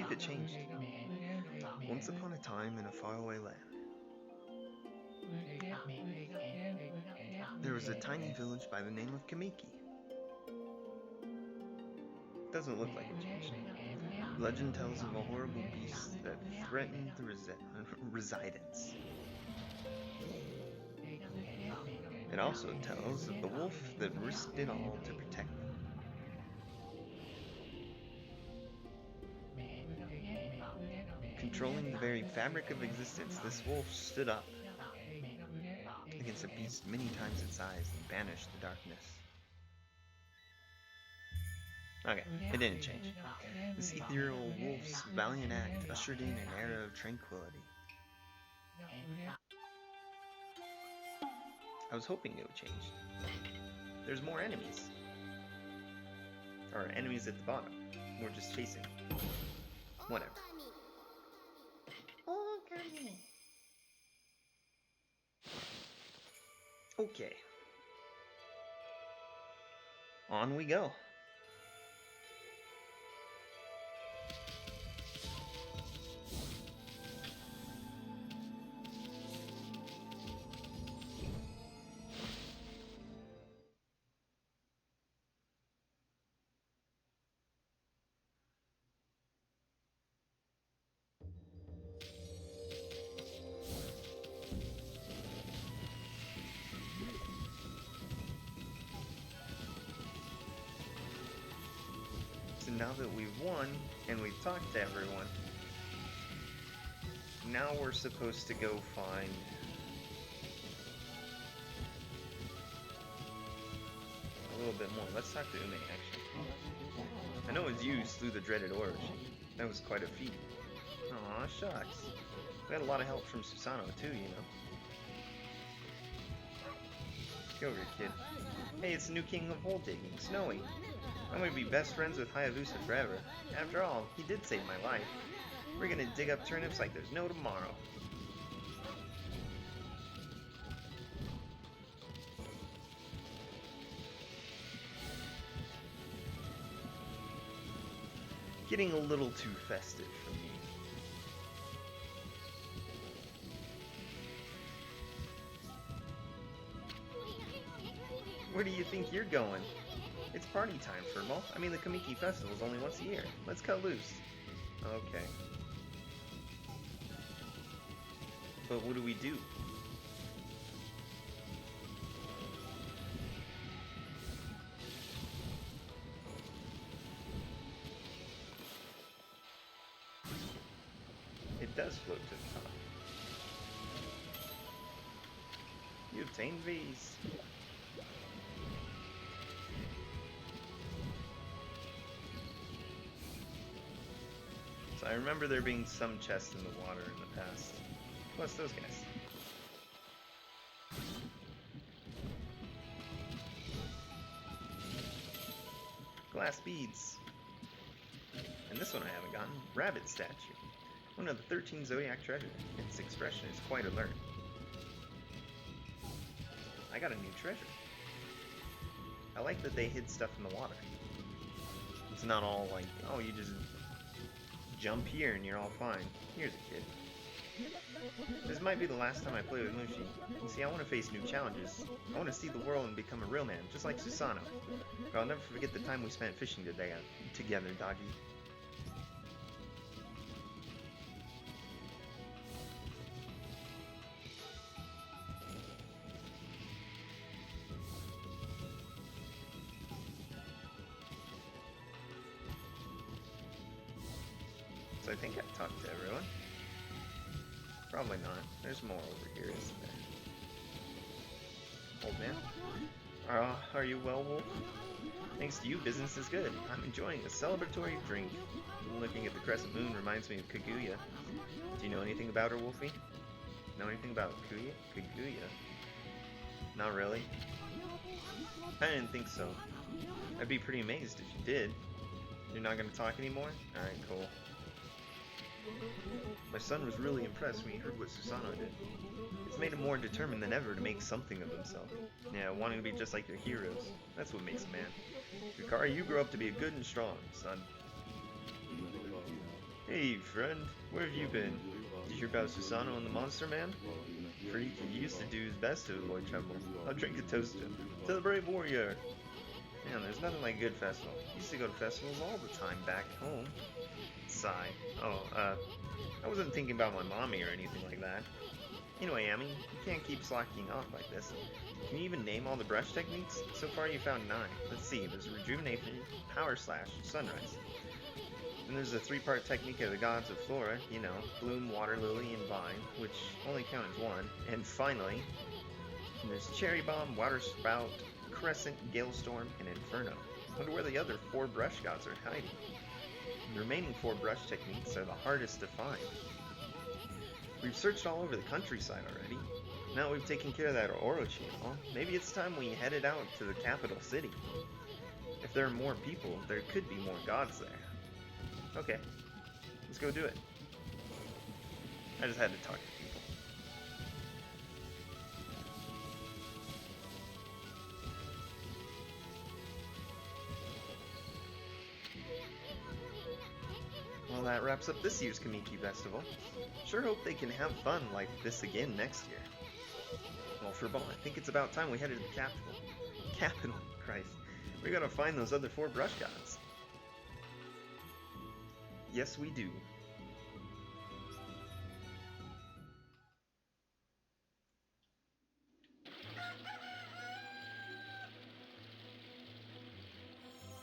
life had changed. Once upon a time in a faraway land, there was a tiny village by the name of Kamiki. Doesn't look like it changed. Legend tells of a horrible beast that threatened the residents. It also tells of the wolf that risked it all to protect them. Controlling the very fabric of existence, this wolf stood up against a beast many times its size and banished the darkness. Okay, it didn't change. This ethereal wolf's valiant act ushered in an era of tranquility. I was hoping it would change. There's more enemies. Or enemies at the bottom. We're just chasing. Whatever. Okami. Okay. On we go. So now that we've won and we've talked to everyone, now we're supposed to go find a little bit more. Let's talk to Ume, actually. I know it's used through the dreaded origin. That was quite a feat. Aw, shucks. We had a lot of help from Susanoo too, you know. Go over here, kid. Hey, it's the new king of hole digging, Snowy. I'm gonna be best friends with Hayabusa forever. After all, he did save my life. We're gonna dig up turnips like there's no tomorrow. Getting a little too festive for me. Where do you think you're going? It's party time, Furball. I mean, the Kamiki Festival's only once a year. Let's cut loose. Okay. But what do we do? It does float to the top. You obtain V's. So I remember there being some chests in the water in the past. What's those guys? Glass beads. And this one I haven't gotten. Rabbit statue. One of the 13 Zodiac treasures. Its expression is quite alert. I got a new treasure. I like that they hid stuff in the water. It's not all like, oh, you just jump here and you're all fine. Here's a kid. This might be the last time I play with Mushi. You see, I want to face new challenges. I want to see the world and become a real man, just like Susanoo. But I'll never forget the time we spent fishing together, doggy. So I think I've talked to everyone. Probably not. There's more over here, isn't there? Old man? Are you well, Wolf? Thanks to you, business is good. I'm enjoying a celebratory drink. Looking at the crescent moon reminds me of Kaguya. Do you know anything about her, Wolfie? Know anything about Kaguya? Not really. I didn't think so. I'd be pretty amazed if you did. You're not gonna talk anymore? Alright, cool. My son was really impressed when he heard what Susanoo did. It's made him more determined than ever to make something of himself. Yeah, wanting to be just like your heroes. That's what makes a man. Yukari, you grow up to be a good and strong, son. Hey, friend, where have you been? Did you hear about Susano and the Monster Man? Freak, he used to do his best to avoid trouble. I'll drink a toast to the brave warrior. Man, there's nothing like a good festival. Used to go to festivals all the time back home. Sigh. Oh, I wasn't thinking about my mommy or anything like that. Anyway, Amy, you can't keep slacking off like this. Can you even name all the brush techniques? So far you found 9. Let's see, there's a rejuvenation, power slash, sunrise. Then there's a 3-part technique of the gods of flora, you know, bloom, water lily, and vine, which only count as 1. And finally, there's cherry bomb, water spout, crescent, gale storm, and inferno. Wonder where the other 4 brush gods are hiding. The remaining 4 brush techniques are the hardest to find. We've searched all over the countryside already. Now we've taken care of that Orochi and all, maybe it's time we headed out to the capital city. If there are more people, there could be more gods there. Okay, let's go do it. I just had to talk to people. Well, that wraps up this year's Kamiki Festival. Sure hope they can have fun like this again next year. Well, for Ball, I think it's about time we headed to the capital. Capital? Christ. We gotta find those other 4 brush gods. Yes, we do.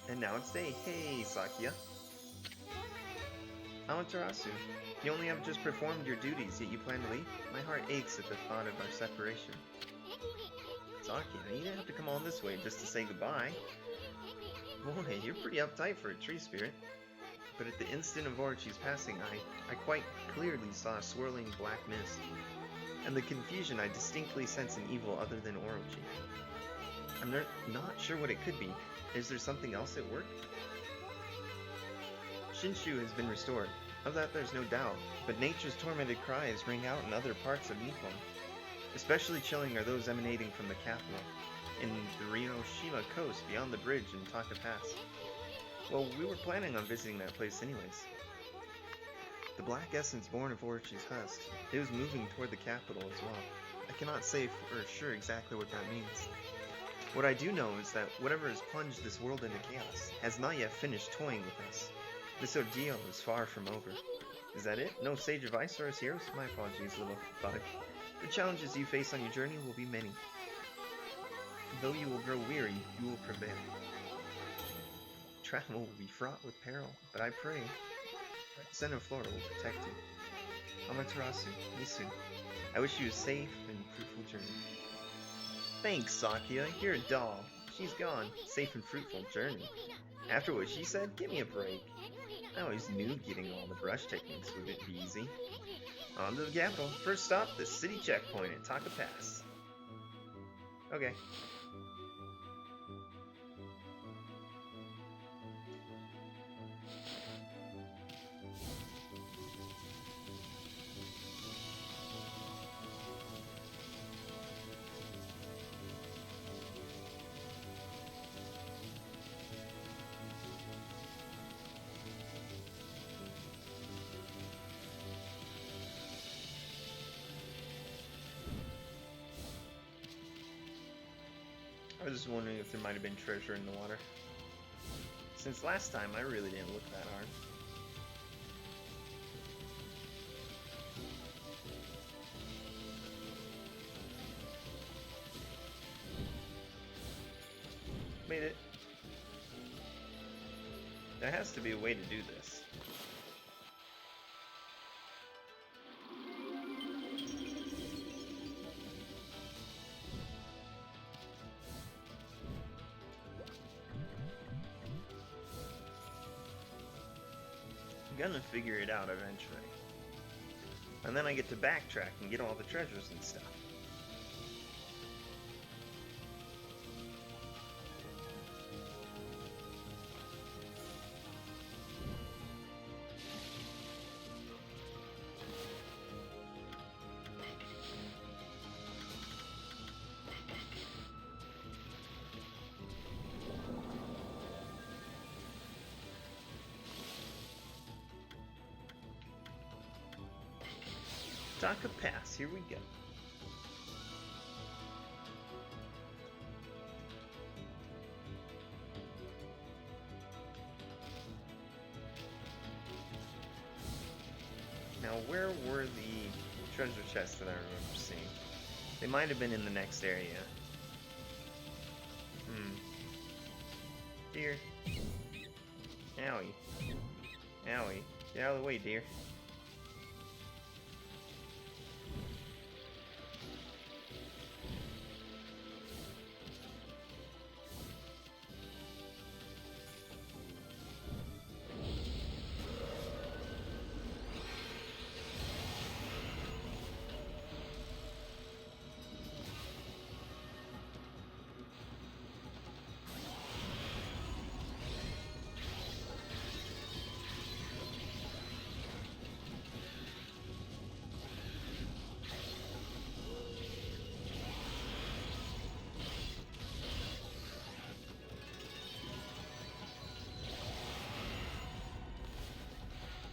And now it's day. Hey, Sakia. Amaterasu, you only have just performed your duties, yet you plan to leave? My heart aches at the thought of our separation. Sakia, you didn't have to come all this way just to say goodbye. Boy, you're pretty uptight for a tree spirit. But at the instant of Orochi's passing, I quite clearly saw a swirling black mist. And the confusion, I distinctly sense an evil other than Orochi. I'm not sure what it could be. Is there something else at work? Shinshu has been restored. Of that there's no doubt, but nature's tormented cries ring out in other parts of Nippon. Especially chilling are those emanating from the capital, in the Ryoshima coast beyond the bridge in Taka Pass. Well, we were planning on visiting that place anyways. The black essence born of Orochi's husk, it was moving toward the capital as well. I cannot say for sure exactly what that means. What I do know is that whatever has plunged this world into chaos has not yet finished toying with us. This ordeal is far from over. Is that it? No sage advice or heroes? My apologies, little bug. The challenges you face on your journey will be many. Though you will grow weary, you will prevail. Travel will be fraught with peril, but I pray Sen of Flora will protect you. Amaterasu, Nisu, I wish you a safe and fruitful journey. Thanks, Sakia. You're a doll. She's gone. Safe and fruitful journey. After what she said, give me a break. I always knew getting all the brush techniques would be easy. On to the capital. First stop, the city checkpoint at Taka Pass. Okay. I was just wondering if there might have been treasure in the water. Since last time, I really didn't look that hard. Made it. There has to be a way to do this. I'm gonna figure it out eventually. And then I get to backtrack and get all the treasures and stuff. Oshtaka Pass, here we go. Now, where were the treasure chests that I remember seeing? They might have been in the next area. Deer. Owie. Owie. Get out of the way, deer.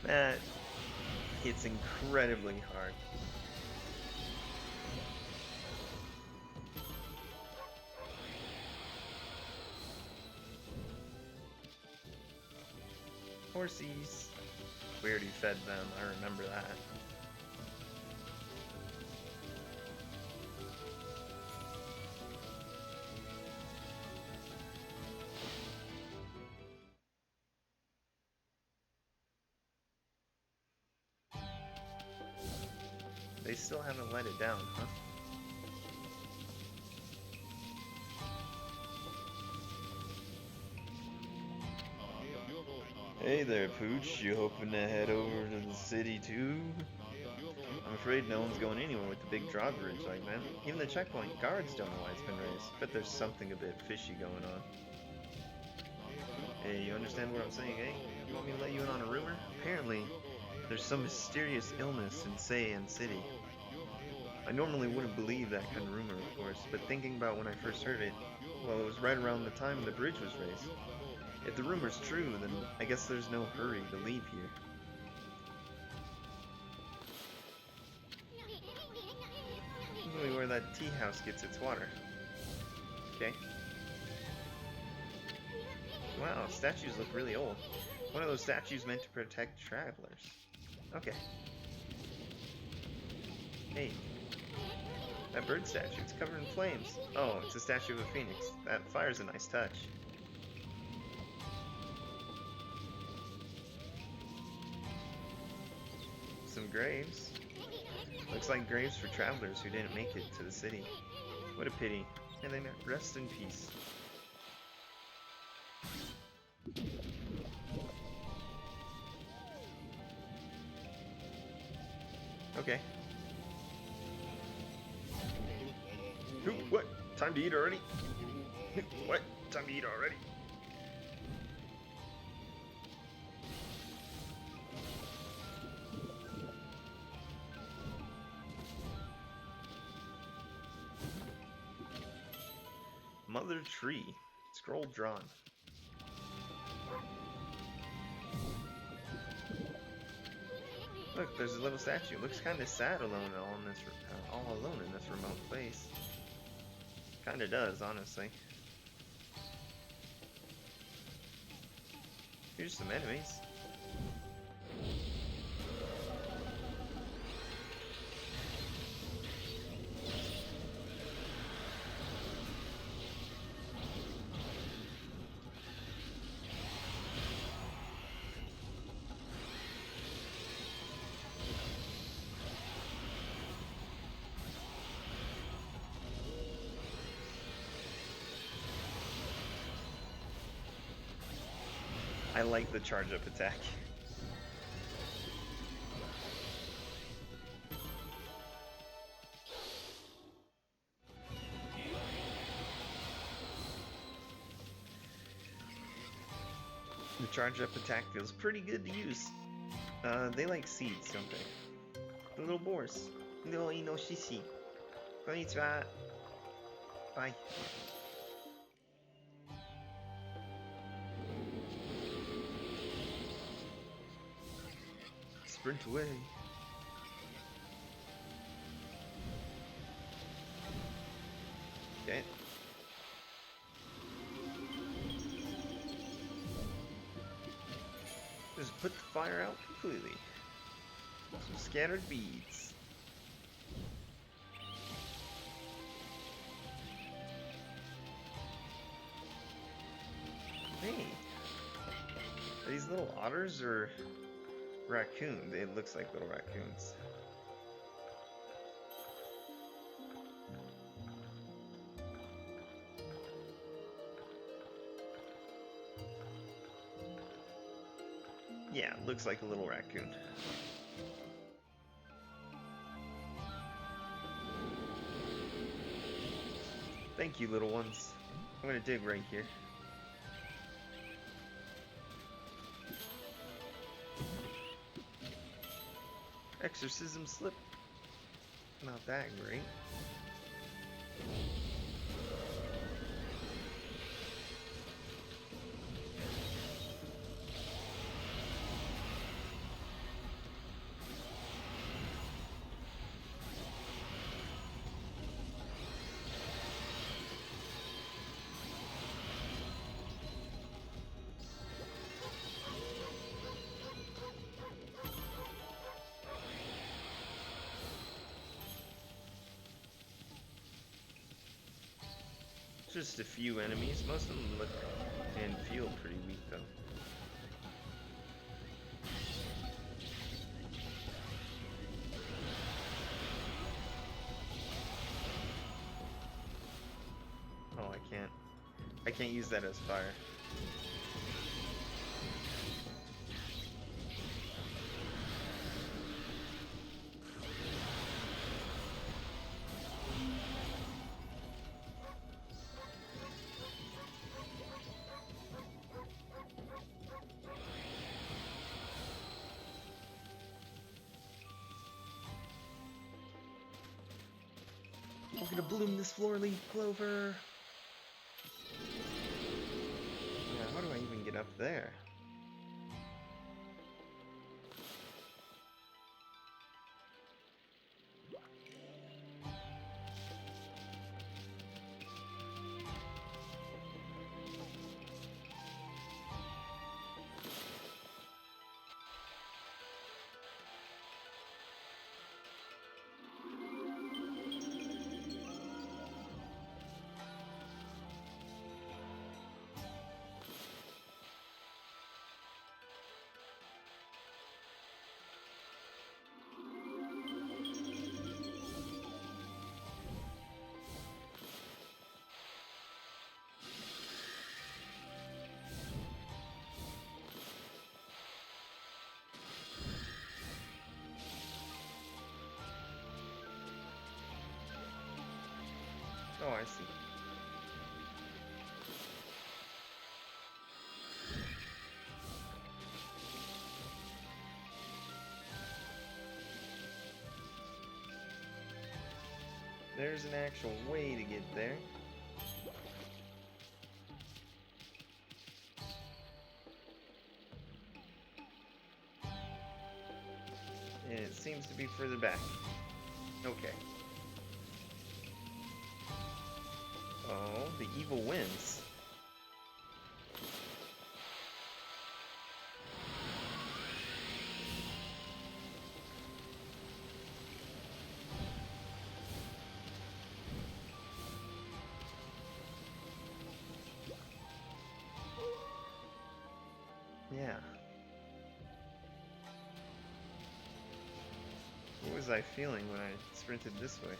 That hits incredibly hard. Horsies. We already fed them, I remember that. They still haven't let it down, huh? Hey there, Pooch. You hoping to head over to the city too? I'm afraid no one's going anywhere with the big drawbridge like that. Even the checkpoint guards don't know why it's been raised. But there's something a bit fishy going on. Hey, you understand what I'm saying, eh? You want me to let you in on a rumor? Apparently, there's some mysterious illness in Seian City. I normally wouldn't believe that kind of rumor, of course, but thinking about when I first heard it, well, it was right around the time the bridge was raised. If the rumor's true, then I guess there's no hurry to leave here. Usually where that tea house gets its water. Okay. Wow, statues look really old. One of those statues meant to protect travelers. Okay. Hey. That bird statue, it's covered in flames. Oh, it's a statue of a phoenix. That fire's a nice touch. Some graves. Looks like graves for travelers who didn't make it to the city. What a pity. May they rest in peace. Okay. What? Time to eat already? What? Time to eat already? Mother Tree. Scroll drawn. Look, there's a little statue. Looks kind of sad alone all alone in this remote place. Kinda does, honestly. Here's some enemies. I like the charge up attack. The charge up attack feels pretty good to use. They like seeds, don't they? The little boars. Little inoshishi. Konnichiwa. Bye. Sprint away. Okay. Just put the fire out completely. Some scattered beads. Hey, are these little otters or raccoons? It looks like little raccoons. Yeah, looks like a little raccoon. Thank you, little ones. I'm gonna dig right here. Exorcism slip. Not that great. Just a few enemies. Most of them look and feel pretty weak, though. Oh, I can't. I can't use that as fire. We're gonna bloom this floor-leaf clover. Yeah, how do I even get up there? Oh, I see. There's an actual way to get there. And it seems to be further back. Okay. Oh, the evil wins. Yeah. What was I feeling when I sprinted this way?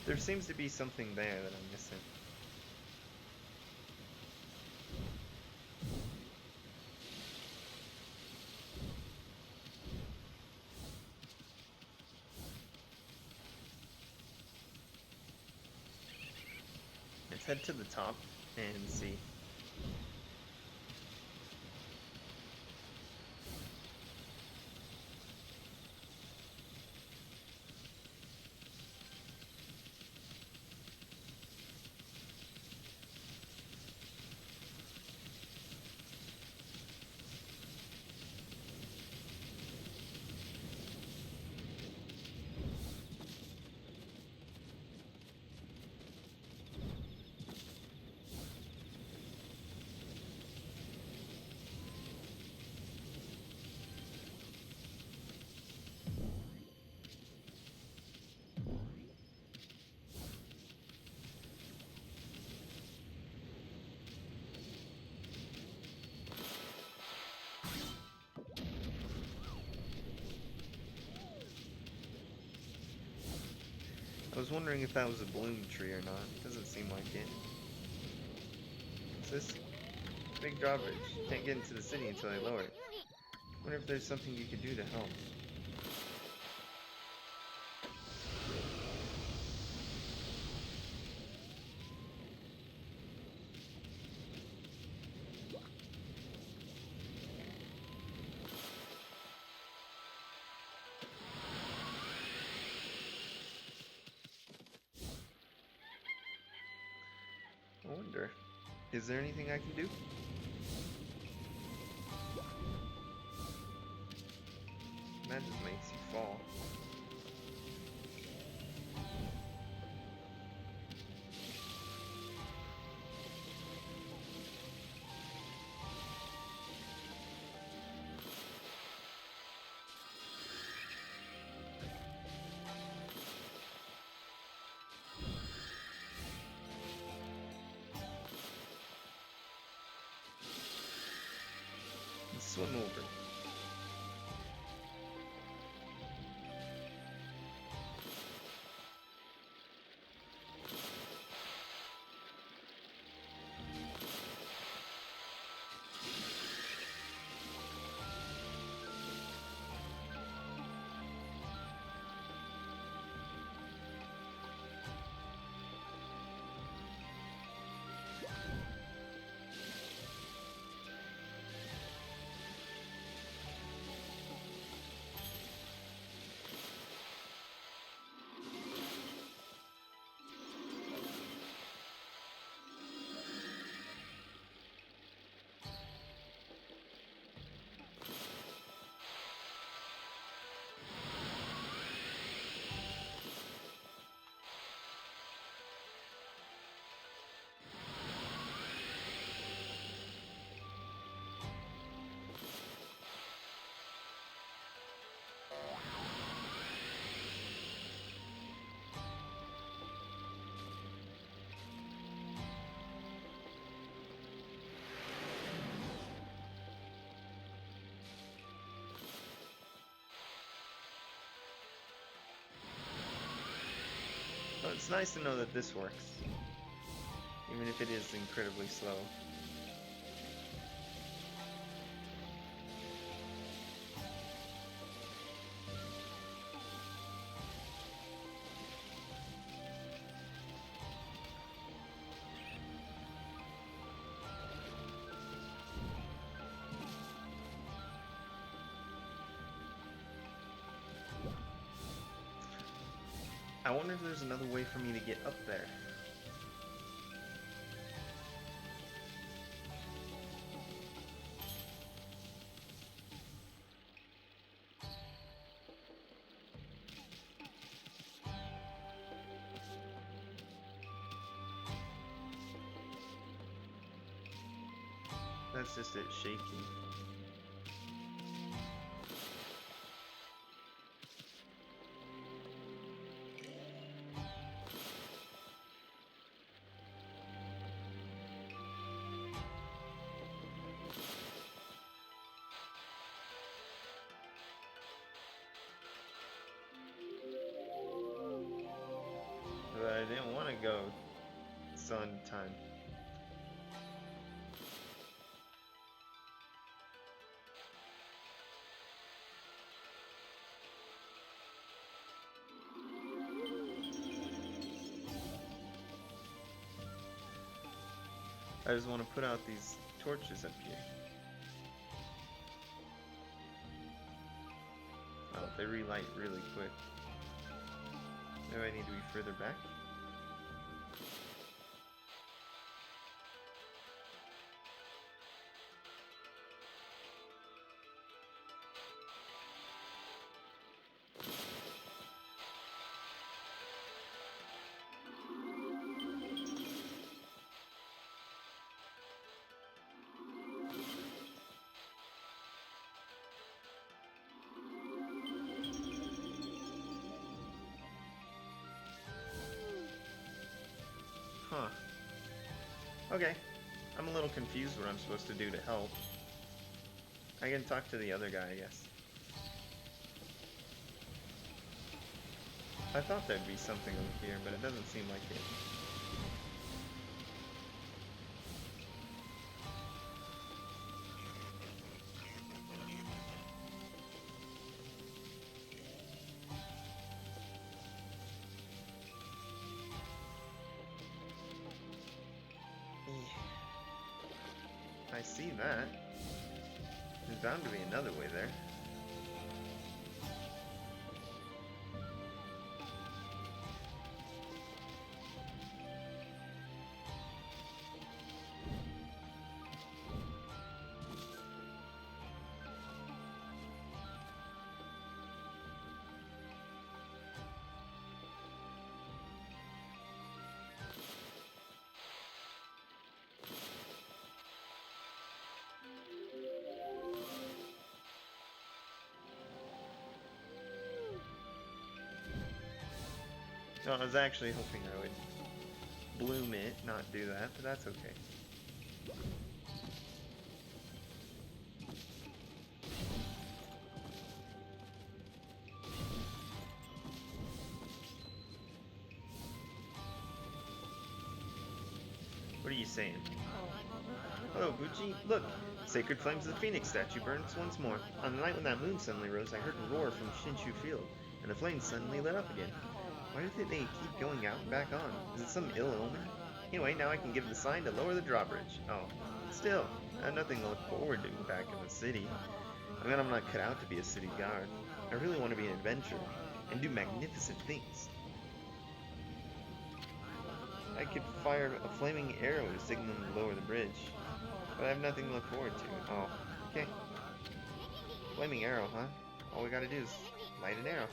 There seems to be something there that I'm missing. Let's head to the top and see. I was wondering if that was a bloom tree or not. It doesn't seem like it. What's this? Big drawbridge. Can't get into the city until I lower it. Wonder if there's something you could do to help. I wonder. Is there anything I can do? That just makes you fall. Let's swim over. Well, it's nice to know that this works, even if it is incredibly slow. I wonder if there's another way for me to get up there. That's just it shaking. go. Still on time. I just want to put out these torches up here. Oh, they relight really quick. Maybe I need to be further back? Huh. Okay. I'm a little confused what I'm supposed to do to help. I can talk to the other guy, I guess. I thought there'd be something over here, but it doesn't seem like it. I see that. There's bound to be another way there. No, I was actually hoping I would bloom it, not do that, but that's okay. What are you saying? Hello, Gucci. Look! Sacred flames of the Phoenix statue burns once more. On the night when that moon suddenly rose, I heard a roar from Shinshu Field, and the flames suddenly lit up again. Why do they keep going out and back on? Is it some ill omen? Anyway, now I can give the sign to lower the drawbridge. Oh, still, I have nothing to look forward to back in the city. I mean, I'm not cut out to be a city guard. I really want to be an adventurer and do magnificent things. I could fire a flaming arrow to signal them to lower the bridge, but I have nothing to look forward to. Oh, okay. Flaming arrow, huh? All we gotta do is light an arrow.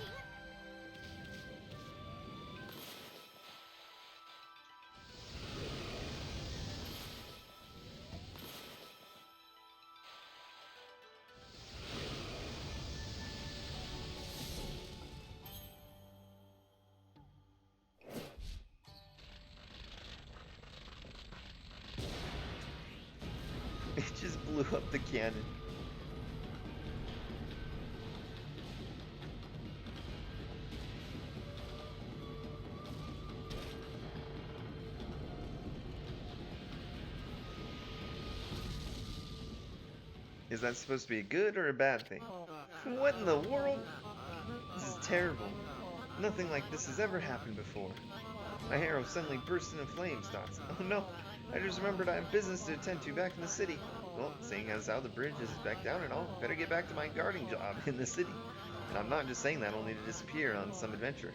It just blew up the cannon. Is that supposed to be a good or a bad thing? What in the world? This is terrible. Nothing like this has ever happened before. My arrow suddenly burst into flames, Dots. Oh no, I just remembered I have business to attend to back in the city. Well, seeing as how the bridge is back down and all, better get back to my guarding job in the city. And I'm not just saying that only to disappear on some adventure.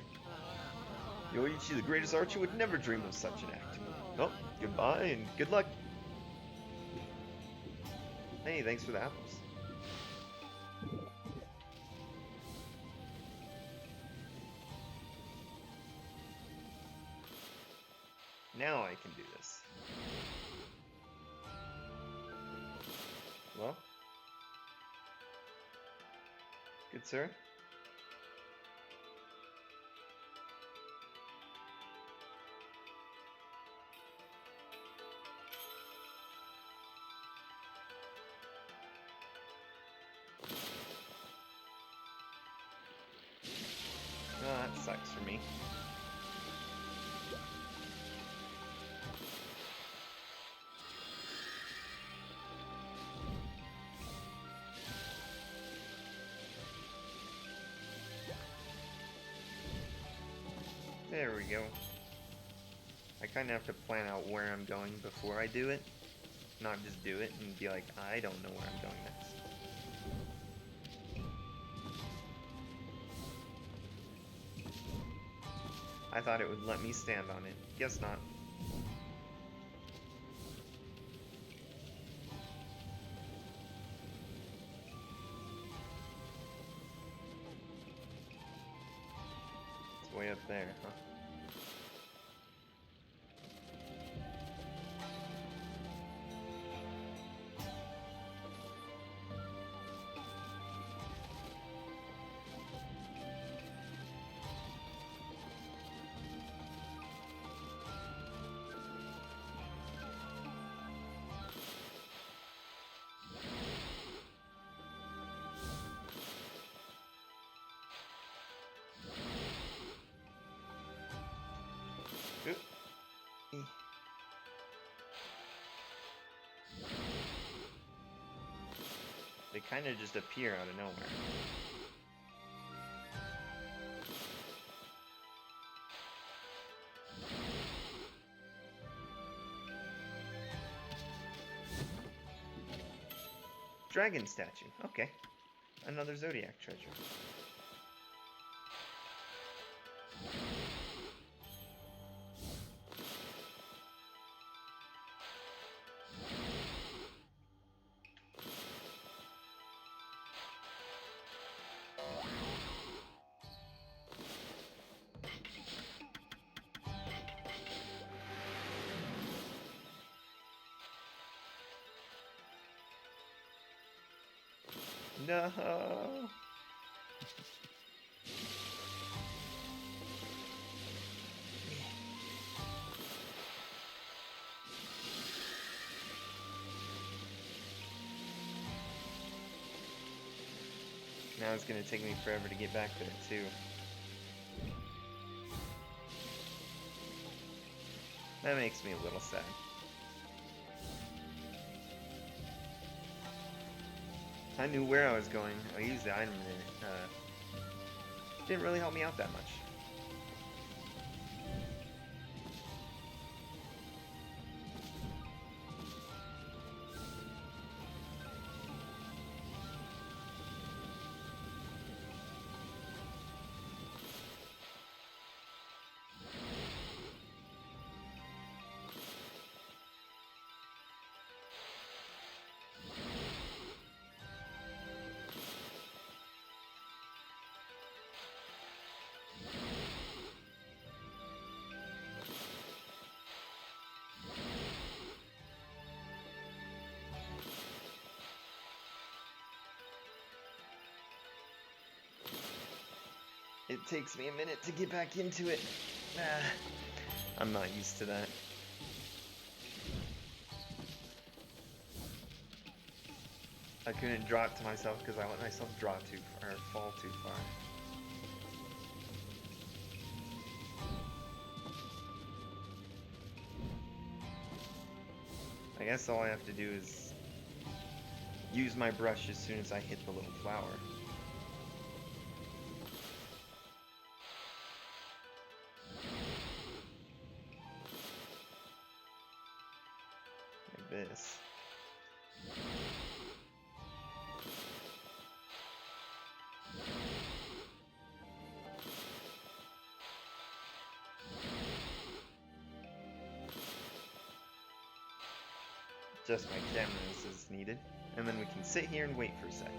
Yoichi, the greatest archer, would never dream of such an act. Well, goodbye and good luck. Hey, thanks for the apples. Now I can do this. Well? Good sir? Oh, that sucks for me. There we go. I kind of have to plan out where I'm going before I do it. Not just do it and be like, I don't know where I'm going next. I thought it would let me stand on it. Guess not. It's way up there, huh? They kind of just appear out of nowhere. Dragon statue. Okay. Another Zodiac treasure. No. Now it's gonna take me forever to get back there too. That makes me a little sad. I knew where I was going. I used the item and it didn't really help me out that much. It takes me a minute to get back into it. I'm not used to that. I couldn't draw it to myself because I let myself draw too far, or fall too far. I guess all I have to do is use my brush as soon as I hit the little flower. Like this. Adjust my cameras as needed, and then we can sit here and wait for a sec.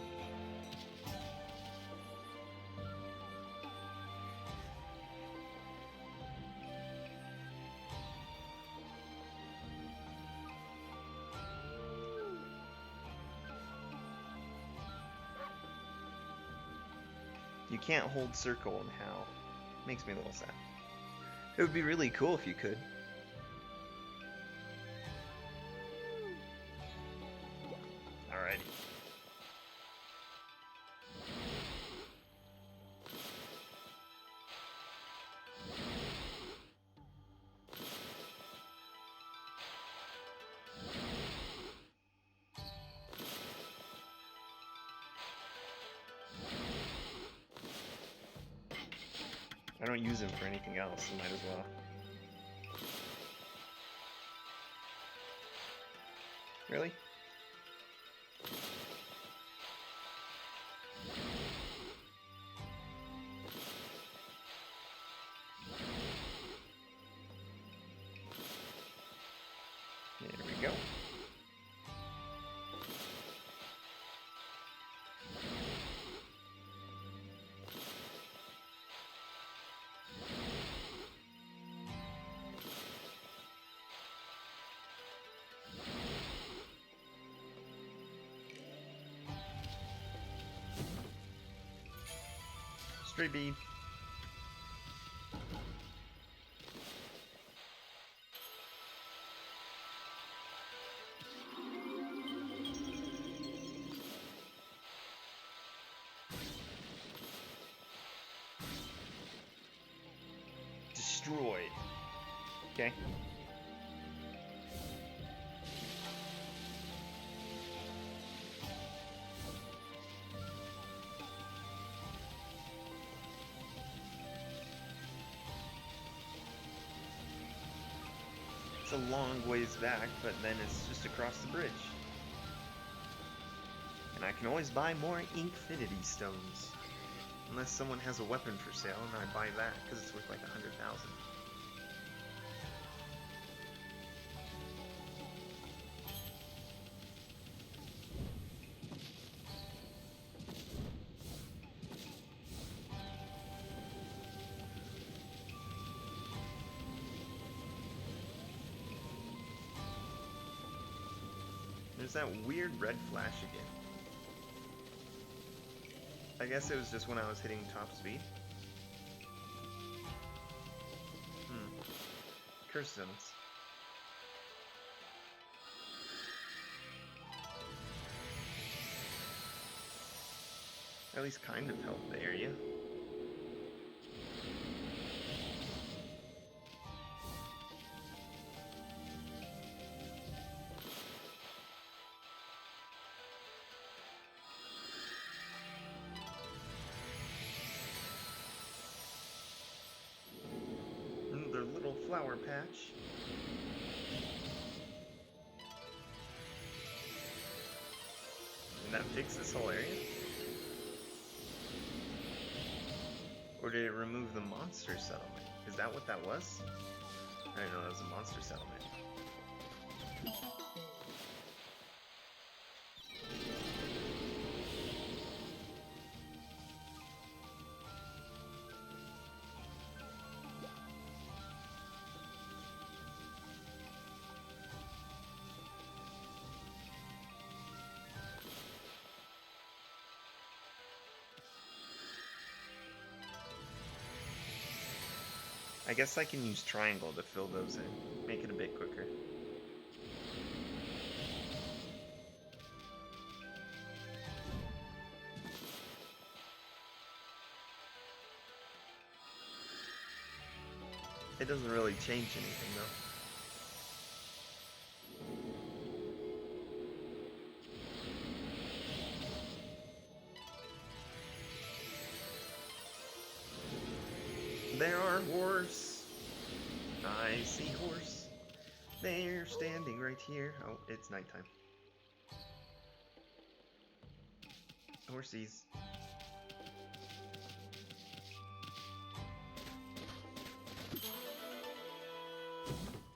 You can't hold circle and how. Makes me a little sad. It would be really cool if you could. Alrighty. I don't use him for anything else, so might as well. Really? There we go. Stray bead. Destroyed. Okay. It's a long ways back, but then it's just across the bridge. And I can always buy more Infinity Stones. Unless someone has a weapon for sale, and I buy that, because it's worth like 100,000. There's that weird red flash again. I guess it was just when I was hitting top speed. Curse zones. At least kind of help the area. Their little flower patch. And that fixed this whole area? Or did it remove the monster settlement? Is that what that was? I didn't know that was a monster settlement. I guess I can use triangle to fill those in, make it a bit quicker. It doesn't really change anything though. There are horse. I see horse. They're standing right here. Oh, it's nighttime. Horsies.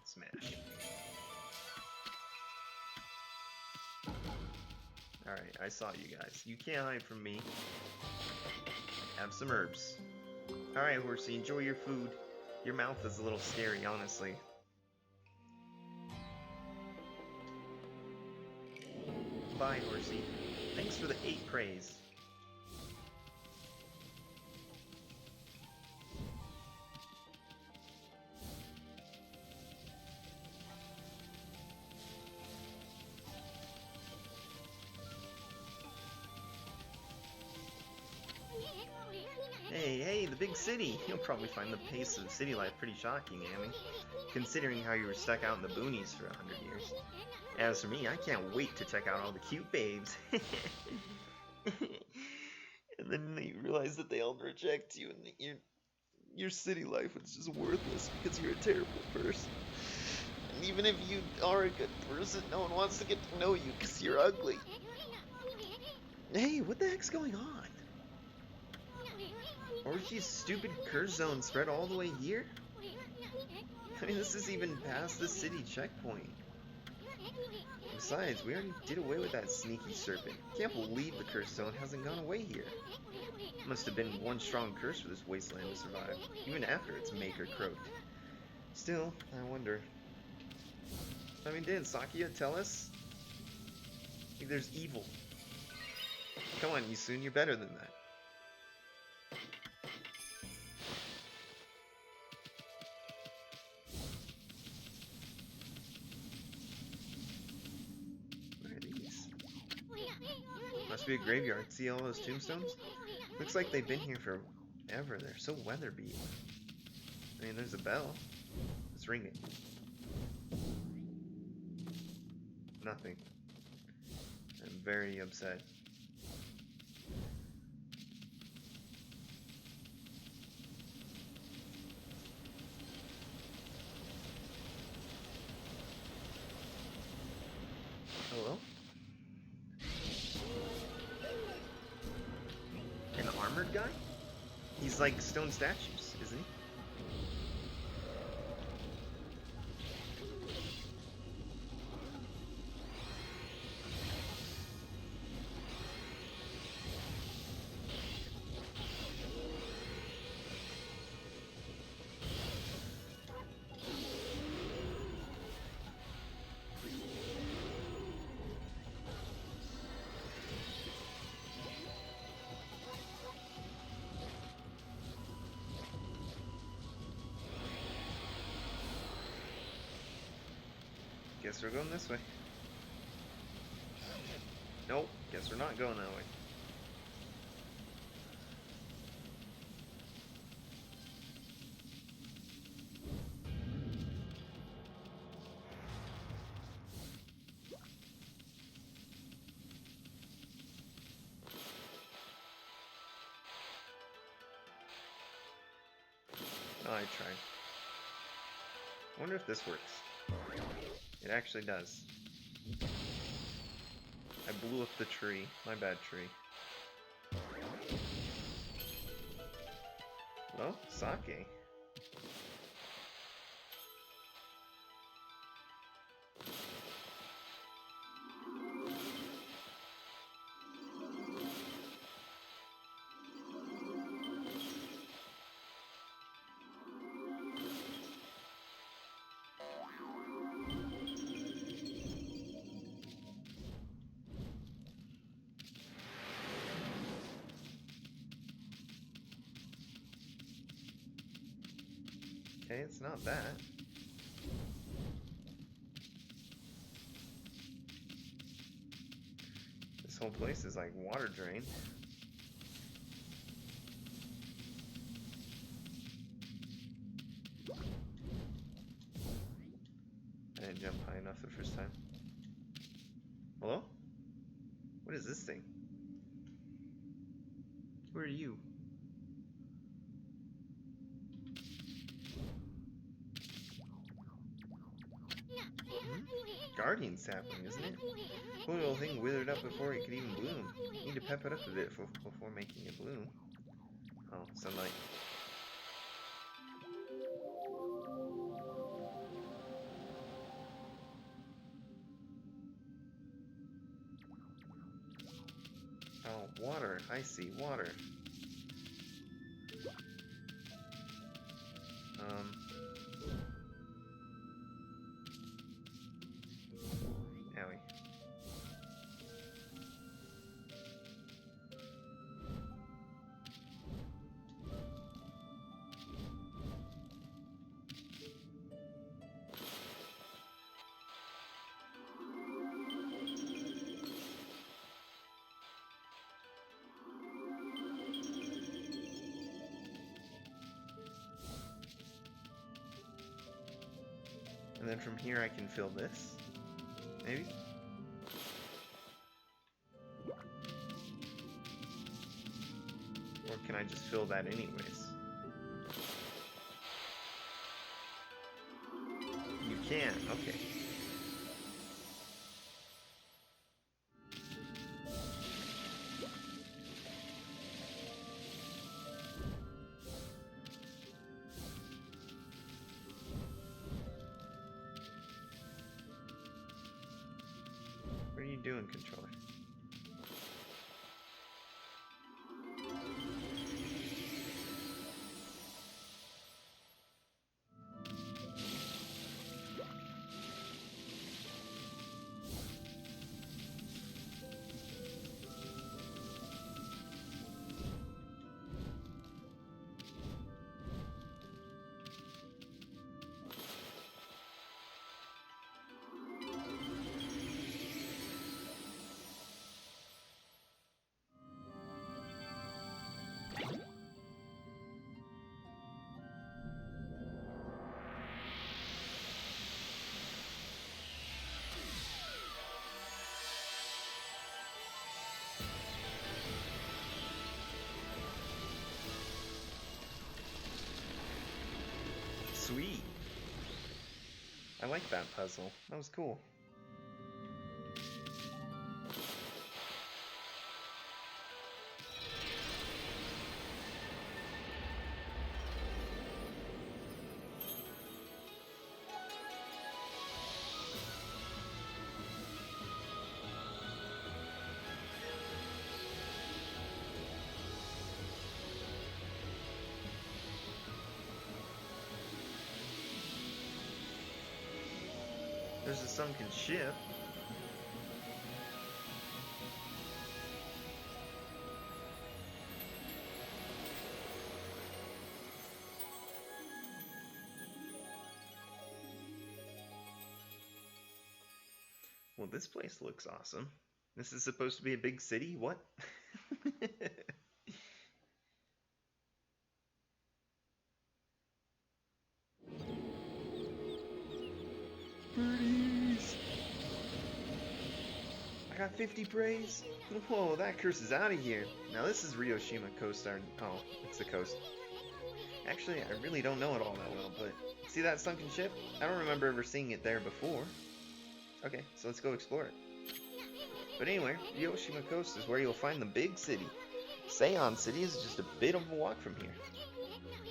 Smash. Alright, I saw you guys. You can't hide from me. Have some herbs. Alright, horsey, enjoy your food. Your mouth is a little scary, honestly. Bye, horsey. Thanks for the 8 praise. Hey, the big city! You'll probably find the pace of city life pretty shocking, Amy, considering how you were stuck out in the boonies for 100 years. As for me, I can't wait to check out all the cute babes. And then you realize that they all reject you, and Your city life was just worthless because you're a terrible person. And even if you are a good person, no one wants to get to know you because you're ugly. Hey, what the heck's going on? Orgy's stupid curse zone spread all the way here? I mean, this is even past the city checkpoint. Besides, we already did away with that sneaky serpent. Can't believe the curse zone hasn't gone away here. Must have been one strong curse for this wasteland to survive, even after its maker croaked. Still, I wonder. I mean, didn't Sakia tell us? Like, there's evil. Come on, Yisun, you're better than that. What are these? Must be a graveyard. See all those tombstones? Looks like they've been here forever. They're so weather-beaten. I mean, there's a bell. Let's ring it. Nothing. I'm very upset. Hello? An armored guy? He's like stone statues, isn't he? Guess we're going this way. Nope, guess we're not going that way. Oh, I tried. I wonder if this works. It actually does. I blew up the tree. My bad, tree. Hello? Sake. Okay, it's not that. This whole place is like water drained. I didn't jump high enough the first time. Hello? What is this thing? Who are you? Guardian sapling, isn't it? Poor little thing withered up before it could even bloom. Need to pep it up a bit before making it bloom. Oh, sunlight. Oh, water. I see, water. Owie. And then from here I can fill this. Maybe? Or can I just fill that anyways? can, okay. What are you doing, controller? Sweet. I like that puzzle. That was cool. There's a sunken ship. Well, this place looks awesome. This is supposed to be a big city? What? Birdies! I got 50 praise. Whoa, that curse is out of here. Now this is Ryoshima Coast. Oh, it's the coast. Actually, I really don't know it all that well, but see that sunken ship? I don't remember ever seeing it there before. Okay, so let's go explore it. But anyway, Ryoshima Coast is where you'll find the big city. Seion City is just a bit of a walk from here.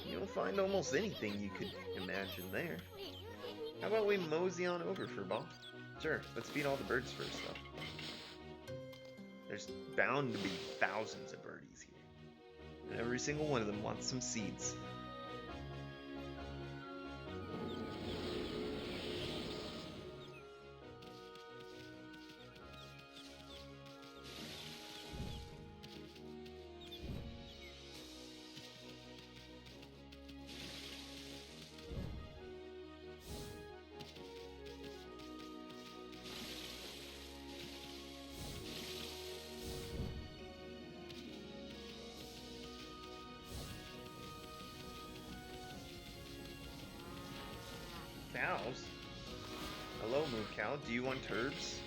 You'll find almost anything you could imagine there. How about we mosey on over for a ball? Sure, let's feed all the birds first, though. There's bound to be thousands of birdies here. And every single one of them wants some seeds. Cows? Hello, Moo Cow. Do you want herbs?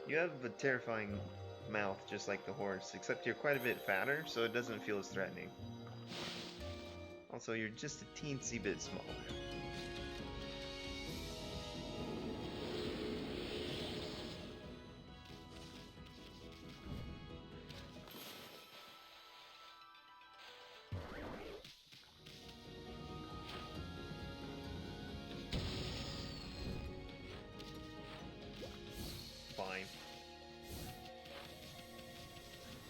You have a terrifying mouth just like the horse, except you're quite a bit fatter, so it doesn't feel as threatening. Also, you're just a teensy bit smaller. Fine.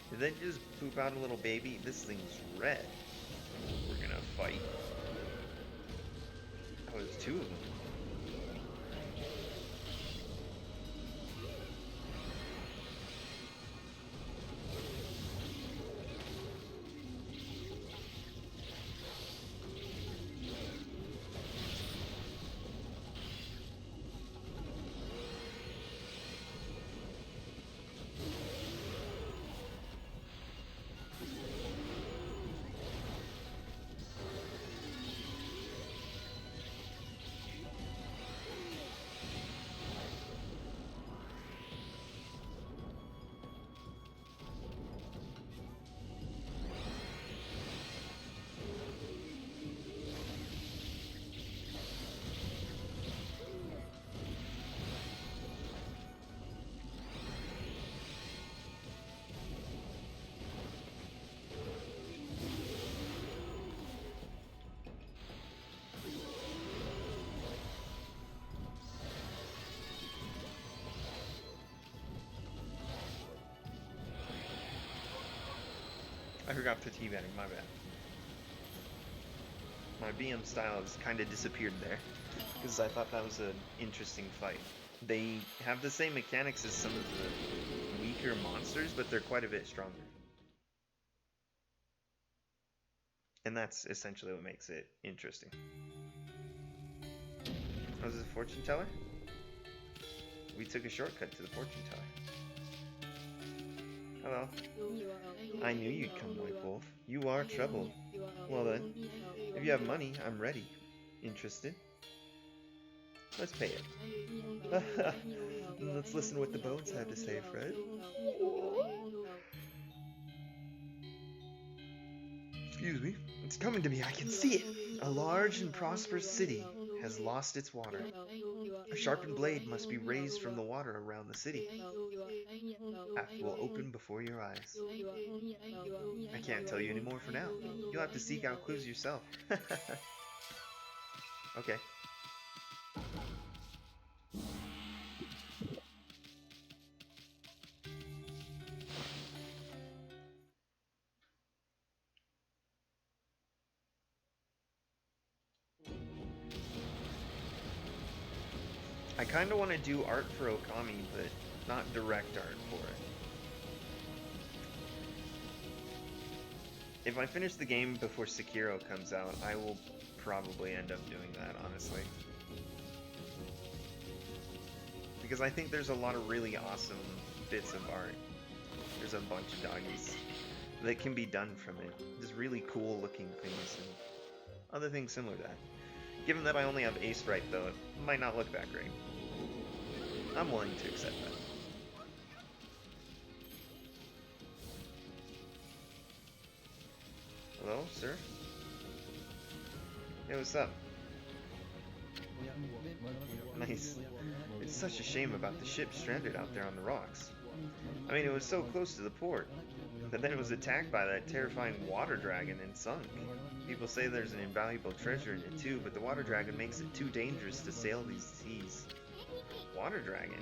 Did they just poop out a little baby? This thing's red. We're gonna fight. Oh, there's two of them. I forgot the teabagging, my bad. My BM style has kind of disappeared there, because I thought that was an interesting fight. They have the same mechanics as some of the weaker monsters, but they're quite a bit stronger. And that's essentially what makes it interesting. Oh, is this a fortune teller? We took a shortcut to the fortune teller. Hello. I knew you'd come, White Wolf. You are troubled. Well then, if you have money, I'm ready. Interested? Let's pay it. Let's listen to what the bones have to say, Fred. Excuse me. It's coming to me. I can see it. A large and prosperous city has lost its water. A sharpened blade must be raised from the water around the city. Path will open before your eyes. I can't tell you any more for now. You'll have to seek out clues yourself. Okay. I kind of want to do art for Okami, but not direct art for it. If I finish the game before Sekiro comes out, I will probably end up doing that, honestly. Because I think there's a lot of really awesome bits of art. There's a bunch of doggies that can be done from it. Just really cool looking things and other things similar to that. Given that I only have Ace Right though, it might not look that great. I'm willing to accept that. Hello, sir? Hey, what's up? Nice. It's such a shame about the ship stranded out there on the rocks. I mean, it was so close to the port, but then it was attacked by that terrifying water dragon and sunk. People say there's an invaluable treasure in it too, but the water dragon makes it too dangerous to sail these seas. Water dragon?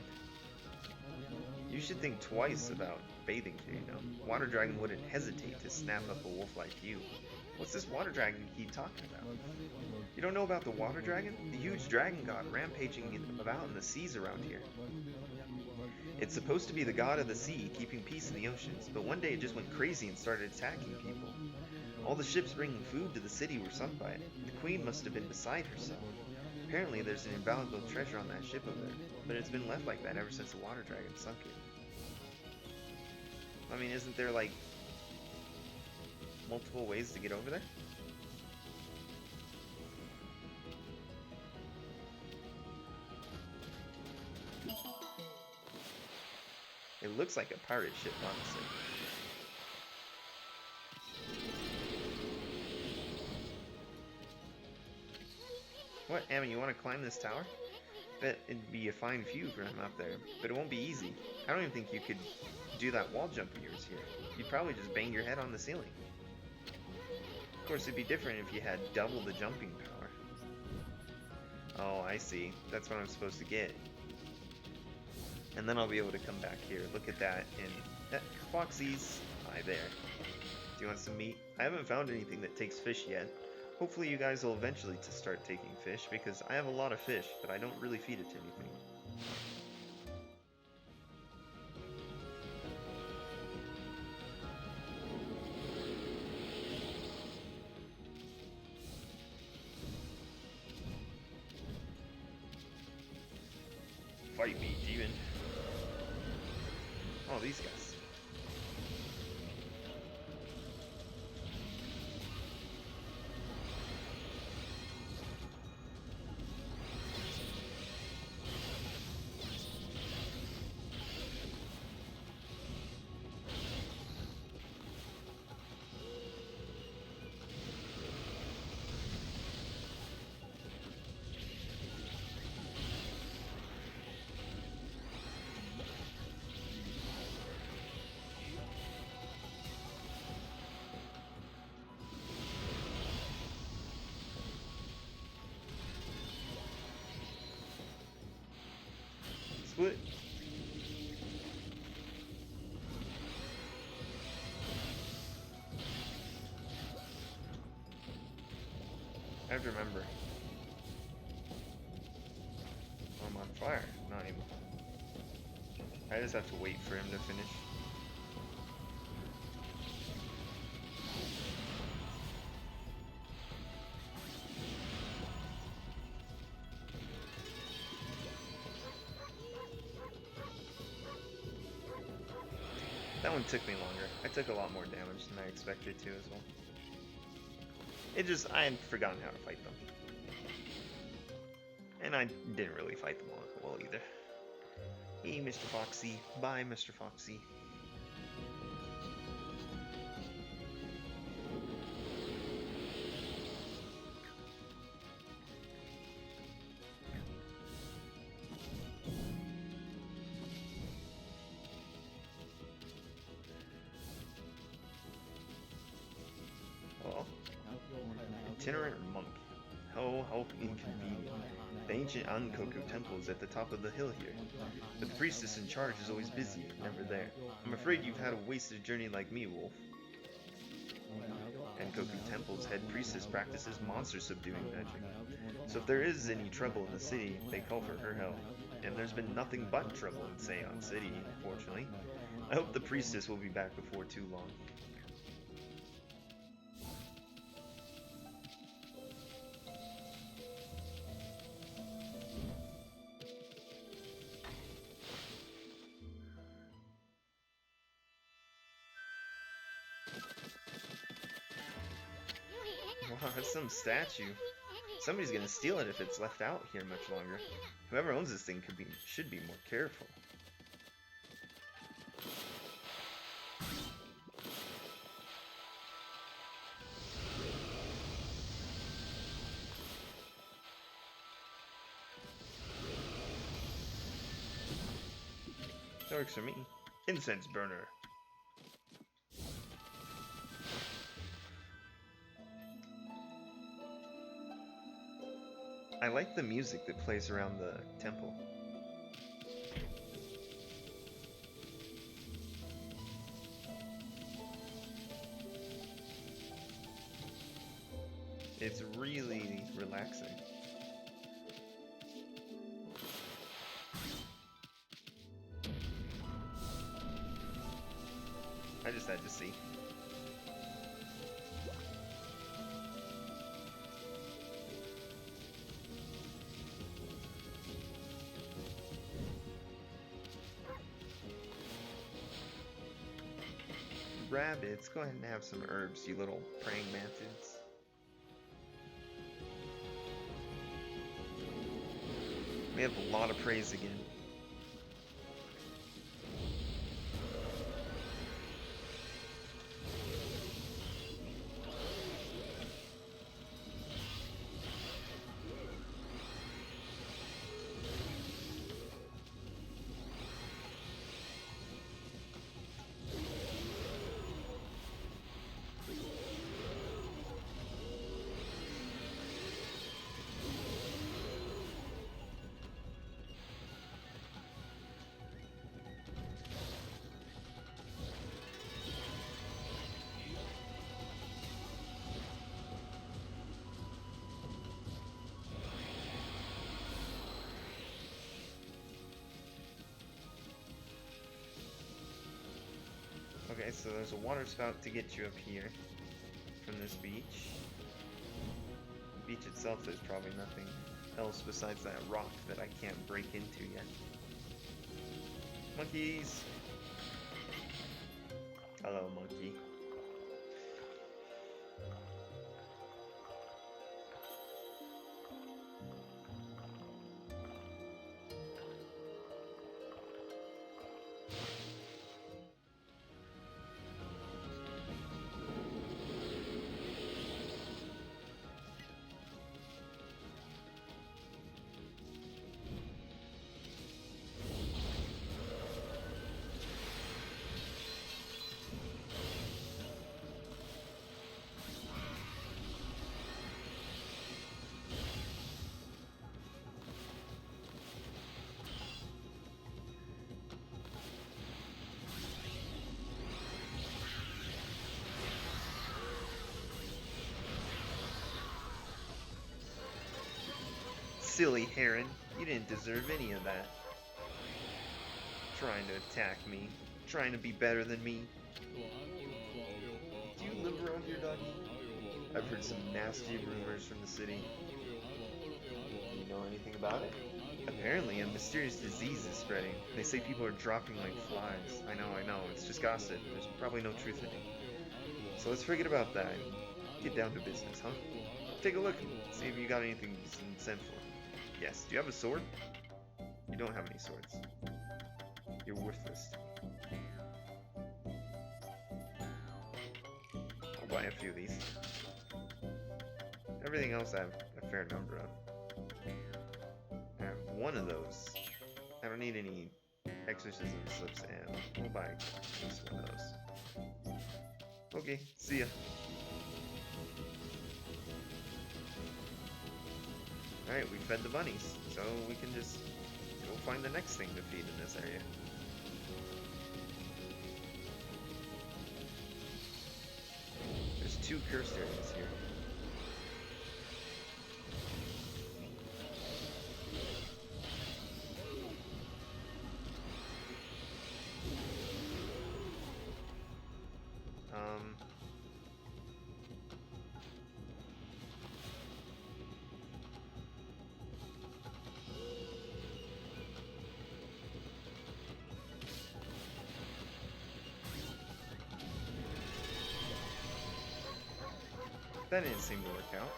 You should think twice about bathing here, you know. Water dragon wouldn't hesitate to snap up a wolf like you. What's this water dragon you keep talking about? You don't know about the water dragon? The huge dragon god rampaging about in the seas around here. It's supposed to be the god of the sea, keeping peace in the oceans, but one day it just went crazy and started attacking people. All the ships bringing food to the city were sunk by it. The queen must have been beside herself. Apparently there's an invaluable treasure on that ship over there, but it's been left like that ever since the water dragon sunk it. I mean, isn't there like multiple ways to get over there? It looks like a pirate ship, honestly. What, Amy, you want to climb this tower? Bet it'd be a fine view from up there, but it won't be easy. I don't even think you could do that wall jump of yours here. You'd probably just bang your head on the ceiling. Of course, it'd be different if you had double the jumping power. Oh, I see. That's what I'm supposed to get. And then I'll be able to come back here. Look at that, and Foxy's. Hi there. Do you want some meat? I haven't found anything that takes fish yet. Hopefully you guys will eventually start taking fish, because I have a lot of fish, but I don't really feed it to anything. Fight me, demon. Oh, these guys. Split. have to remember. Oh, I'm on fire. Not even. I just have to wait for him to finish. That one took me longer. I took a lot more damage than I expected to as well. I had forgotten how to fight them. And I didn't really fight them well either. Hey, Mr. Foxy. Bye, Mr. Foxy. Oh. Itinerant monk. Oh, how inconvenient. The ancient Ankoku temple is at the top of the hill here, but the priestess in charge is always busy, never there. I'm afraid you've had a wasted journey like me, Wolf. Ankoku Temple's head priestess practices monster subduing magic, so if there is any trouble in the city, they call for her help. And there's been nothing but trouble in Seon City, fortunately. I hope the priestess will be back before too long. Wow, that's some statue. Somebody's gonna steal it if it's left out here much longer. Whoever owns this thing should be more careful. That works for me. Incense burner. I like the music that plays around the temple. It's really relaxing. I just had to see. Rabbits, go ahead and have some herbs, you little praying mantids. We have a lot of praise again. Okay, so there's a water spout to get you up here from this beach. The beach itself, there's probably nothing else besides that rock that I can't break into yet. Monkeys! Hello, monkey. silly heron. You didn't deserve any of that. Trying to attack me. Trying to be better than me. Do you live around here, doggy? I've heard some nasty rumors from the city. Do you know anything about it? Apparently, a mysterious disease is spreading. They say people are dropping like flies. I know. It's just gossip. There's probably no truth in it. So let's forget about that and get down to business, huh? Take a look. See if you got anything sent for. Yes. Do you have a sword? You don't have any swords. You're worthless. I'll buy a few of these. Everything else I have a fair number of. I have one of those. I don't need any exorcism slips, and we'll buy at least one of those. Okay, see ya. Alright, we fed the bunnies, so we can just go find the next thing to feed in this area. There's 2 cursed areas here. That didn't seem to work out.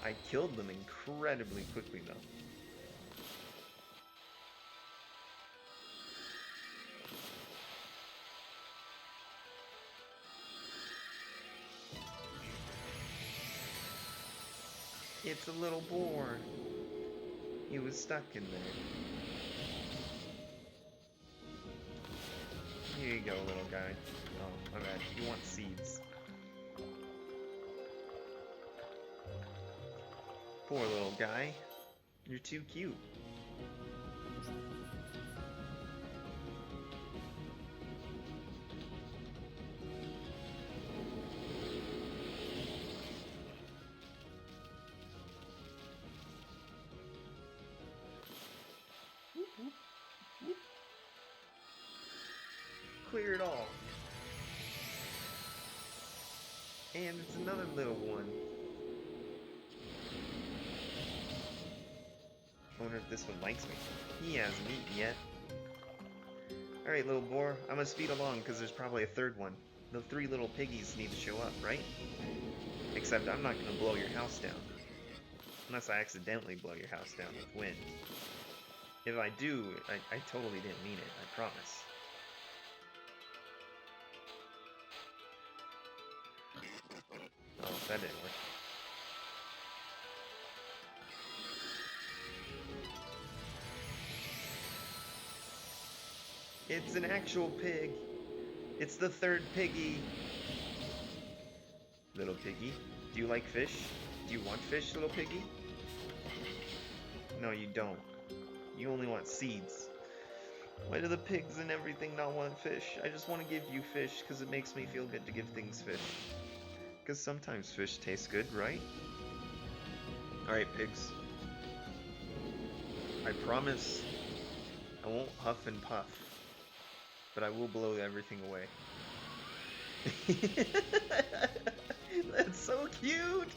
I killed them incredibly quickly, though. It's a little boar. He was stuck in there. Here you go, little guy. Oh, my bad. You want seeds. Poor little guy. You're too cute. Clear it all. And it's another little one. I wonder if this one likes me. He hasn't eaten yet. Alright, little boar, I must speed along because there's probably a third one. The 3 little piggies need to show up, right? Except I'm not going to blow your house down. Unless I accidentally blow your house down with wind. If I do, I totally didn't mean it, I promise. Oh, that didn't work. It's an actual pig. It's the 3rd piggy. Little piggy, do you like fish? Do you want fish, little piggy? No, you don't. You only want seeds. Why do the pigs and everything not want fish? I just want to give you fish because it makes me feel good to give things fish. Because sometimes fish tastes good, right? Alright, pigs. I promise I won't huff and puff. But I will blow everything away. That's so cute!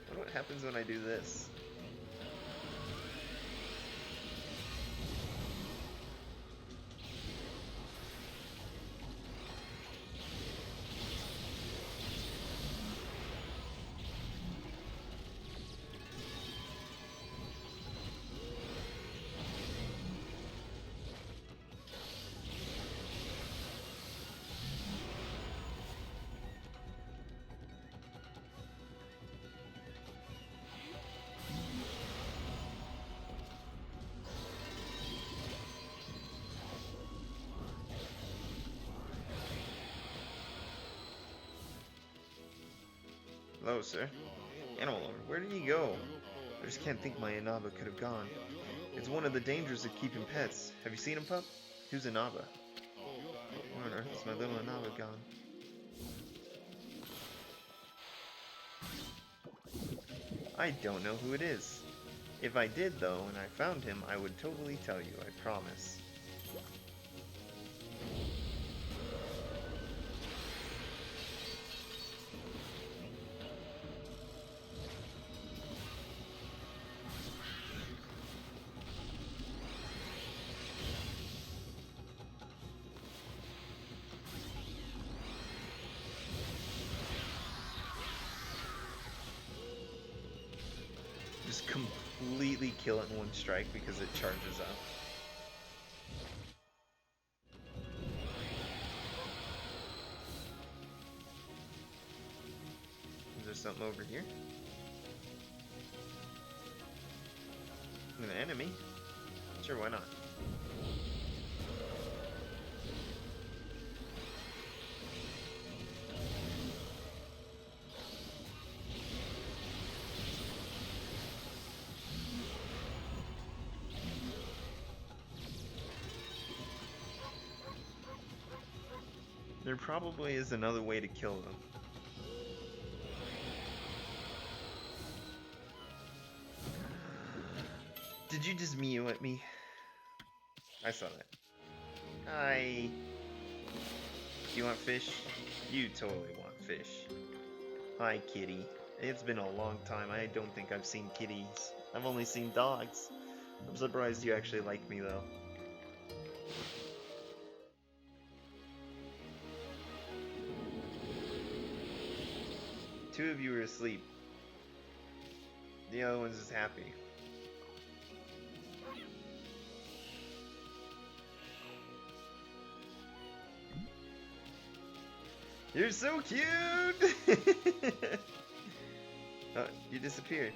I wonder what happens when I do this. Hello, sir. Animal owner, where did he go? I just can't think my Inaba could have gone. It's one of the dangers of keeping pets. Have you seen him, pup? Who's Inaba? Where on earth is my little Inaba gone? I don't know who it is. If I did, though, and I found him, I would totally tell you, I promise. Just completely kill it in one strike because it charges up. Is there something over here? An enemy? Sure, why not? There probably is another way to kill them. Did you just mew at me? I saw that. Hi. You want fish? You totally want fish. Hi, kitty. It's been a long time. I don't think I've seen kitties. I've only seen dogs. I'm surprised you actually like me, though. Two of you are asleep. The other one's just happy. You're so cute! Oh, you disappeared.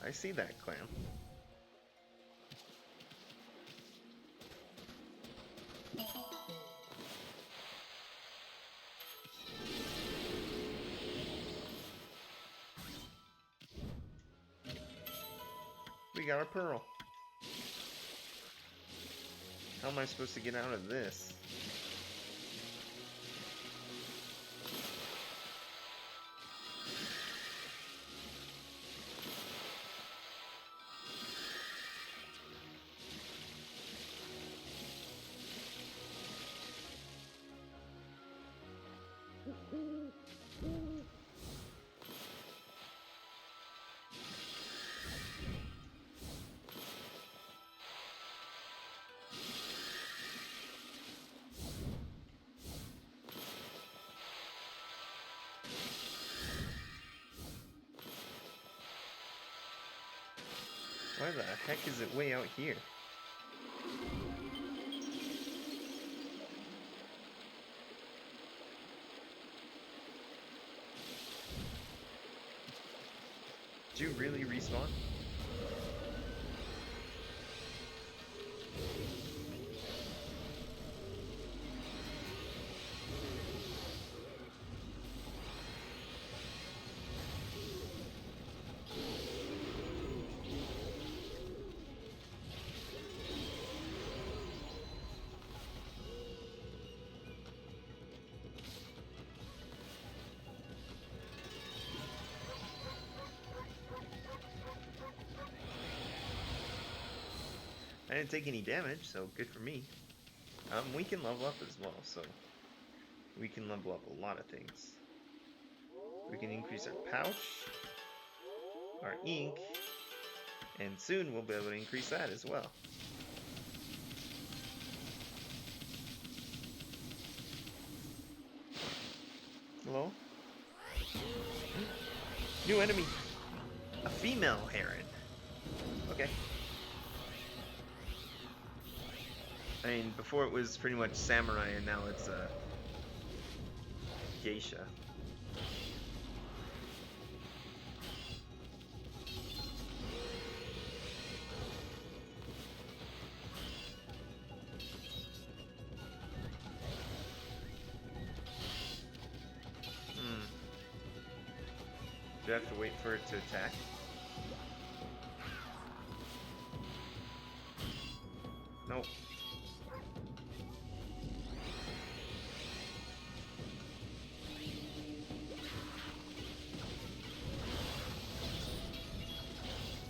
I see that, clam. We got a pearl. How am I supposed to get out of this? Why the heck is it way out here? Did you really respawn? I didn't take any damage, so good for me. We can level up as well, so we can level up a lot of things. We can increase our pouch, our ink, and soon we'll be able to increase that as well. Hello? New enemy! A female heron. Okay. I mean, before it was pretty much samurai, and now it's geisha. Do I have to wait for it to attack? Nope.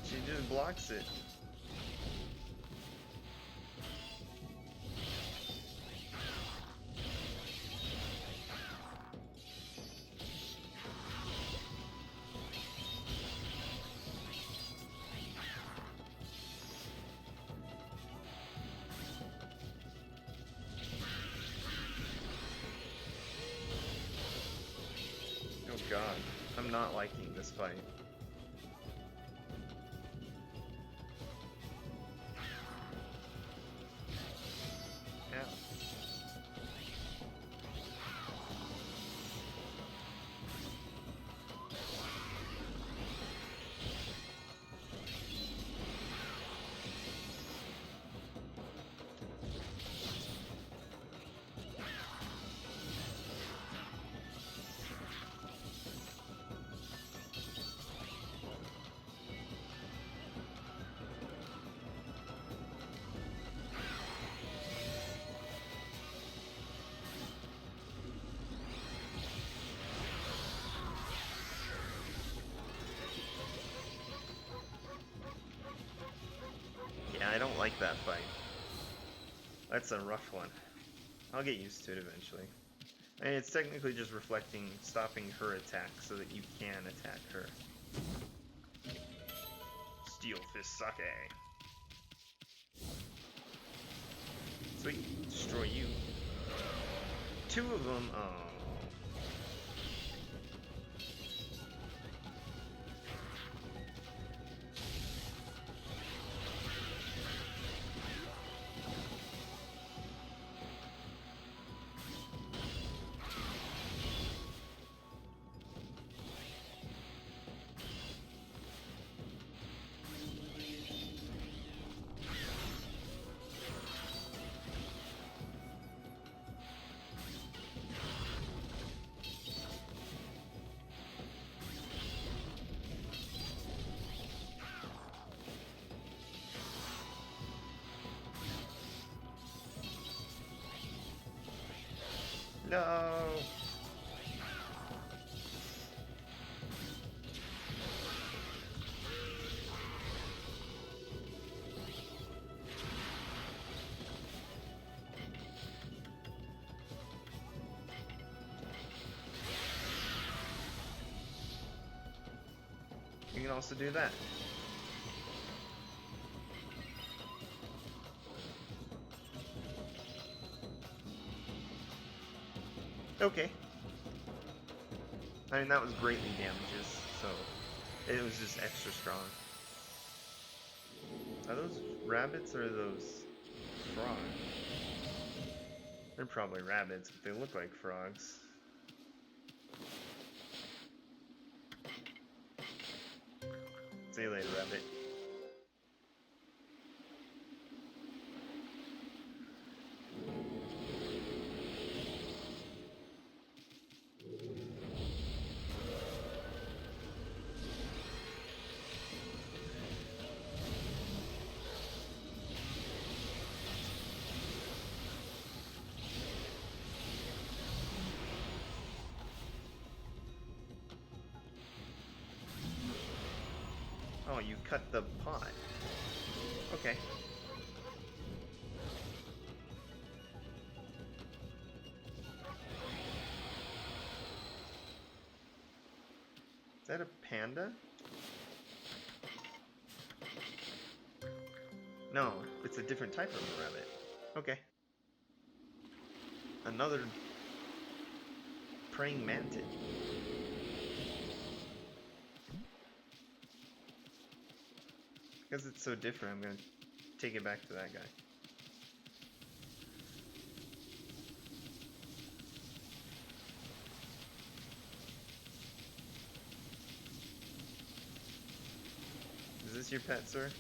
She just blocks it. Oh god, I'm not liking this fight. Yeah. Yeah, I don't like that fight. That's a rough one. I'll get used to it eventually. And it's technically just reflecting, stopping her attack so that you can attack her. Steel Fist Sake. Sweet, destroy you. Two of them, oh. No! You can also do that. Okay. I mean, that was greatly damages, so it was just extra strong. Are those rabbits or are those frogs? They're probably rabbits, but they look like frogs. See you later, rabbit. Oh, you cut the pot. Okay. Is that a panda? No, it's a different type of a rabbit. Okay. Another praying mantis. Because it's so different, I'm gonna take it back to that guy. Is this your pet, sir?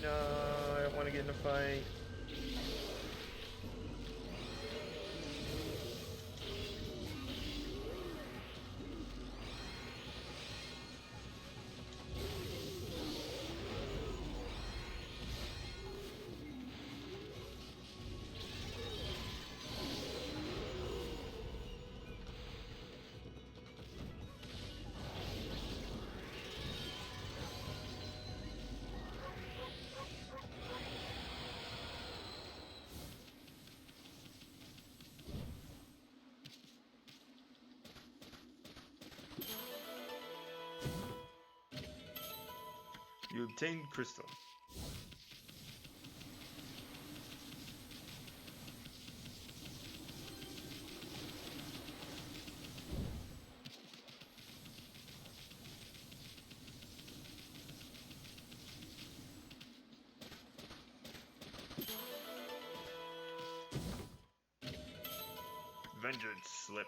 No, I don't want to get in a fight. Obtained crystal. Vengeance slip.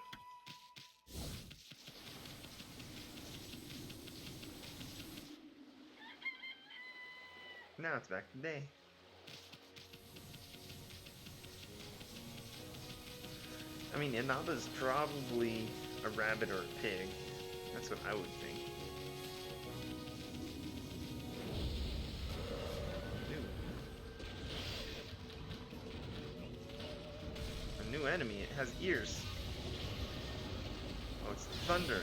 Now it's back to day. I mean, Inaba's probably a rabbit or a pig. That's what I would think. A new enemy. It has ears. Oh, it's thunder.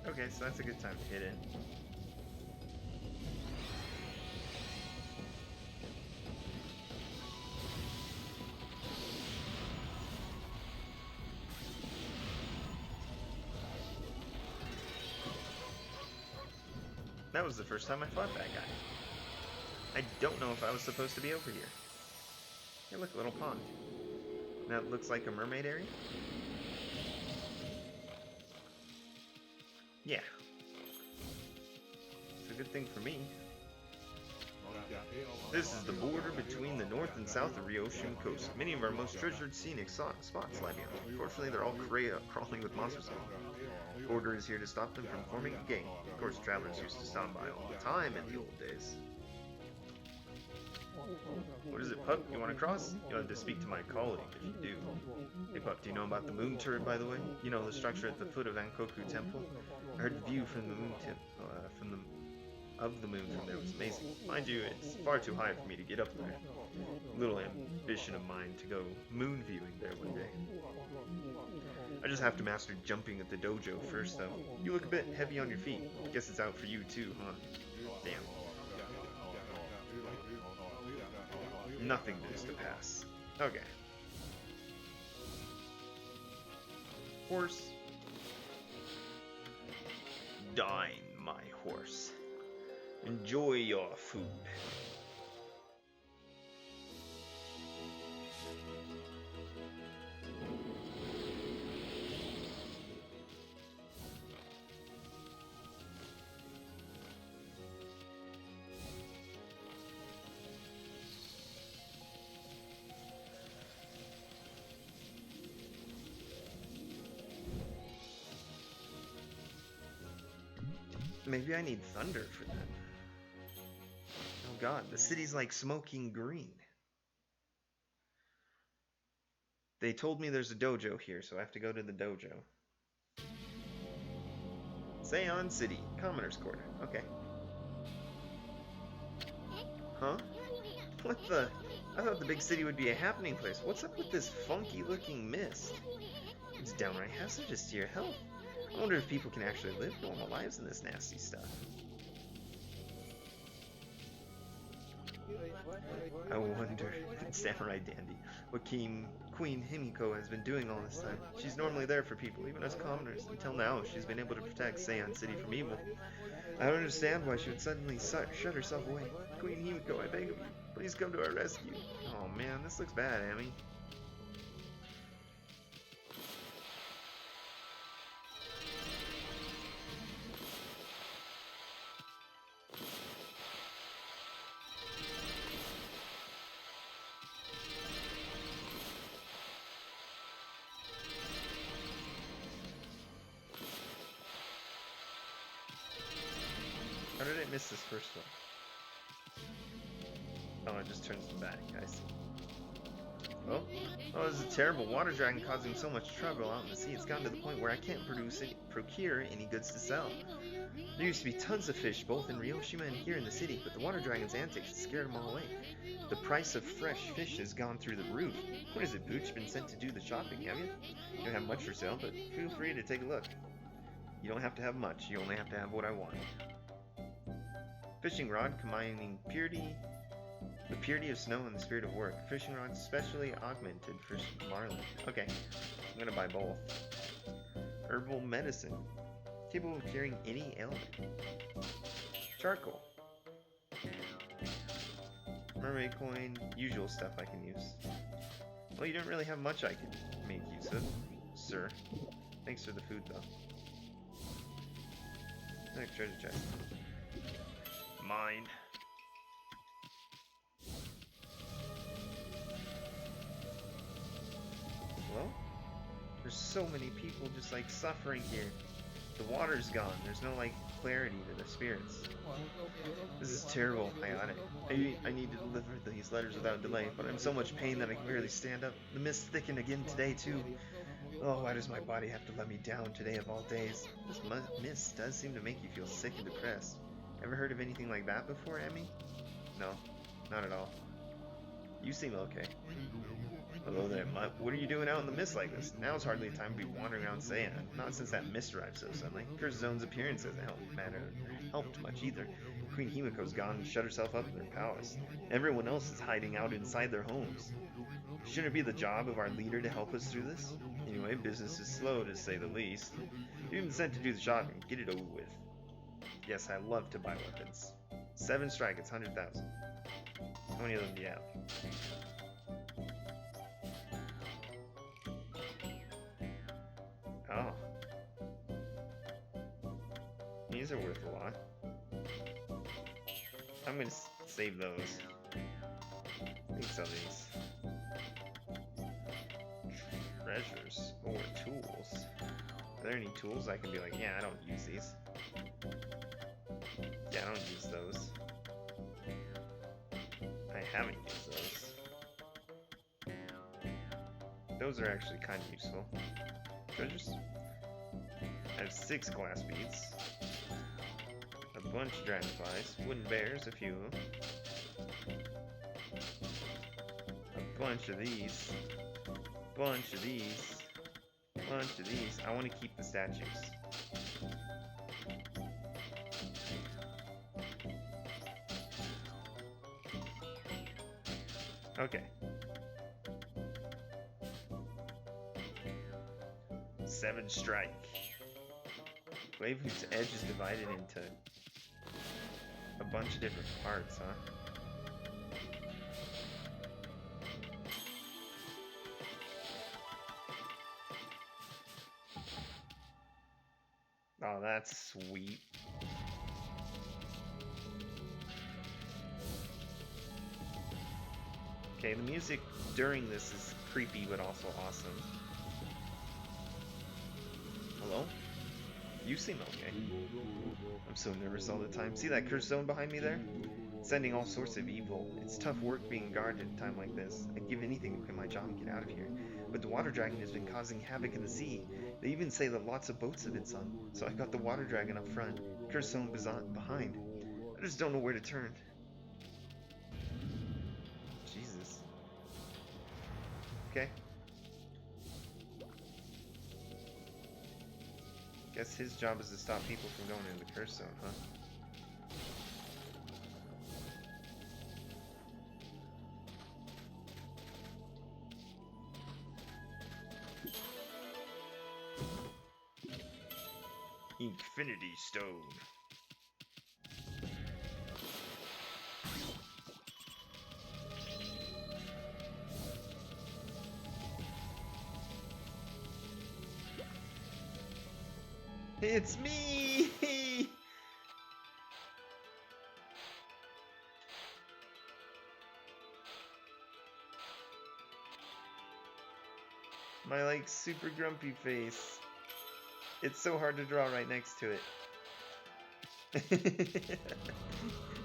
Okay, so that's a good time to hit it. That was the first time I fought that guy. I don't know if I was supposed to be over here. Hey, look, a little pond. That looks like a mermaid area? Yeah. It's a good thing for me. This is the border between the north and south of Ryoshin Coast. Many of our most treasured scenic spots lie beyond. Unfortunately, they're all crawling with monsters. The border is here to stop them from forming a gang. Of course, travelers used to stop by all the time in the old days. What is it, Pup? You want to cross? You'll have to speak to my colleague if you do. Hey, Pup, do you know about the moon turret, by the way? You know, the structure at the foot of Ankoku Temple? I heard the view from the moon of the moon from there was amazing. Mind you, it's far too high for me to get up there. A little ambition of mine to go moon viewing there one day. I just have to master jumping at the dojo first, though. You look a bit heavy on your feet. Guess it's out for you, too, huh? Damn. Nothing moves to pass. Okay. Horse. Dine, my horse. Enjoy your food. Maybe I need thunder for that. Oh god, the city's like smoking green. They told me there's a dojo here, so I have to go to the dojo. Seion City, Commoner's Quarter. Okay. Huh? What the? I thought the big city would be a happening place. What's up with this funky looking mist? It's downright hazardous to your health. I wonder if people can actually live normal lives in this nasty stuff. I wonder, Samurai Dandy, what Queen Himiko has been doing all this time. She's normally there for people, even us commoners. Until now, she's been able to protect Seion City from evil. I don't understand why she would suddenly shut herself away. Queen Himiko, I beg of you, please come to our rescue. Oh man, this looks bad, Amy. How did I miss this first one? Oh, it just turns them back. I see. Oh, this is a terrible water dragon causing so much trouble out in the sea. It's gotten to the point where I can't procure any goods to sell. There used to be tons of fish, both in Ryoshima and here in the city, but the water dragon's antics scared them all away. The price of fresh fish has gone through the roof. What is it, Pooch? Been sent to do the shopping, have you? You don't have much for sale, but feel free to take a look. You don't have to have much, you only have to have what I want. Fishing rod, combining the purity of snow and the spirit of work. Fishing rod specially augmented for marlin. Okay, I'm gonna buy both. Herbal medicine, capable of curing any ailment. Charcoal. Mermaid coin, usual stuff I can use. Well, you don't really have much I can make use of, sir. Thanks for the food, though. Next treasure chest. Mine. Hello? There's so many people just like suffering here. The water's gone. There's no like clarity to the spirits. This is terrible. I need to deliver these letters without delay, but I'm in so much pain that I can barely stand up. The mist thickened again today too. Oh, why does my body have to let me down today of all days? This mist does seem to make you feel sick and depressed. Ever heard of anything like that before, Emmy? No, not at all. You seem okay. Hello there, Mutt. What are you doing out in the mist like this? Now's hardly a time to be wandering around Seiya. Not since that mist arrived so suddenly. Curse Zone's appearance hasn't helped much either. Queen Himiko's gone and shut herself up in her palace. Everyone else is hiding out inside their homes. Shouldn't it be the job of our leader to help us through this? Anyway, business is slow to say the least. You've been sent to do the shopping. Get it over with. Yes, I love to buy weapons. 7 strike, it's 100,000. How many of them do you have? Oh. These are worth a lot. I'm gonna save those. I think some of these. Treasures or tools. Are there any tools I can be like, yeah, I don't use these. Yeah, I don't use those. I haven't used those. Those are actually kind of useful. Treasures? I have 6 glass beads. A bunch of dragonflies. Wooden bears, a few of them. A bunch of these. Bunch of these. Bunch of these. I want to keep the statues. Okay. 7 strike. Wave whose edge is divided into a bunch of different parts, huh? Oh, that's sweet. Okay, the music during this is creepy but also awesome. Hello? You seem okay. I'm so nervous all the time. See that curse zone behind me there? It's sending all sorts of evil. It's tough work being guarded at a time like this. I'd give anything to quit my job and get out of here. But the water dragon has been causing havoc in the sea. They even say that lots of boats have been sunk. So I got the water dragon up front, curse zone behind. I just don't know where to turn. Jesus. Okay. Guess his job is to stop people from going into the curse zone, huh? Infinity Stone. It's me! My like super grumpy face. It's so hard to draw right next to it.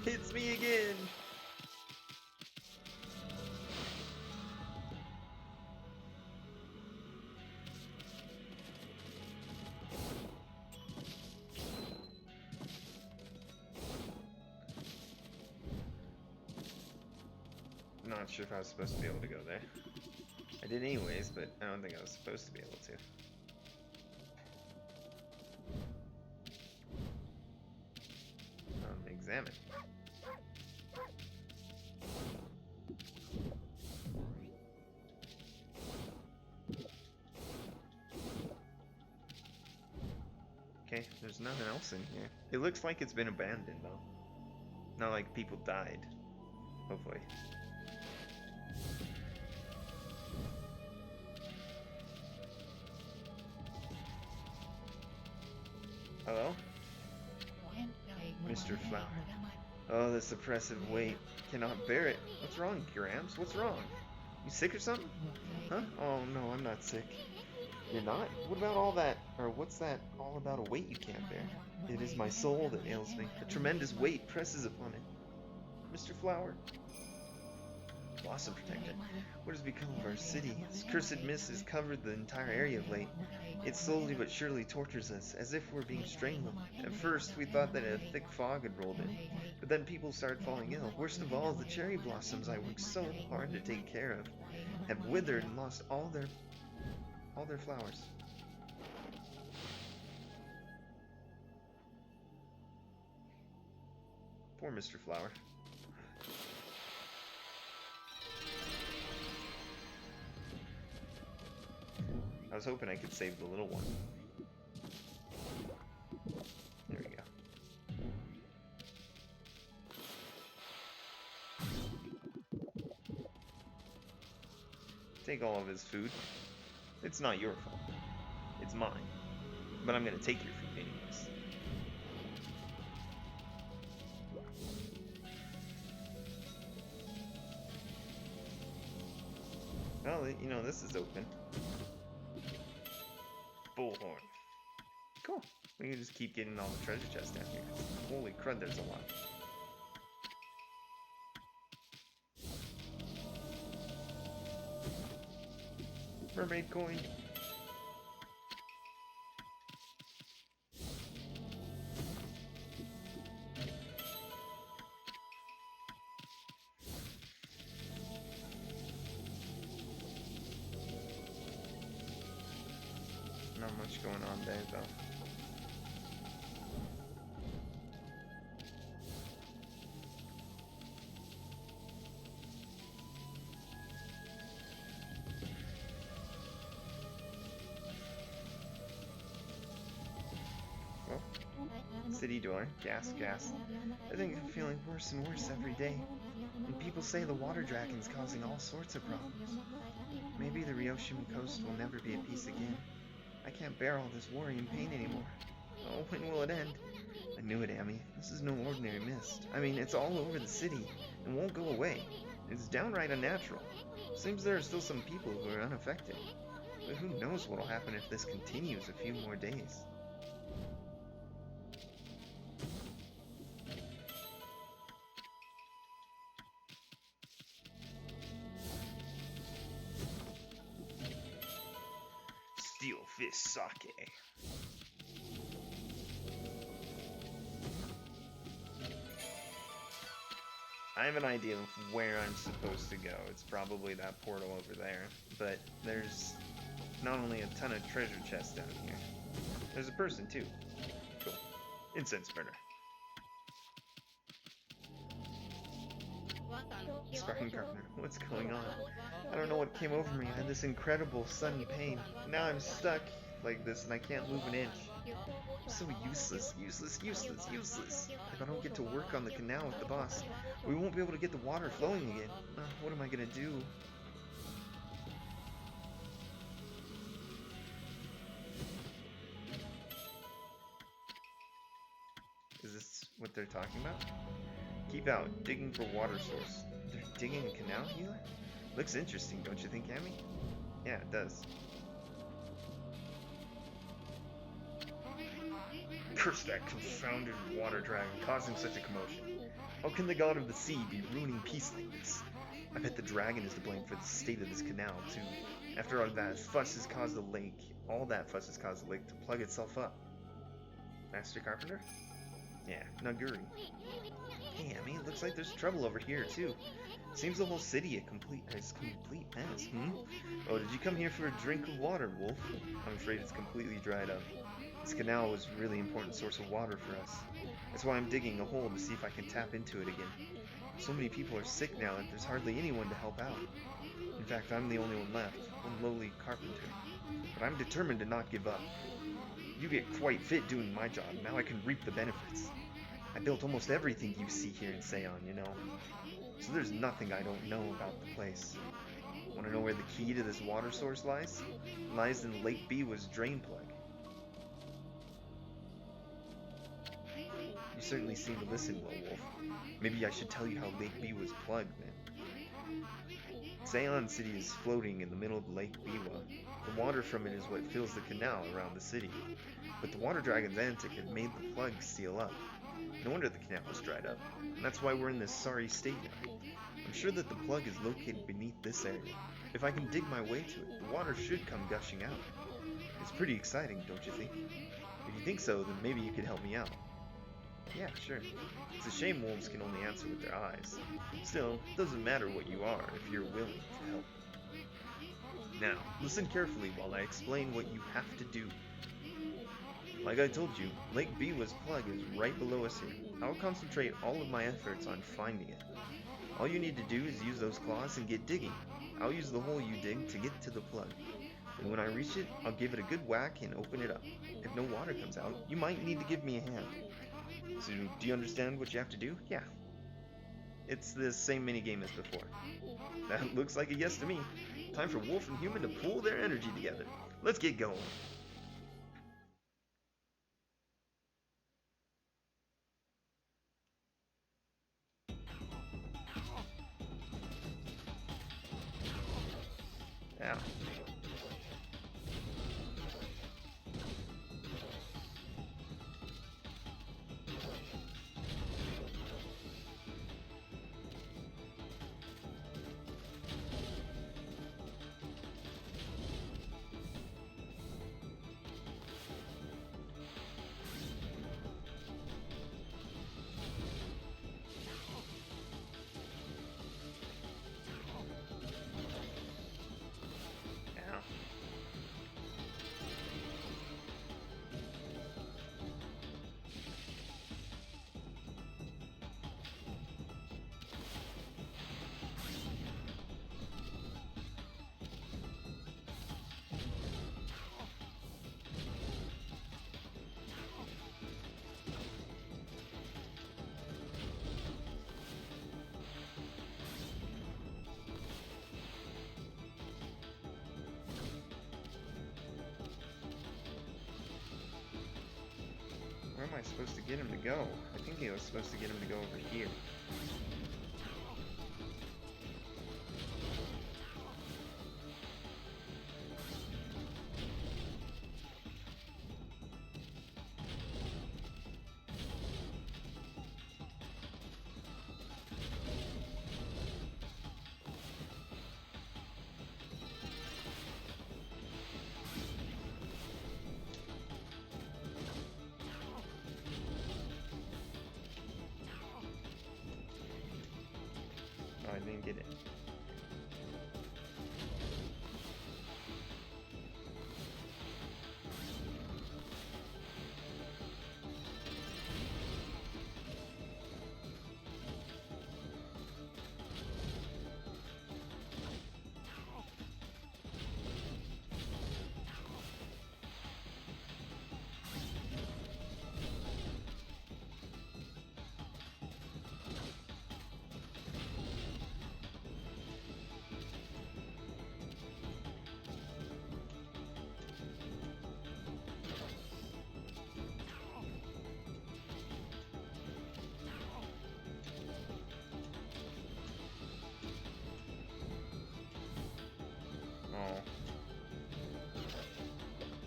It's me again! not sure if I was supposed to be able to go there. I did anyways, but I don't think I was supposed to be able to. Examine. Okay, there's nothing else in here. It looks like it's been abandoned, though. Not like people died. Hopefully. Hello? Mr. Flower. Oh, this oppressive weight. Cannot bear it. What's wrong, Grams? What's wrong? You sick or something? Huh? Oh, no, I'm not sick. You're not? What about all that, or what's that all about a weight you can't bear? It is my soul that ails me. A tremendous weight presses upon it. Mr. Flower. Blossom Protector. What has become of our city? This cursed mist has covered the entire area of late. It slowly but surely tortures us, as if we're being strangled. At first, we thought that a thick fog had rolled in, but then people started falling ill. Worst of all, the cherry blossoms I worked so hard to take care of have withered and lost all their flowers. Poor Mr. Flower. I was hoping I could save the little one. There we go. Take all of his food. It's not your fault. It's mine. But I'm gonna take your food anyways. Well, you know, this is open. Bullhorn. Cool. We can just keep getting all the treasure chests down here. Holy crud, there's a lot. Mermaid coin. Not much going on there, though. Well, city door, gas. I think I'm feeling worse and worse every day. And people say the water dragon's causing all sorts of problems. Maybe the Ryoshima coast will never be at peace again. I can't bear all this worry and pain anymore. Oh, when will it end? I knew it, Amy. This is no ordinary mist. I mean, it's all over the city and won't go away. It's downright unnatural. Seems there are still some people who are unaffected. But who knows what'll happen if this continues a few more days. Steel Fist Sake. I have an idea of where I'm supposed to go. It's probably that portal over there. But there's not only a ton of treasure chests down here. There's a person too. Cool. Incense burner. Sparking Carpenter, what's going on? I don't know what came over me. I had this incredible sudden pain. Now I'm stuck like this and I can't move an inch. I'm so useless. If I don't get to work on the canal with the boss, we won't be able to get the water flowing again. What am I gonna do? Is this what they're talking about? Keep out, digging for water source. They're digging a canal healer? Looks interesting, don't you think, Amy? Yeah, it does. Curse that confounded water dragon causing such a commotion. How can the god of the sea be ruining peace like this? I bet the dragon is to blame for the state of this canal, too. After all that fuss has caused the lake, to plug itself up. Master Carpenter? Yeah, Naguri. Hey, Amy, it looks like there's trouble over here, too. Seems the whole city is complete mess, hmm? Oh, did you come here for a drink of water, Wolf? I'm afraid it's completely dried up. This canal was a really important source of water for us. That's why I'm digging a hole to see if I can tap into it again. So many people are sick now that there's hardly anyone to help out. In fact, I'm the only one left, one lowly carpenter. But I'm determined to not give up. You get quite fit doing my job, now I can reap the benefits. I built almost everything you see here in Seon, you know. So there's nothing I don't know about the place. Want to know where the key to this water source lies? It lies in Lake Biwa's drain plug. You certainly seem to listen well, Wolf. Maybe I should tell you how Lake Biwa's plugged, then. Seon City is floating in the middle of Lake Biwa. The water from it is what fills the canal around the city. But the water dragon's antic had made the plug seal up. No wonder the canal was dried up. And that's why we're in this sorry state now. I'm sure that the plug is located beneath this area. If I can dig my way to it, the water should come gushing out. It's pretty exciting, don't you think? If you think so, then maybe you could help me out. Yeah, sure. It's a shame wolves can only answer with their eyes. Still, it doesn't matter what you are if you're willing to help. Now, listen carefully while I explain what you have to do. Like I told you, Lake Biwa's plug is right below us here. I'll concentrate all of my efforts on finding it. All you need to do is use those claws and get digging. I'll use the hole you dig to get to the plug. And when I reach it, I'll give it a good whack and open it up. If no water comes out, you might need to give me a hand. So, do you understand what you have to do? Yeah. It's the same minigame as before. That looks like a yes to me. Time for Wolf and Human to pool their energy together. Let's get going. Now. Where am I supposed to get him to go? I think I was supposed to get him to go over here. Oh, I didn't get it. Oh.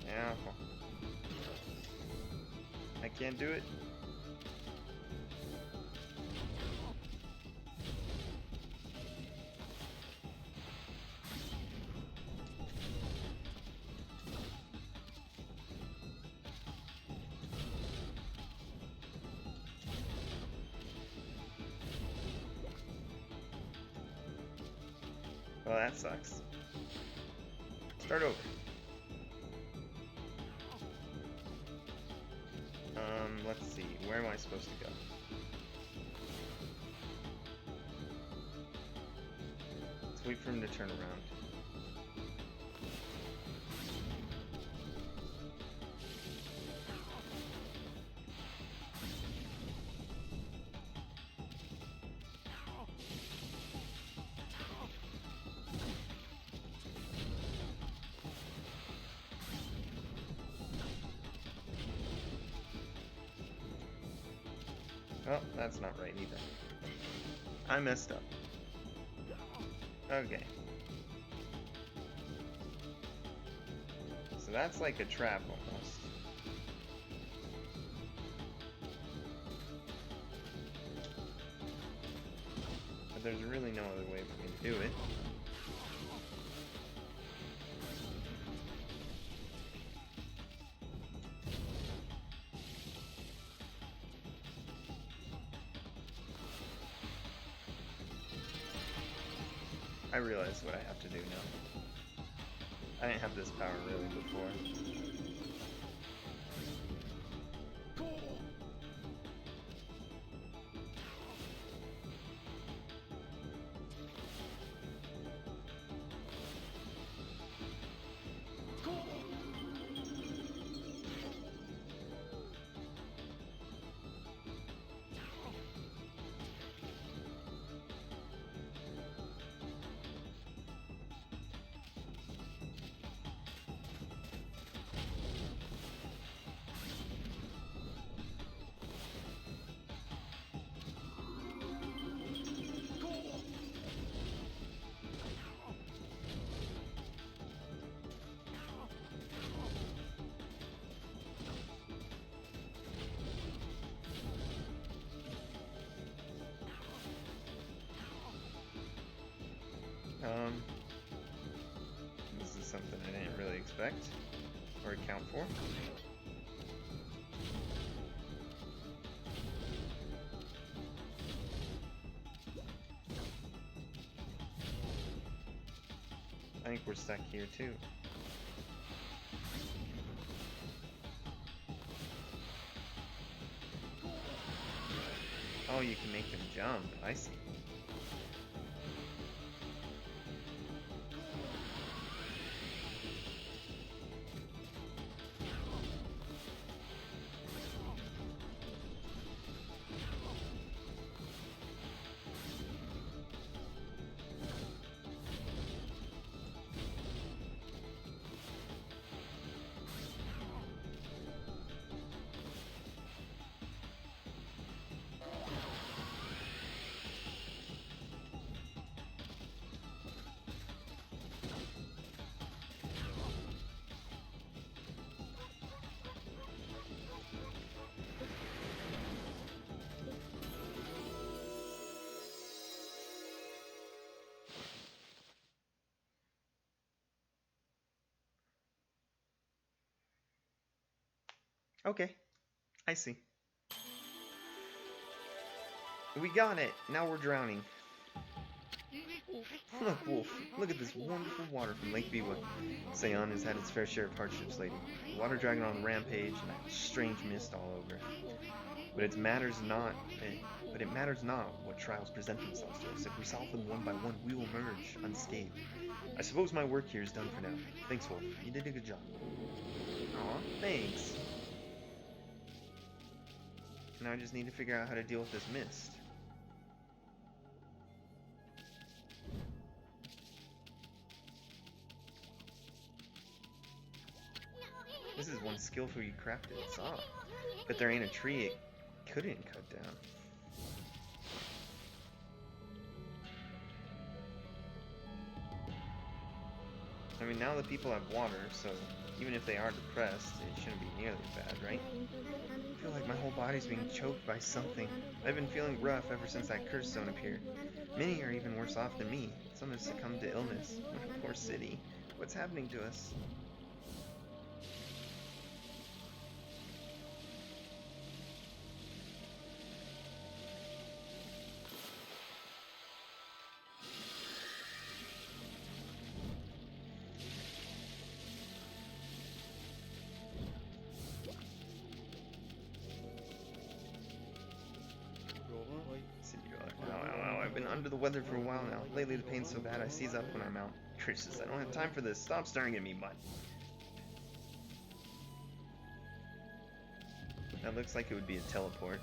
Yeah. I can't do it. Well, that sucks. Start over. Let's see. Where am I supposed to go? Let's wait for him to turn around. Oh, that's not right either. I messed up. Okay. So that's like a trap almost. But there's really no other way for me to do it. I realize what I have to do now. I didn't have this power really before. This is something I didn't really expect or account for. I think we're stuck here too. Oh, you can make them jump. I see. Okay, I see. We got it! Now we're drowning. Look, Wolf, look at this wonderful water from Lake Biwa. Seon has had its fair share of hardships lately. The water dragon on the rampage and that strange mist all over. But it matters not what trials present themselves to us. If we solve them one by one, we will emerge unscathed. I suppose my work here is done for now. Thanks, Wolf. You did a good job. Aw, thanks. Now I just need to figure out how to deal with this mist. This is one skillfully crafted saw. But there ain't a tree it couldn't cut down. I mean, now the people have water, so even if they are depressed, it shouldn't be nearly bad, right? I feel like my whole body's being choked by something. I've been feeling rough ever since that curse zone appeared. Many are even worse off than me. Some have succumbed to illness. Poor city. What's happening to us? under the weather for a while now. Lately the pain's so bad I seize up when I'm out. Gracious, I don't have time for this. Stop staring at me, mutt. That looks like it would be a teleport.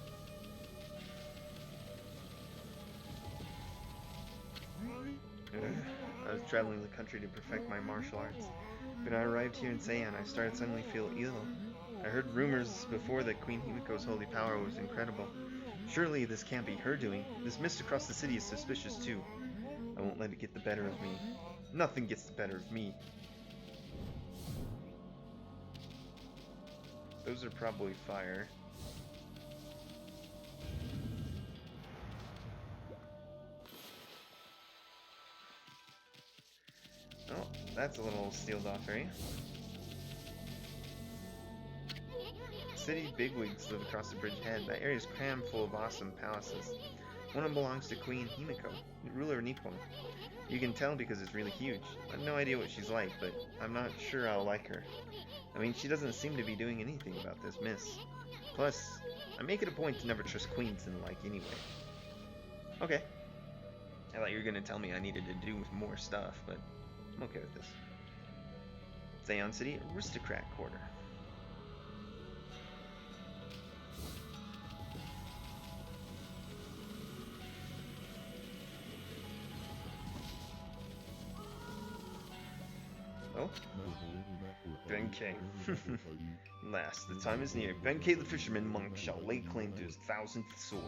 I was traveling the country to perfect my martial arts. When I arrived here in Seian, I started to suddenly feel ill. I heard rumors before that Queen Himiko's holy power was incredible. Surely this can't be her doing. This mist across the city is suspicious too. I won't let it get the better of me. Nothing gets the better of me. Those are probably fire. Oh, that's a little sealed off area. City bigwigs live across the bridge ahead. That area is crammed full of awesome palaces. One of them belongs to Queen Himiko, ruler of Nippon. You can tell because it's really huge. I have no idea what she's like, but I'm not sure I'll like her. I mean, she doesn't seem to be doing anything about this miss. Plus, I make it a point to never trust queens and the like anyway. Okay. I thought you were going to tell me I needed to do more stuff, but I'm okay with this. Seian City Aristocrat Quarter. Oh? Benkei. Last, the time is near. Benkei the fisherman monk shall lay claim to his 1000th sword.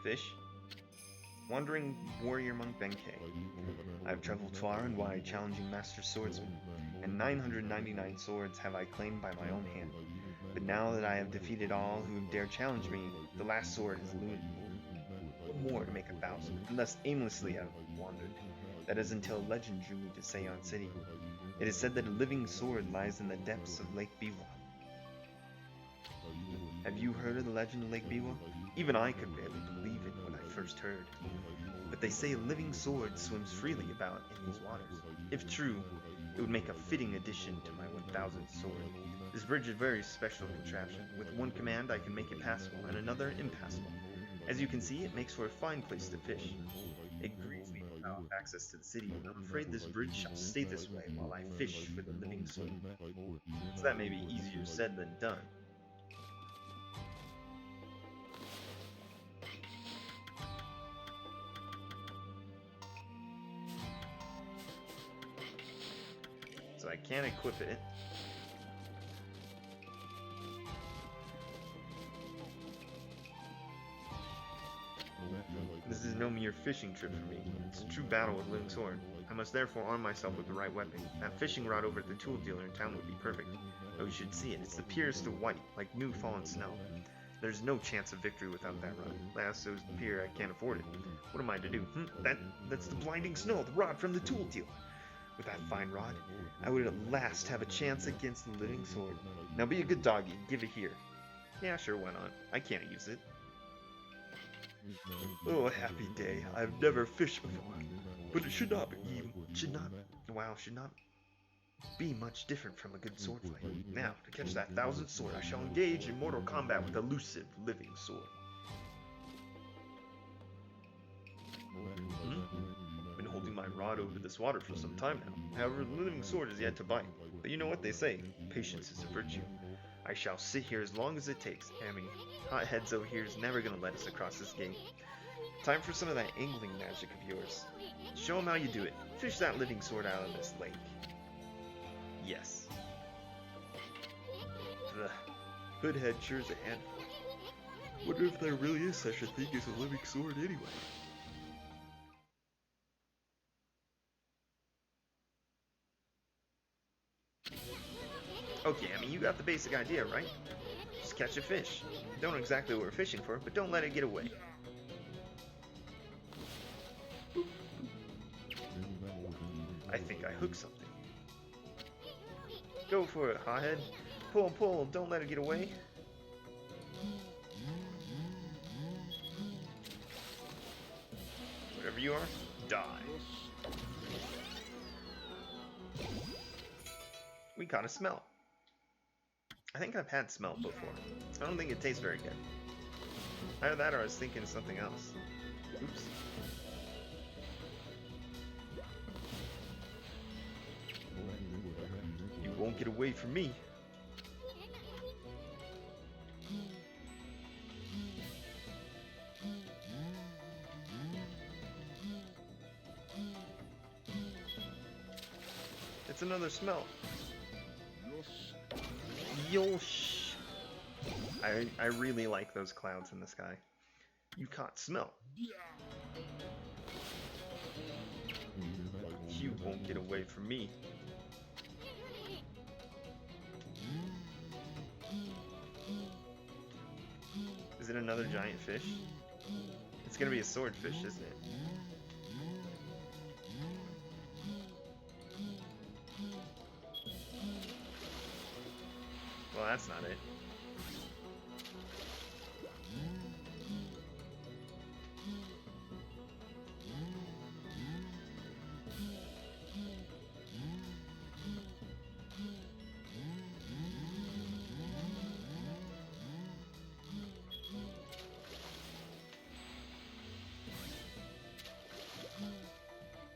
Fish? Wandering warrior monk Benkei. I have traveled far and wide challenging master swordsmen, and 999 swords have I claimed by my own hand. But now that I have defeated all who dare challenge me, the last sword is looted. What more to make 1,000, and thus aimlessly have wandered. That is until legend drew me to Seian City. It is said that a living sword lies in the depths of Lake Biwa. Have you heard of the legend of Lake Biwa? Even I could barely believe it when I first heard. But they say a living sword swims freely about in these waters. If true, it would make a fitting addition to my 1000th sword. This bridge is a very special contraption. With one command I can make it passable, and another impassable. As you can see, it makes for a fine place to fish. It grieves me without access to the city, and I'm afraid this bridge shall stay this way while I fish for the living sword. So that may be easier said than done. So I can't equip it. This is no mere fishing trip for me. It's a true battle with living sword. I must therefore arm myself with the right weapon. That fishing rod over at the tool dealer in town would be perfect. Oh, you should see it. It's the purest of white, like new fallen snow. There's no chance of victory without that rod. Last so's the pier, I can't afford it. What am I to do? That's the blinding snow, the rod from the tool dealer. With that fine rod, I would at last have a chance against the living sword. Now be a good doggy, give it here. Yeah, sure, why not? I can't use it. Oh, a happy day. I've never fished before. But it should not be much different from a good sword fight. Now, to catch that 1000th sword, I shall engage in mortal combat with elusive living sword. Been holding my rod over this water for some time now. However, the living sword is yet to bite. But you know what they say, patience is a virtue. I shall sit here as long as it takes. Amy, Hotheads over here is never gonna let us across this gate. Time for some of that angling magic of yours. Show him how you do it. Fish that living sword out of this lake. Yes. The Hoodhead sure is a handful. Wonder if there really is such a thing as a living sword anyway. Okay, I mean, you got the basic idea, right? Just catch a fish. Don't know exactly what we're fishing for, but don't let it get away. I think I hooked something. Go for it, Hothead. Pull, pull, don't let it get away. Whatever you are, die. We caught a smelt. I think I've had smelt before. I don't think it tastes very good. Either that or I was thinking something else. Oops. won't get away from me. It's another smell. Yosh. I really like those clouds in the sky. You caught smell. You won't get away from me. Is it another giant fish? It's gonna be a swordfish, isn't it? Well, that's not it.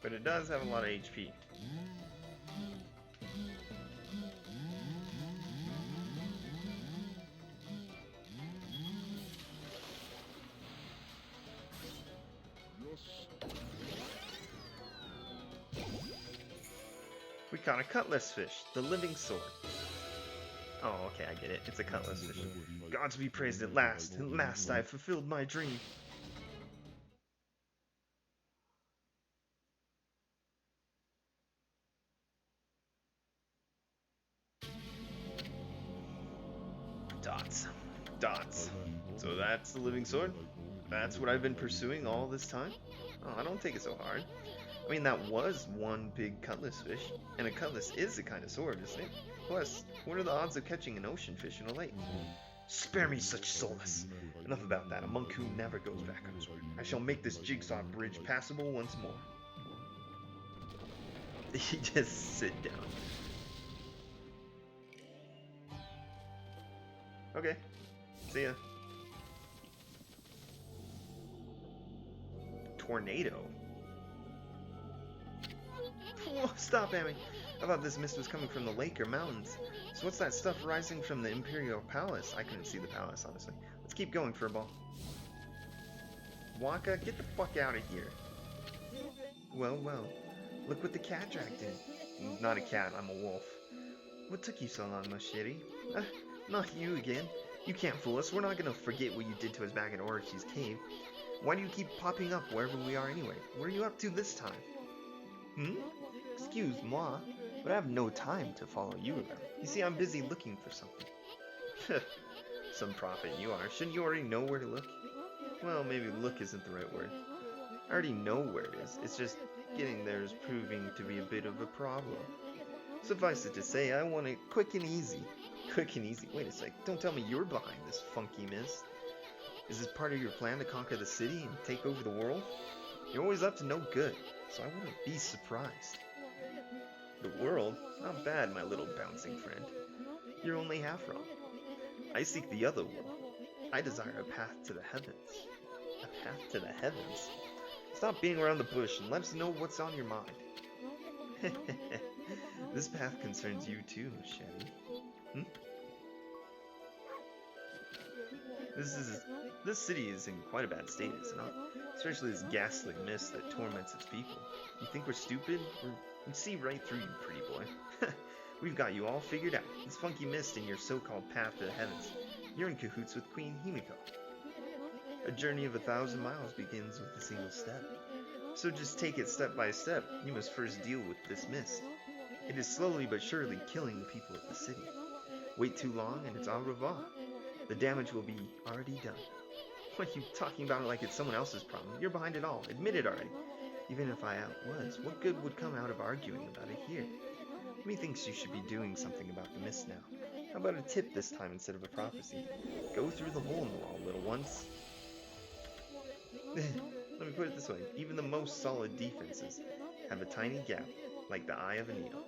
But it does have a lot of HP. We caught a cutlass fish, the living sword. Oh, okay, I get it. It's a cutlass fish. Gods be praised at last. At last I have fulfilled my dream. Dots. Dots. So that's the living sword? That's what I've been pursuing all this time? Oh, I don't take it so hard. I mean, that was one big cutlass fish, and a cutlass is a kind of sword, isn't it? Plus, what are the odds of catching an ocean fish in a lake? Spare me such solace. Enough about that. A monk who never goes back on his word. I shall make this jigsaw bridge passable once more. You just sit down. Okay. See ya. Tornado. Whoa, stop, Amy. I thought this mist was coming from the lake or mountains. So what's that stuff rising from the Imperial Palace? I couldn't see the palace, honestly. Let's keep going, Furball. Waka, get the fuck out of here. Well, well. Look what the cat dragged in. Not a cat, I'm a wolf. What took you so long, Machete? Not you again. You can't fool us. We're not gonna forget what you did to us back in Orochi's cave. Why do you keep popping up wherever we are anyway? What are you up to this time? Excuse moi, but I have no time to follow you around. You see, I'm busy looking for something. Some prophet you are. Shouldn't you already know where to look? Well, maybe look isn't the right word. I already know where it is. It's just getting there is proving to be a bit of a problem. Suffice it to say, I want it quick and easy. Quick and easy? Wait a sec. Don't tell me you're behind this funky mist. Is this part of your plan to conquer the city and take over the world? You're always up to no good, so I wouldn't be surprised. The world? Not bad, my little bouncing friend. You're only half wrong. I seek the other world. I desire a path to the heavens. A path to the heavens? Stop being around the bush and let us know what's on your mind. This path concerns you too, Machete. This city is in quite a bad state, is it not? Especially this ghastly mist that torments its people. You think we're stupid? We see right through you, pretty boy. We've got you all figured out. This funky mist in your so-called path to the heavens. You're in cahoots with Queen Himiko. A journey of 1,000 miles begins with a single step. So just take it step by step. You must first deal with this mist. It is slowly but surely killing the people of the city. Wait too long and it's au revoir. The damage will be already done. What are you talking about it like it's someone else's problem? You're behind it all. Admit it already. Even if I was, what good would come out of arguing about it here? Methinks you should be doing something about the mist now. How about a tip this time instead of a prophecy? Go through the hole in the wall, little ones. Let me put it this way. Even the most solid defenses have a tiny gap, like the eye of a needle.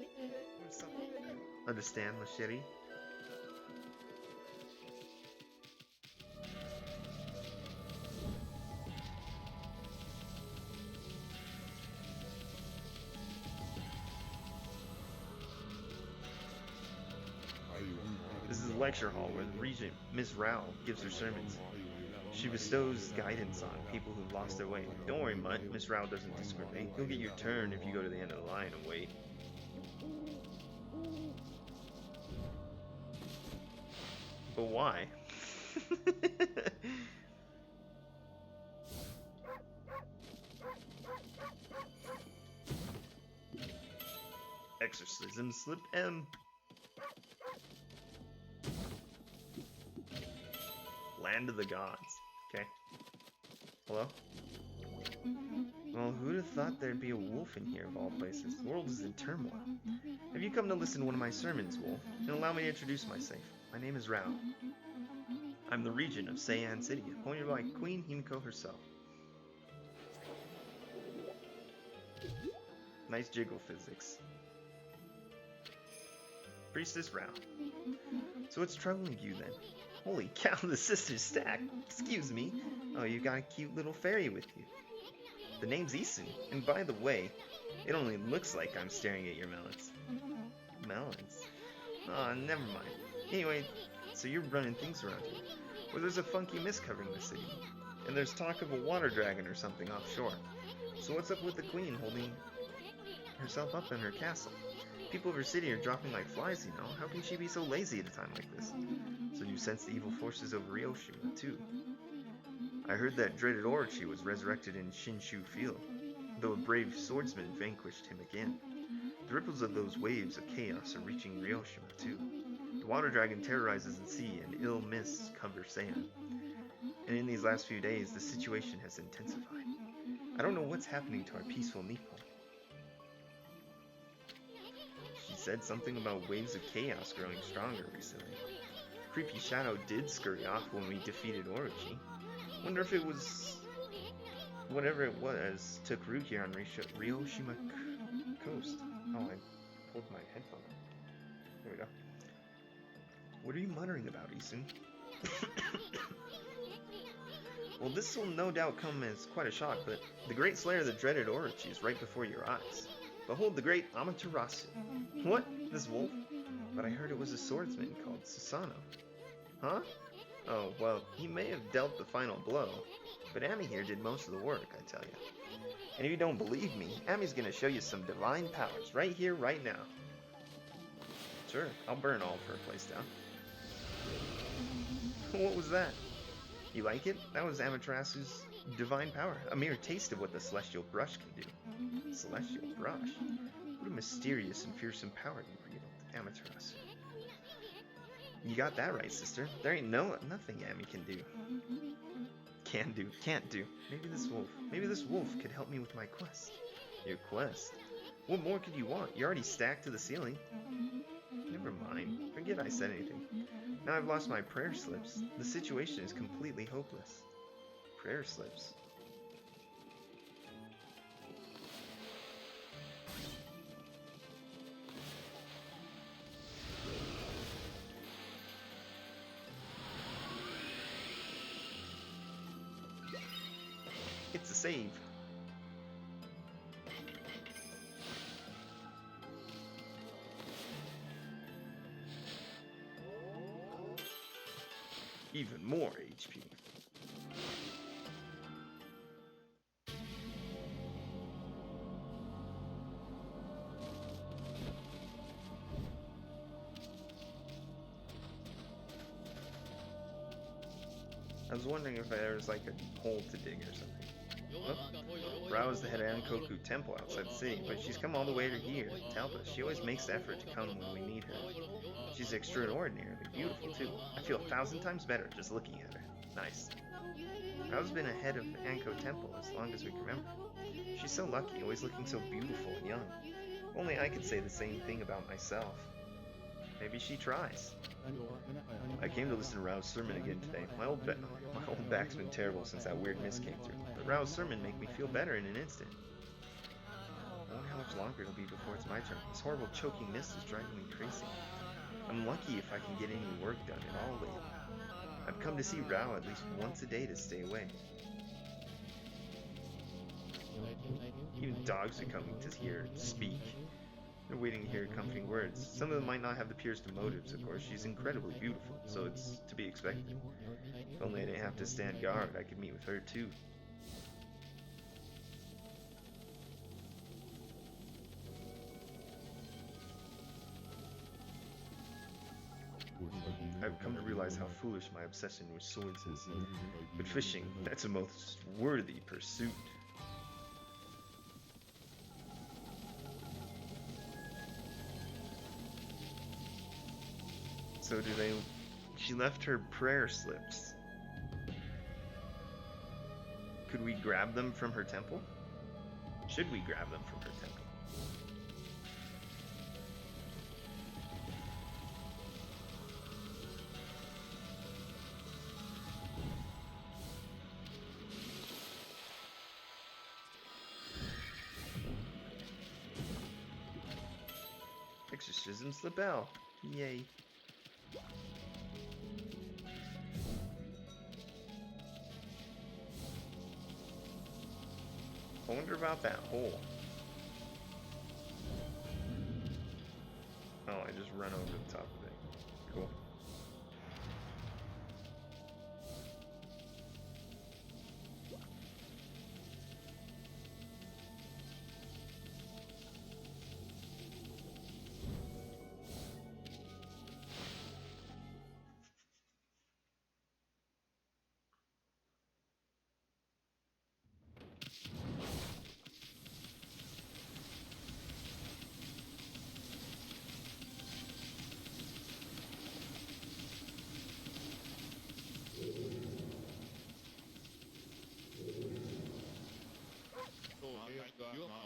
Understand, Machete? the lecture hall where the regent, Miss Rao, gives her sermons. She bestows guidance on people who've lost their way. Don't worry, Mutt. Miss Rao doesn't discriminate. You'll get your turn if you go to the end of the line and wait. But why? Exorcism slip M. Land of the gods. Okay. Hello? Well, who'd have thought there'd be a wolf in here of all places? The world is in turmoil. Have you come to listen to one of my sermons, Wolf? And allow me to introduce myself. My name is Rao. I'm the regent of Seian City, appointed by Queen Himiko herself. Nice jiggle physics. Priestess Rao. So what's troubling you then? Holy cow, the sisters stack. Excuse me. Oh, you got a cute little fairy with you. The name's Isun. And by the way, it only looks like I'm staring at your melons. Melons? Aw, never mind. Anyway, so you're running things around here. Well, there's a funky mist covering the city. And there's talk of a water dragon or something offshore. So what's up with the queen holding herself up in her castle? People of her city are dropping like flies, you know. How can she be so lazy at a time like this? So you sense the evil forces of Ryoshima, too. I heard that dreaded Orochi was resurrected in Shinshu Field, though a brave swordsman vanquished him again. The ripples of those waves of chaos are reaching Ryoshima, too. The water dragon terrorizes the sea, and ill mists cover Seian. And in these last few days, the situation has intensified. I don't know what's happening to our peaceful Nippon. She said something about waves of chaos growing stronger recently. Creepy Shadow did scurry off when we defeated Orochi. Wonder if it was whatever it was took root here on Ryoshima coast. Oh, I pulled my headphone out. There we go. What are you muttering about, Isun? Well, this will no doubt come as quite a shock, but the great slayer of the dreaded Orochi is right before your eyes. Behold the great Amaterasu. What? This wolf? But I heard it was a swordsman called Susano. Huh? Oh, well, he may have dealt the final blow, but Ami here did most of the work, I tell you. And if you don't believe me, Ami's gonna show you some divine powers right here, right now. Sure, I'll burn all of her place down. What was that? You like it? That was Amaterasu's divine power, a mere taste of what the Celestial Brush can do. Celestial Brush? What a mysterious and fearsome power you wield, Amaterasu. You got that right, sister. There ain't nothing Ami can do. Can do, can't do. Maybe this wolf could help me with my quest. Your quest? What more could you want? You're already stacked to the ceiling. Never mind. Forget I said anything. Now I've lost my prayer slips. The situation is completely hopeless. Prayer slips. It's a save. Even more HP. I was wondering if there was like a hole to dig or something. Look, Rao is the head of Ankoku Temple outside the city, but she's come all the way to here to help us. She always makes the effort to come when we need her. She's extraordinarily beautiful too. I feel 1,000 times better just looking at her. Nice. Rao's been a head of Anko Temple as long as we can remember. She's so lucky, always looking so beautiful and young. Only I could say the same thing about myself. Maybe she tries. I came to listen to Rao's sermon again today. My old back's been terrible since that weird mist came through. But Rao's sermon made me feel better in an instant. I wonder how much longer it'll be before it's my turn. This horrible choking mist is driving me crazy. I'm lucky if I can get any work done at all lately. I've come to see Rao at least once a day to stay away. Even dogs are coming to hear speak. They're waiting to hear comforting words. Some of them might not have the purest of motives, of course. She's incredibly beautiful, so it's to be expected. If only I didn't have to stand guard, I could meet with her too. I've come to realize how foolish my obsession with swords is. But fishing, that's a most worthy pursuit. So do they... She left her prayer slips. Could we grab them from her temple? Should we grab them from her temple? Exorcisms the bell. Yay. I wonder about that hole. Oh, I just run over the top of it. Cool.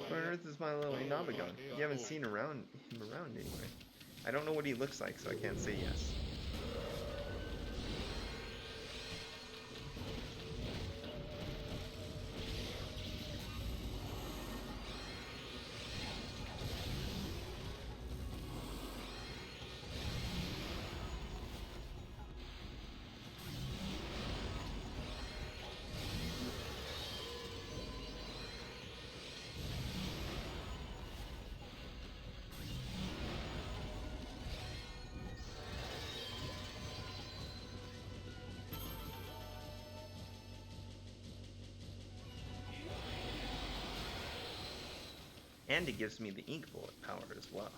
Where on earth is my little Inaba gone? You haven't seen him around anywhere. I don't know what he looks like, so I can't say yes. And it gives me the ink bullet power as well.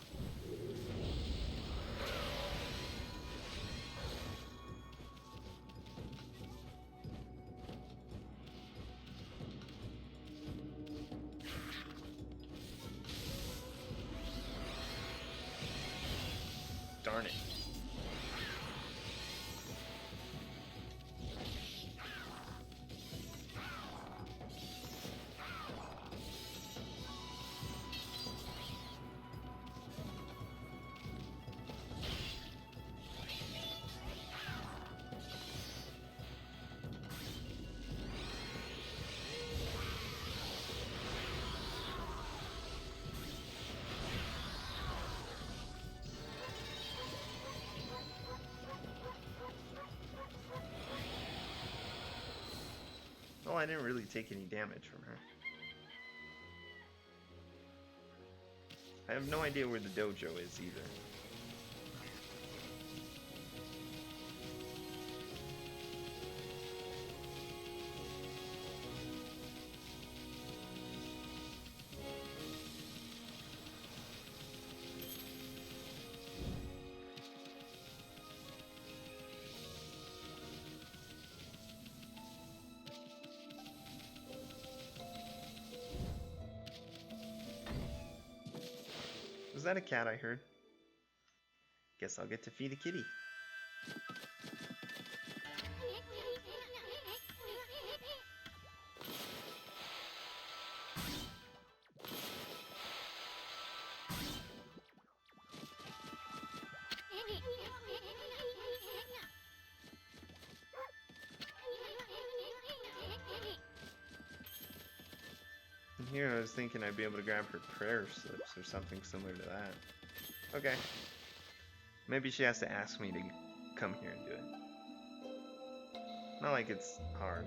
Darn it. Well, I didn't really take any damage from her. I have no idea where the dojo is either. Was that a cat I heard? Guess I'll get to feed a kitty. And here I was thinking I'd be able to grab her prayer slips or something similar to that. Okay. Maybe she has to ask me to come here and do it. Not like it's hard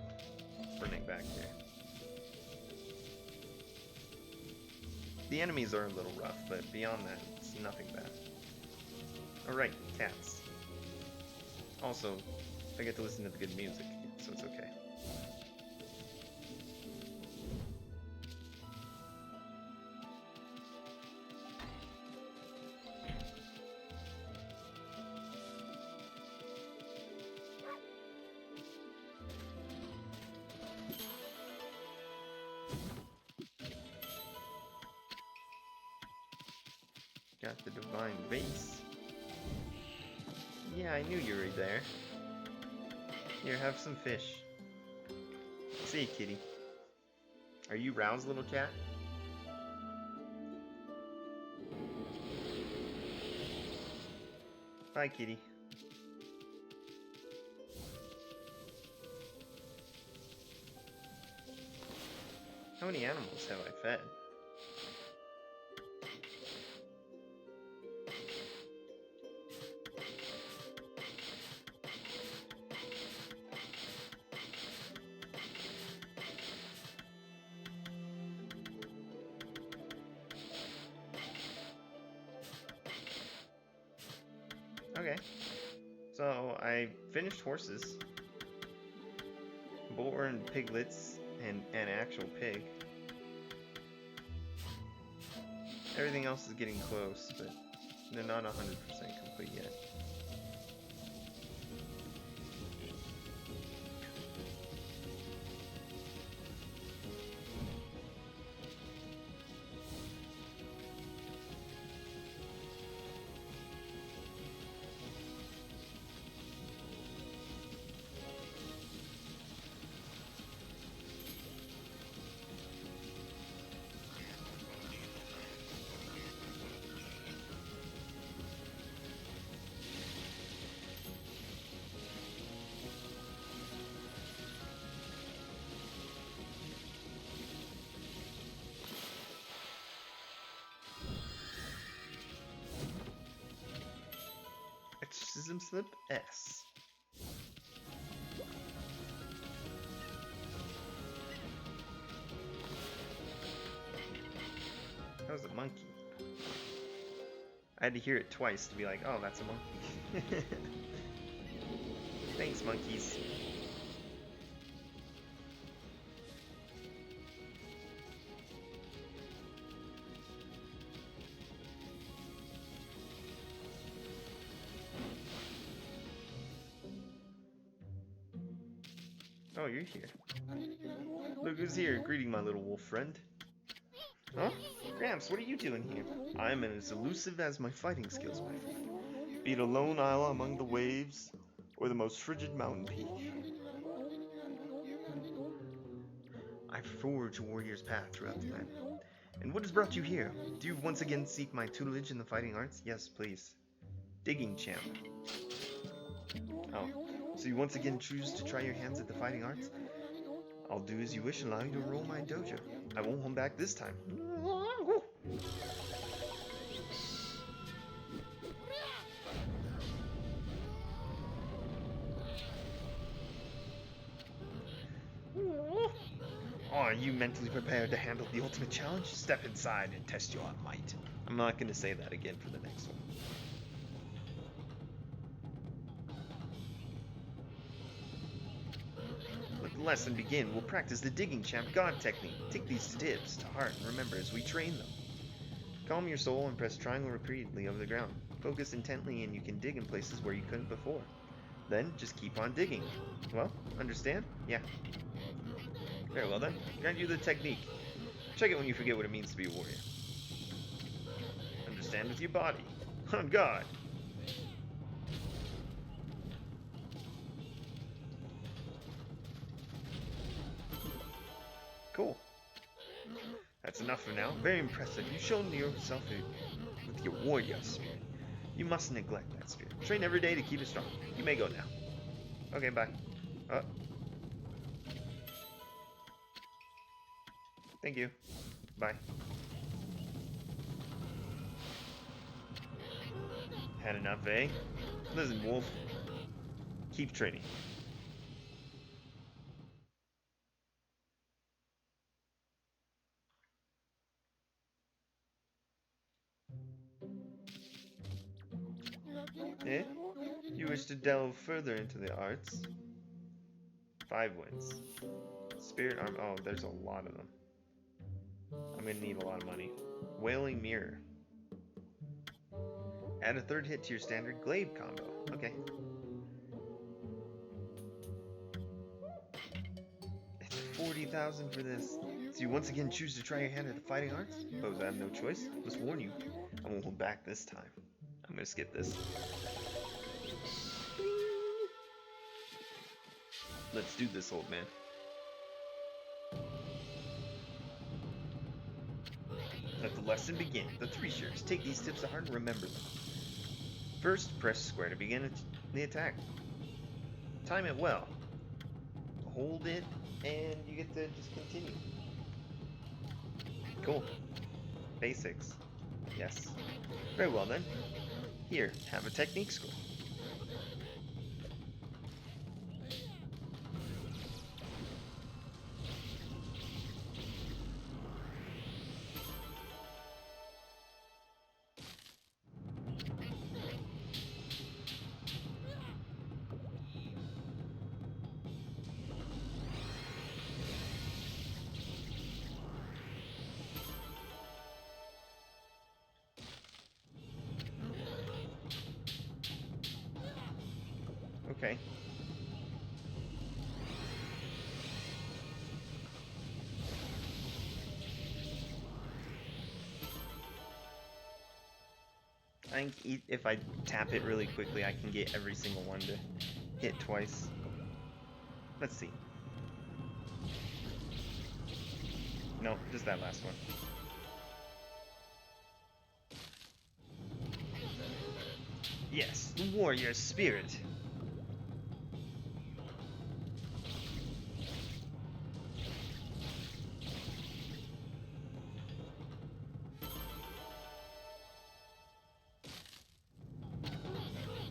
running back here. The enemies are a little rough, but beyond that, it's nothing bad. Alright, cats. Also, I get to listen to the good music, so it's okay. Got the divine vase. Yeah, I knew you were there. Here, have some fish. See you, kitty. Are you roused, little cat? Bye, kitty. How many animals have I fed? Okay. So, I finished horses. Boar and piglets and an actual pig. Everything else is getting close, but they're not 100% complete yet. Exorcism slip S. That was a monkey. I had to hear it twice to be like, oh, that's a monkey. Thanks, monkeys. Oh, you're here. Look who's here. Greeting, my little wolf friend. Huh? Gramps, what are you doing here? I'm as elusive as my fighting skills, my friend. Be it a lone isle among the waves, or the most frigid mountain peak. I forge a warrior's path throughout the land. And what has brought you here? Do you once again seek my tutelage in the fighting arts? Yes, please. Digging champ. Oh, so you once again choose to try your hands at the fighting arts? I'll do as you wish and allow you to roll my dojo. I won't hold back this time. Are you mentally prepared to handle the ultimate challenge? Step inside and test your might. I'm not going to say that again for the next one. Let the lesson begin. We'll practice the digging champ god technique. Take these tips to heart and remember as we train them. Calm your soul and press triangle repeatedly over the ground. Focus intently and you can dig in places where you couldn't before. Then just keep on digging. Well, understand? Yeah. Very well then. Grant you the technique. Check it when you forget what it means to be a warrior. Understand with your body. On God. Cool. That's enough for now. Very impressive. You've shown yourself with your warrior spirit. You mustn't neglect that spirit. Train every day to keep it strong. You may go now. Okay, bye. Thank you. Bye. Had enough, eh? Listen, Wolf. Keep training. Eh? You wish to delve further into the arts? 5 wins. Spirit arm. Oh, there's a lot of them. I'm gonna need a lot of money. Wailing Mirror. Add a third hit to your standard glaive combo. Okay. It's 40,000 for this. So you once again choose to try your hand at the fighting arts? Suppose I have no choice. Must warn you, I won't hold back this time. I'm gonna skip this. Let's do this, old man. Let the lesson begin. The 3 shares. Take these tips to heart and remember them. First, press square to begin the attack. Time it well. Hold it, and you get to just continue. Cool. Basics. Yes. Very well then. Here, have a technique score. Okay. I think if I tap it really quickly, I can get every single one to hit twice. Let's see. No, just that last one. Yes, the warrior spirit.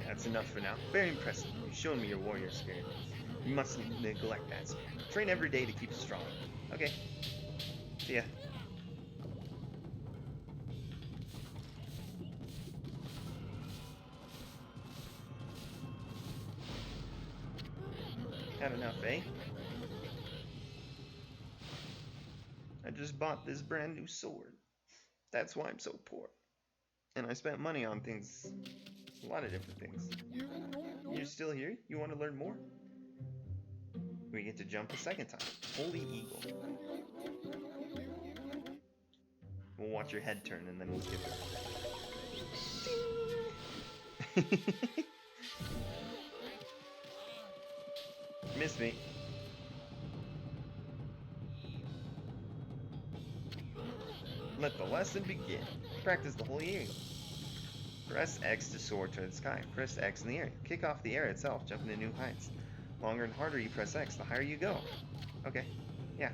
That's enough for now. Very impressive. You've shown me your warrior spirit. You mustn't neglect that spirit. Train every day to keep it strong. Okay. See ya. Had enough, eh? I just bought this brand new sword. That's why I'm so poor. And I spent money on things. A lot of different things. You're still here? You want to learn more? We get to jump a second time. Holy Eagle. We'll watch your head turn and then we'll skip it. Missed me. Let the lesson begin. Practice the Holy Eagle. Press X to soar toward the sky. Press X in the air. Kick off the air itself, jump into new heights. Longer and harder you press X, the higher you go. Okay. Yeah.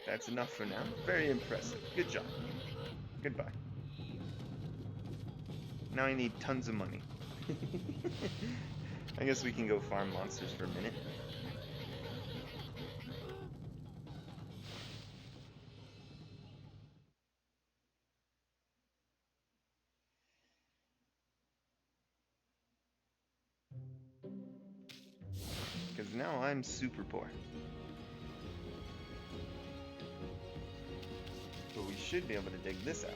That's enough for now. Very impressive. Good job. Goodbye. Now I need tons of money. I guess we can go farm monsters for a minute. Because now I'm super poor. But we should be able to dig this out.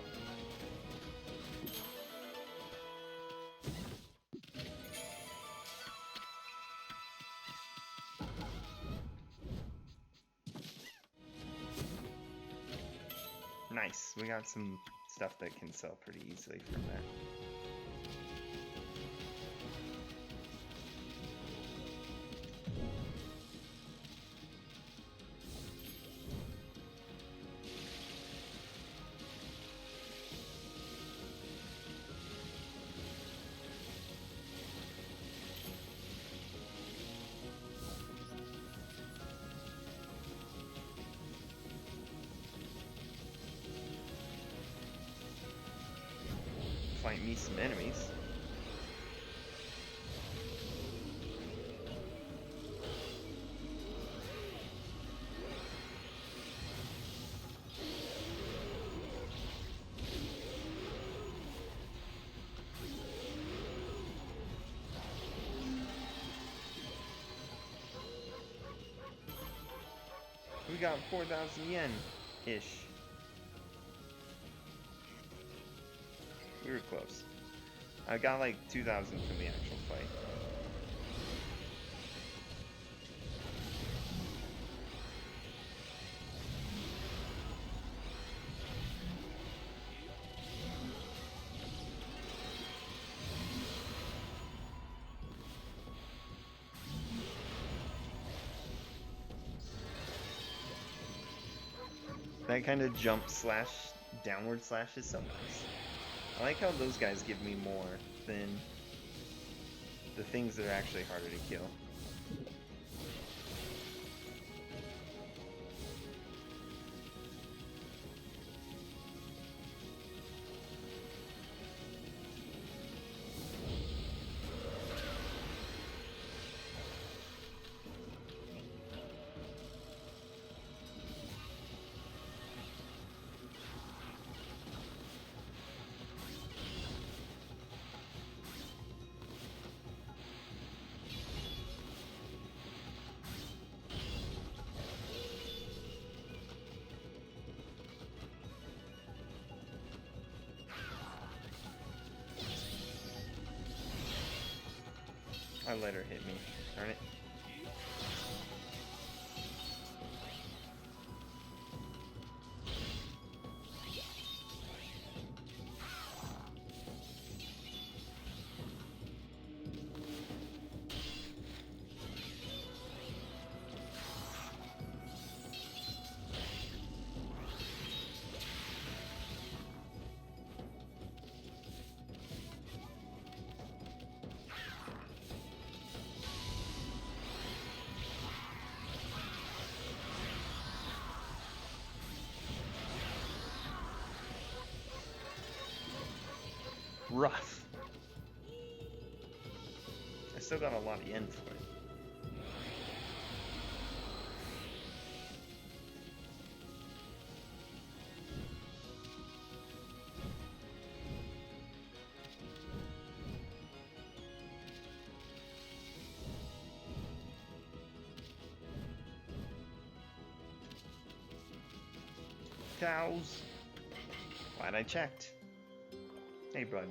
Nice. We got some stuff that can sell pretty easily from that. fight me some enemies. We got 4,000 yen-ish. We were close. I got like 2,000 from the actual fight. That kind of jump slash downward slash is so nice. I like how those guys give me more than the things that are actually harder to kill. I let her hit me. Darn it. Rough. I still got a lot of yen for it. Cows. Glad I checked. Hey, bud.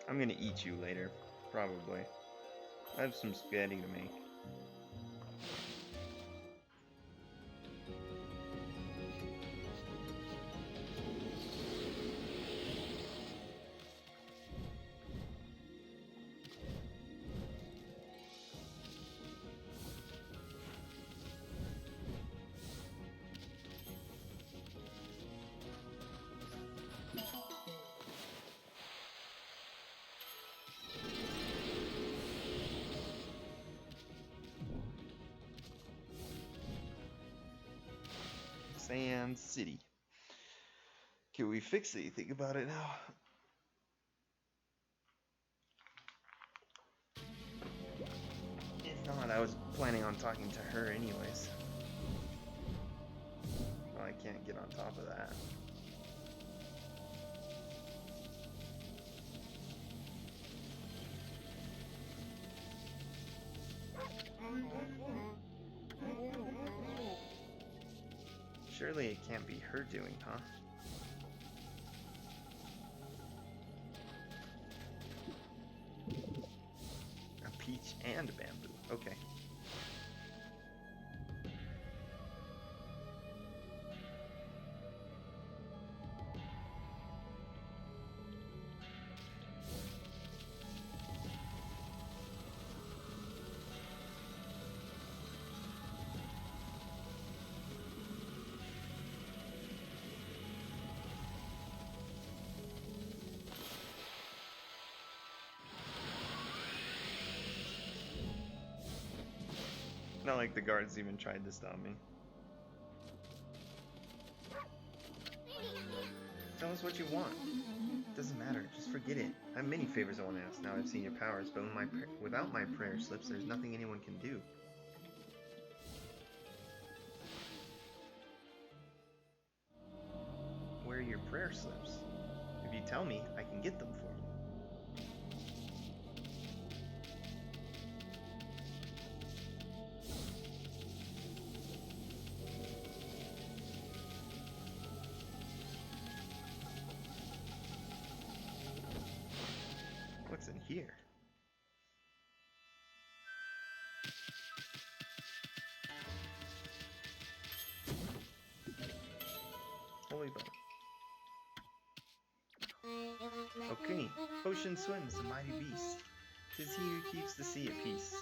I'm gonna eat you later, probably. I have some spaghetti to make. Sand City. Can we fix anything about it now? If not, I was planning on talking to her anyways. Well, I can't get on top of that. Surely it can't be her doing, huh? A peach and a bamboo. Okay. Not like the guards even tried to stop me. Tell us what you want. doesn't matter. Just forget it. I have many favors I want to ask now I've seen your powers, but without my prayer slips, there's nothing anyone can do. Where are your prayer slips? If you tell me, I can get them for you. What's in here? Holy bone. Okami, ocean swims the mighty beast. 'Tis he who keeps the sea at peace.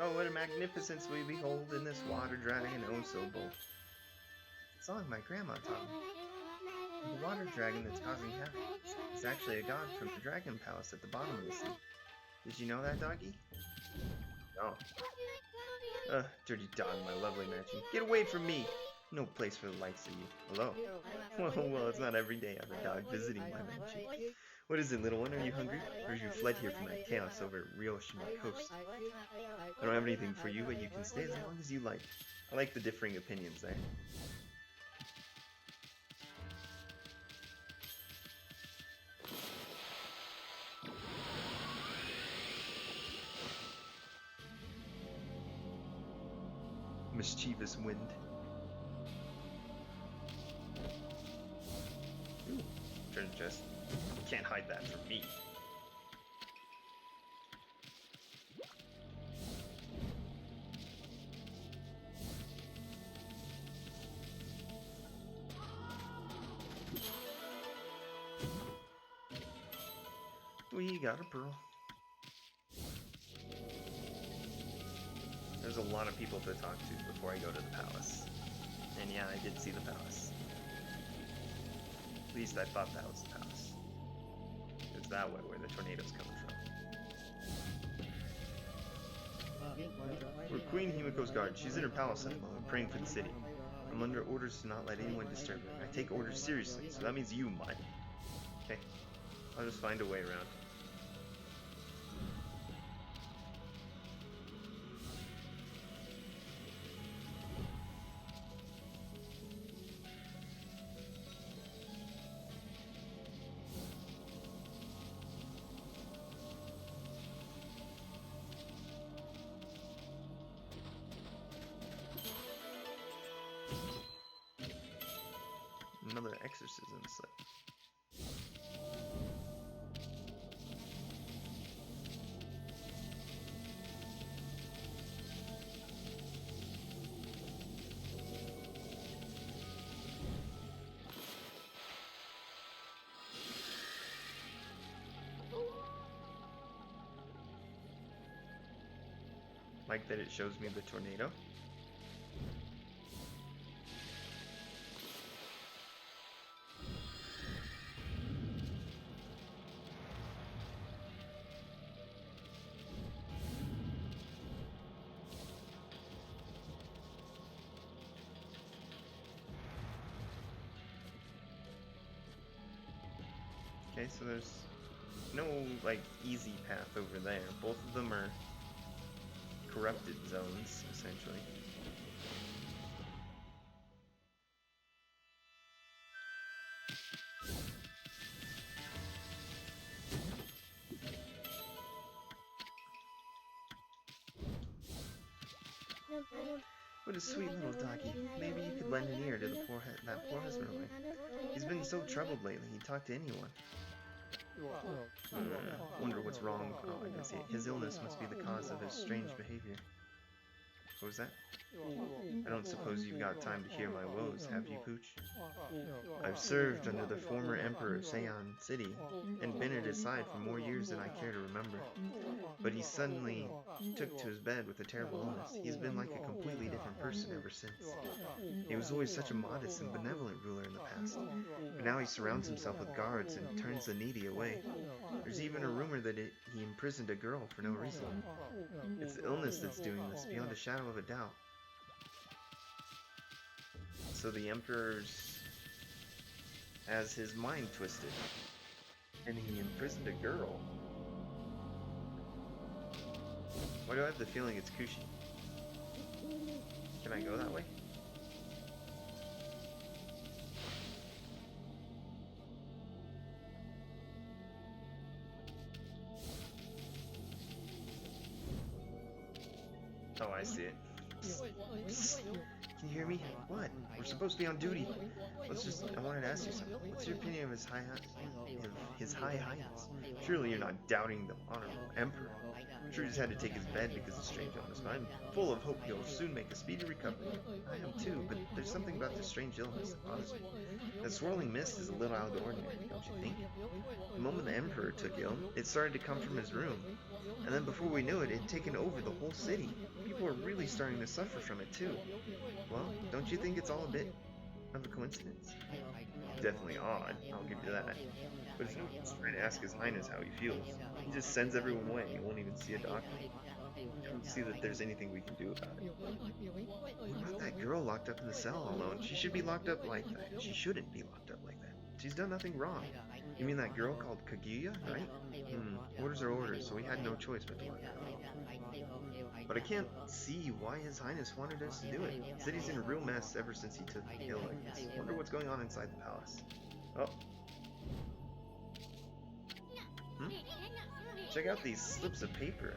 Oh, what a magnificence we behold in this water dragon, oh so bold. Song my grandma taught me. The water dragon that's causing havoc is actually a god from the dragon palace at the bottom of the sea. Did you know that, doggy? No. Dirty dog, my lovely mansion. Get away from me! No place for the likes of you. Hello? Well, it's not every day I have a dog visiting my mansion. What is it, little one? Are you hungry? Or have you fled here from that chaos over at Ryoshima Coast? I don't have anything for you, but you can stay as long as you like. I like the differing opinions there. Mischievous wind. Ooh, treasure chest. Can't hide that from me. We got a pearl. There's a lot of people to talk to before I go to the palace. And yeah, I did see the palace. At least I thought that was the palace. It's that way where the tornado's coming from. We're Queen Himiko's guard. She's in her palace at the moment, praying for the city. I'm under orders to not let anyone disturb her. I take orders seriously, so that means you might. Okay. I'll just find a way around. Another exorcism slip. Like that it shows me the tornado. Okay, so there's no, like, easy path over there. Both of them are corrupted zones, essentially. What a sweet little doggy. Maybe you could lend an ear to that poor husband of mine. He's been so troubled lately, he'd talk to anyone. Wonder what's wrong. Oh, I can see it. His illness must be the cause of his strange behavior. What was that? I don't suppose you've got time to hear my woes, have you, Pooch? I've served under the former Emperor of Seian City, and been at his side for more years than I care to remember. But he suddenly took to his bed with a terrible illness. He's been like a completely different person ever since. He was always such a modest and benevolent ruler in the past, but now he surrounds himself with guards and turns the needy away. There's even a rumor that he imprisoned a girl for no reason. It's the illness that's doing this, beyond a shadow of a doubt. So the Emperor's has his mind twisted. And he imprisoned a girl. Why do I have the feeling it's Kushi? Can I go that way? Oh, I see it. Psst, psst. Can you hear me? What? We're supposed to be on duty. I wanted to ask you something. What's your opinion of his high highness? Surely you're not doubting the honorable emperor. I'm sure he just had to take his bed because of strange illness, but I'm full of hope he'll soon make a speedy recovery. I am too, but there's something about this strange illness that bothers me. That swirling mist is a little out of the ordinary, don't you think? The moment the emperor took ill, it started to come from his room. And then before we knew it, it had taken over the whole city. People are really starting to suffer from it too. Well, don't you think it's all a bit of a coincidence? Definitely odd, I'll give you that. But if no one's trying to ask His Highness how he feels, he just sends everyone away and won't even see a doctor. I don't see that there's anything we can do about it. What about that girl locked up in the cell all alone? She should be locked up like that. She shouldn't be locked up like that. She's done nothing wrong. You mean that girl called Kaguya, right? Orders are orders, so we had no choice but to lock her up. But I can't see why His Highness wanted us to do it. The city's in a real mess ever since he took ill like this. Wonder what's going on inside the palace. Oh. Check out these slips of paper.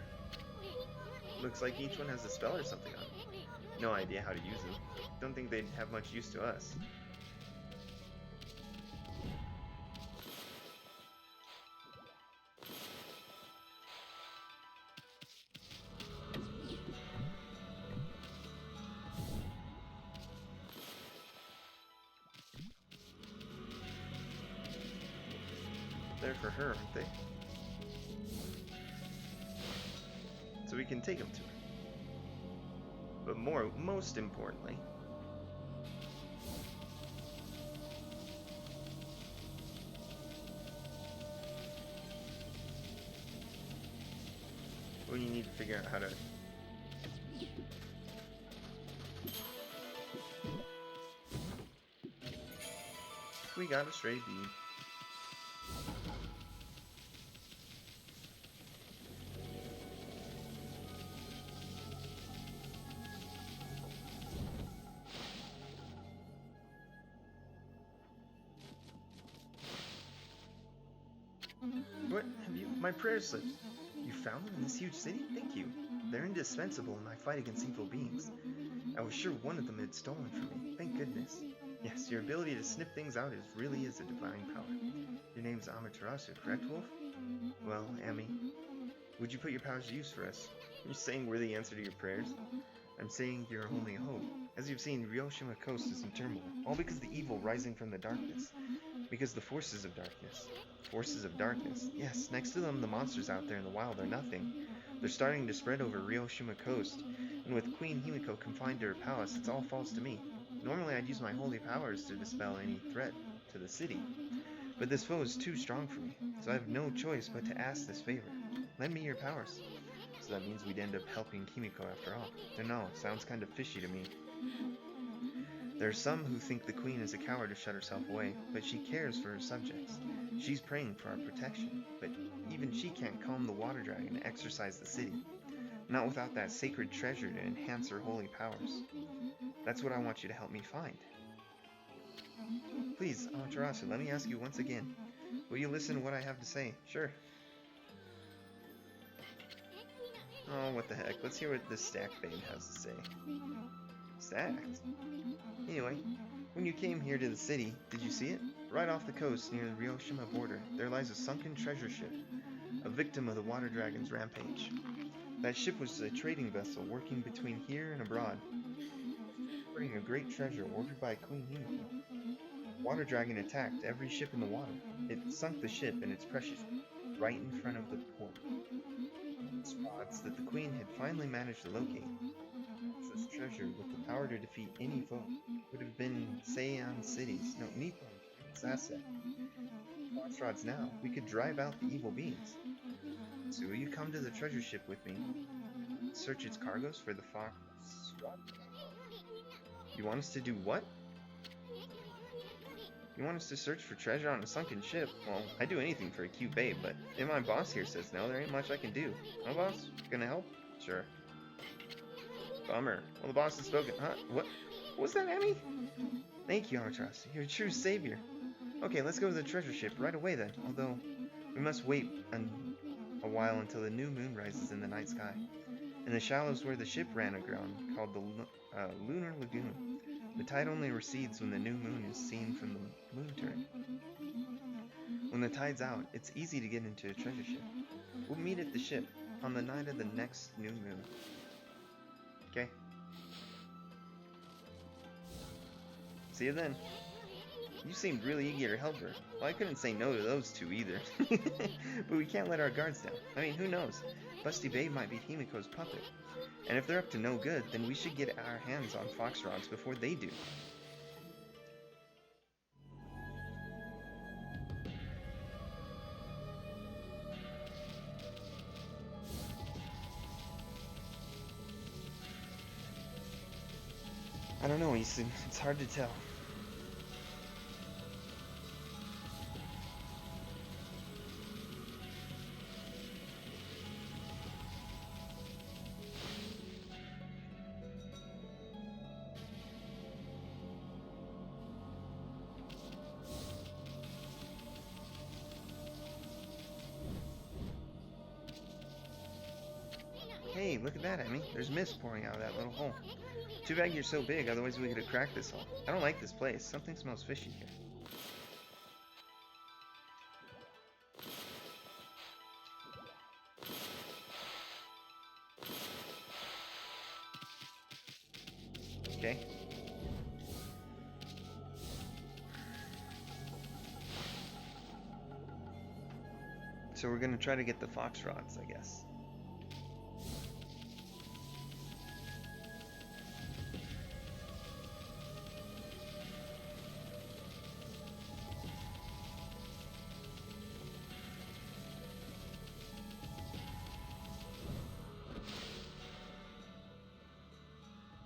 Looks like each one has a spell or something on it. No idea how to use them. Don't think they'd have much use to us. They're for her, aren't they? So we can take them to her. But most importantly, we need to figure out how to. We got a stray bead. What have you? My prayer slips. You found them in this huge city? Thank you. They're indispensable in my fight against evil beings. I was sure one of them had stolen from me. Thank goodness. Yes, your ability to sniff things out really is a divine power. Your name's Amaterasu, correct, Wolf? Well, Ami, would you put your powers to use for us? You're saying we're the answer to your prayers? I'm saying you're our only hope. As you've seen, Ryoshima Coast is in turmoil, all because of the evil rising from the darkness. Because the forces of darkness. Forces of darkness. Yes, next to them, the monsters out there in the wild are nothing. They're starting to spread over Ryoshima Coast, and with Queen Himiko confined to her palace, it's all false to me. Normally, I'd use my holy powers to dispel any threat to the city, but this foe is too strong for me, so I have no choice but to ask this favor. Lend me your powers. So that means we'd end up helping Himiko after all. Don't know, sounds kind of fishy to me. There are some who think the queen is a coward to shut herself away, but she cares for her subjects. She's praying for our protection, but even she can't calm the water dragon and exorcise the city. Not without that sacred treasure to enhance her holy powers. That's what I want you to help me find. Please, Amaterasu, let me ask you once again. Will you listen to what I have to say? Sure. Oh, what the heck. Let's hear what this stacked babe has to say. Stacked? Anyway, when you came here to the city, did you see it? Right off the coast near the Ryoshima border, there lies a sunken treasure ship, a victim of the water dragon's rampage. That ship was a trading vessel working between here and abroad, bringing a great treasure ordered by Queen Himiko. Water dragon attacked every ship in the water. It sunk the ship and its precious right in front of the port. Spots that the queen had finally managed to locate. This treasure with the power to defeat any foe would have been Seian cities, no, Nippon, Sasa. Foxrods now, we could drive out the evil beings. So will you come to the treasure ship with me? Search its cargoes for the Foxrod? You want us to do what? You want us to search for treasure on a sunken ship? Well, I'd do anything for a cute babe, but if my boss here says no, there ain't much I can do. Huh, boss? Gonna help? Sure. Bummer. Well, the boss has spoken. Huh? What? Was that Emmy? Thank you, Amatras. You're a true savior. Okay, let's go to the treasure ship right away then. Although, we must wait a while until the new moon rises in the night sky. In the shallows where the ship ran aground, called the Lunar Lagoon, the tide only recedes when the new moon is seen from the moon turret. When the tide's out, it's easy to get into a treasure ship. We'll meet at the ship on the night of the next new moon. Okay? See you then. You seemed really eager to help her. Well, I couldn't say no to those two either. But we can't let our guards down. I mean, who knows? Busty Babe might be Himiko's puppet. And if they're up to no good, then we should get our hands on fox rods before they do. I don't know, Isun. It's hard to tell. Hey, look at that, Emmy. There's mist pouring out of that little hole. Too bad you're so big, otherwise we could have cracked this hole. I don't like this place. Something smells fishy here. Okay. So we're gonna try to get the fox rods, I guess.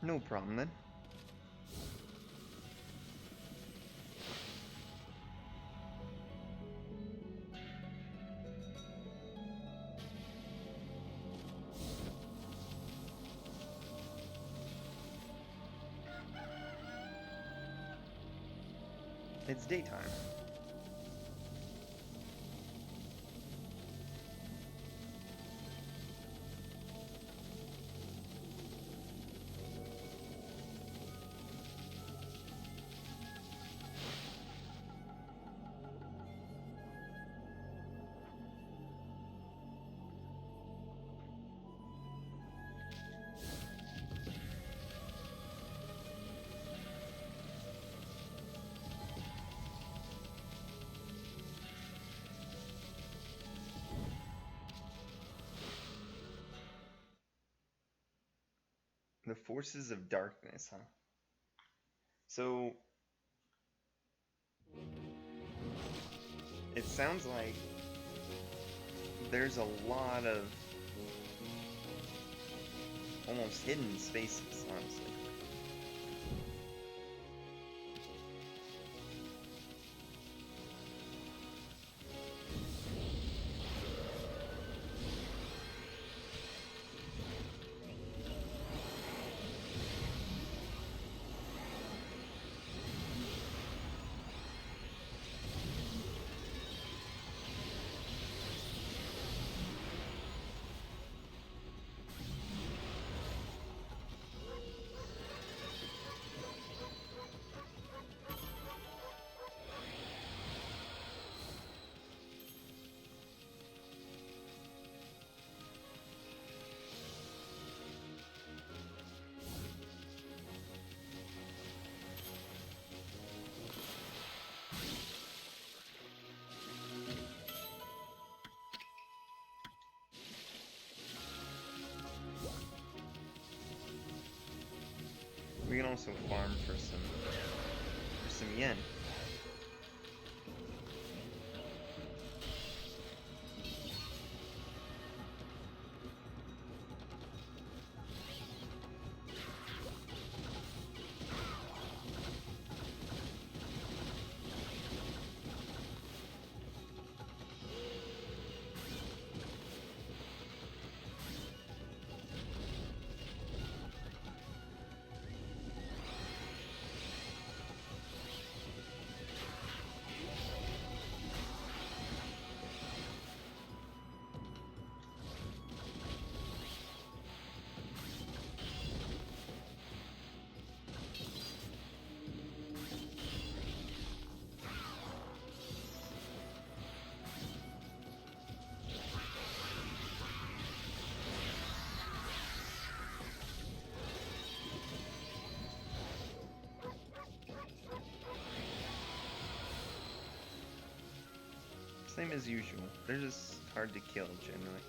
No problem then. It's daytime. The forces of darkness, huh? So it sounds like there's a lot of almost hidden spaces, honestly. We can also farm for some yen. Same as usual. They're just hard to kill, generally.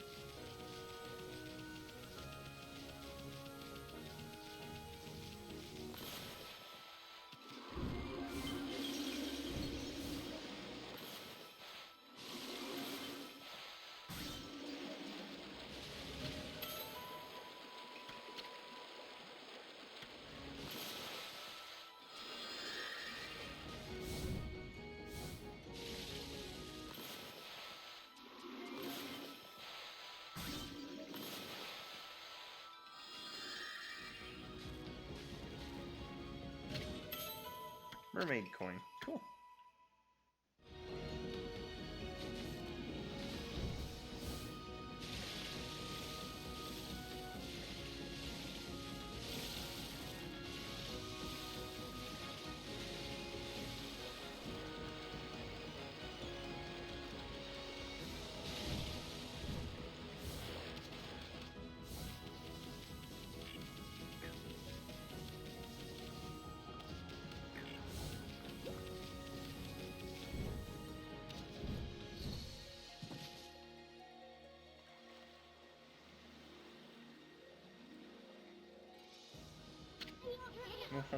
Mermaid coin. Cool.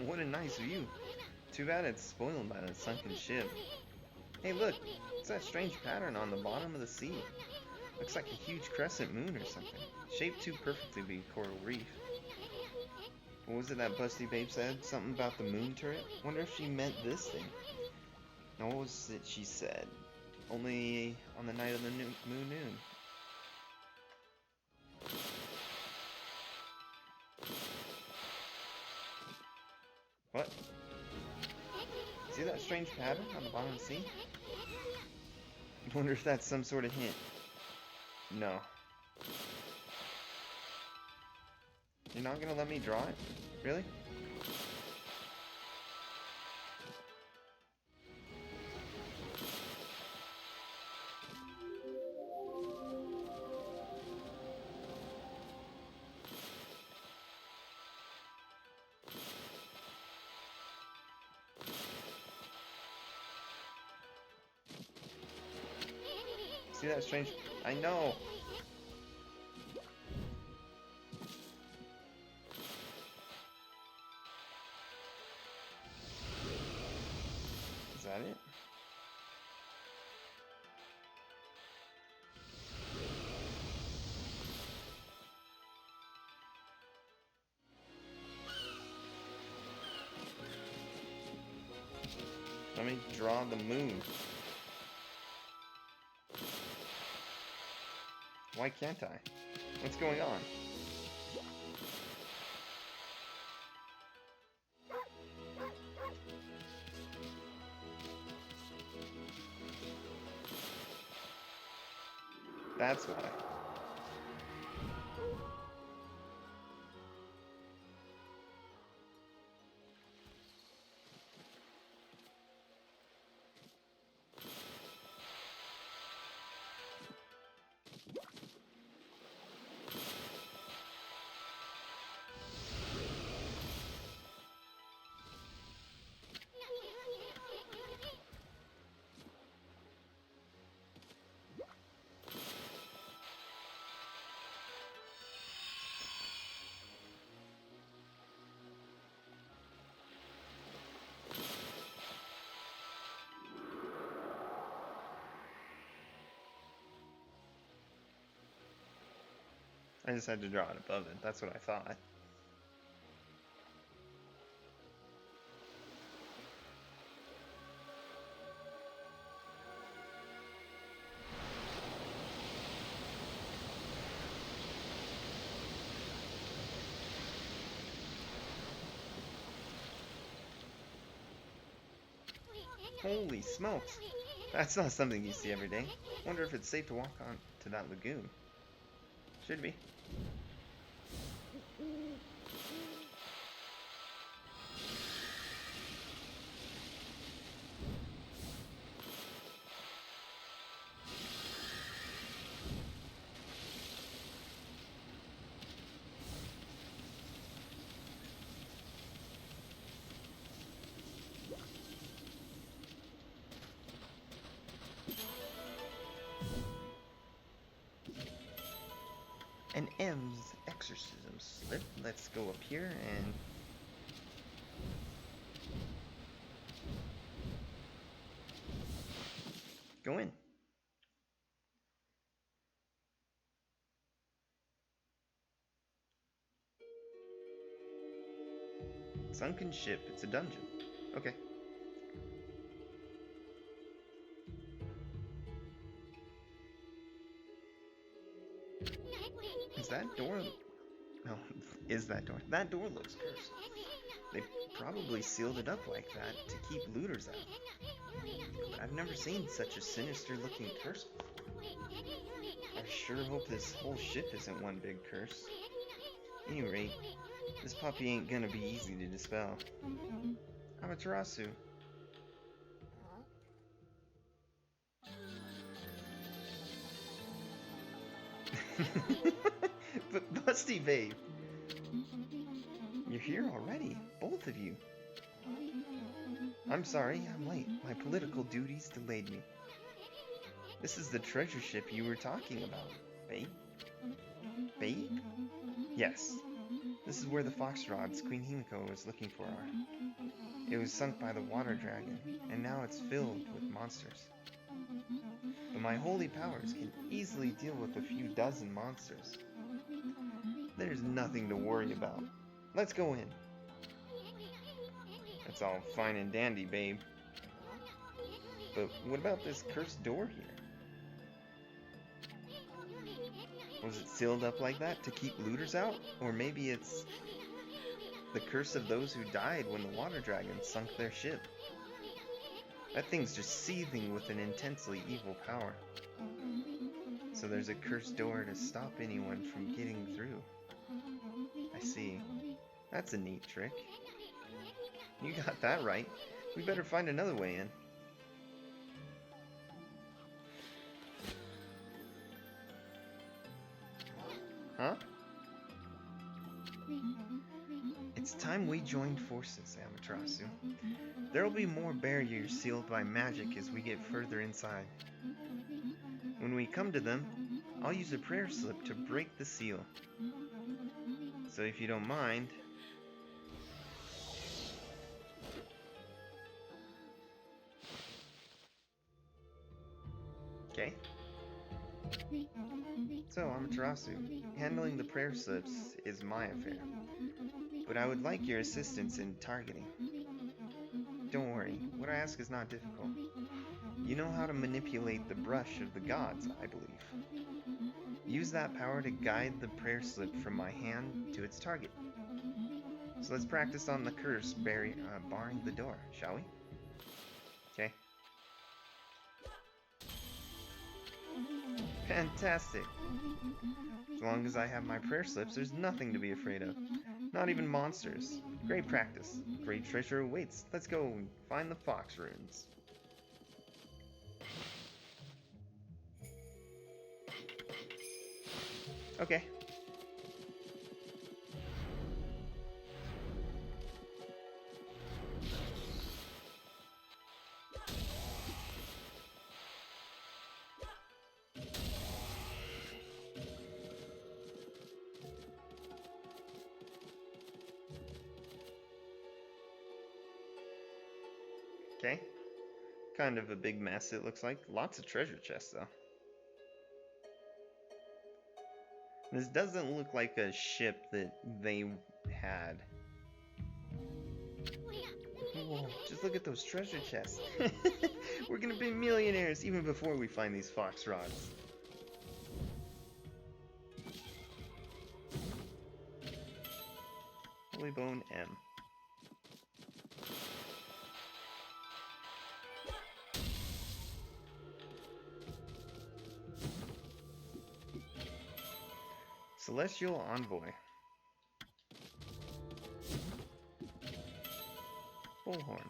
What a nice view. Too bad it's spoiled by the sunken ship. Hey look, it's that strange pattern on the bottom of the sea. Looks like a huge crescent moon or something. Shaped too perfectly to be a coral reef. What was it that Busty Babe said? Something about the moon turret? Wonder if she meant this thing. Now what was it she said? Only on the night of the moon noon. What? See that strange pattern on the bottom of the sea? I wonder if that's some sort of hint. No. You're not gonna let me draw it? Really? See that strange... I know! Is that it? Let me draw the moon. Why can't I? What's going on? That's why. I just had to draw it above it. That's what I thought. Holy smokes! That's not something you see every day. Wonder if it's safe to walk on to that lagoon. Should be. An M's exorcism slip. Let's go up here and... go in. Sunken ship. It's a dungeon. Okay. Is that door... no, is that door? That door looks cursed. They probably sealed it up like that to keep looters out. But I've never seen such a sinister looking curse before. I sure hope this whole ship isn't one big curse. At any rate, this puppy ain't gonna be easy to dispel. Amaterasu. But Busty Babe, you're here already, both of you. I'm sorry, I'm late. My political duties delayed me. This is the treasure ship you were talking about, Babe? Babe? Yes. This is where the foxrods Queen Himiko was looking for are. It was sunk by the water dragon, and now it's filled with monsters. But my holy powers can easily deal with a few dozen monsters. There's nothing to worry about. Let's go in. That's all fine and dandy, babe. But what about this cursed door here? Was it sealed up like that to keep looters out? Or maybe it's the curse of those who died when the water dragon sunk their ship. That thing's just seething with an intensely evil power. So there's a cursed door to stop anyone from getting through. I see. That's a neat trick. You got that right. We better find another way in. Huh? It's time we joined forces, Amaterasu. There will be more barriers sealed by magic as we get further inside. When we come to them, I'll use a prayer slip to break the seal. So if you don't mind... Okay. So, Amaterasu, handling the prayer slips is my affair. But I would like your assistance in targeting. Don't worry, what I ask is not difficult. You know how to manipulate the brush of the gods, I believe. Use that power to guide the prayer slip from my hand to its target. So let's practice on the curse barring the door, shall we? Okay. Fantastic! As long as I have my prayer slips, there's nothing to be afraid of. Not even monsters. Great practice. Great treasure awaits. Let's go and find the fox runes. Okay. Okay. Kind of a big mess, it looks like. Lots of treasure chests, though. This doesn't look like a ship that they had. Whoa, just look at those treasure chests. We're gonna be millionaires even before we find these fox rods. Holy Bone M. Celestial Envoy. Bullhorn.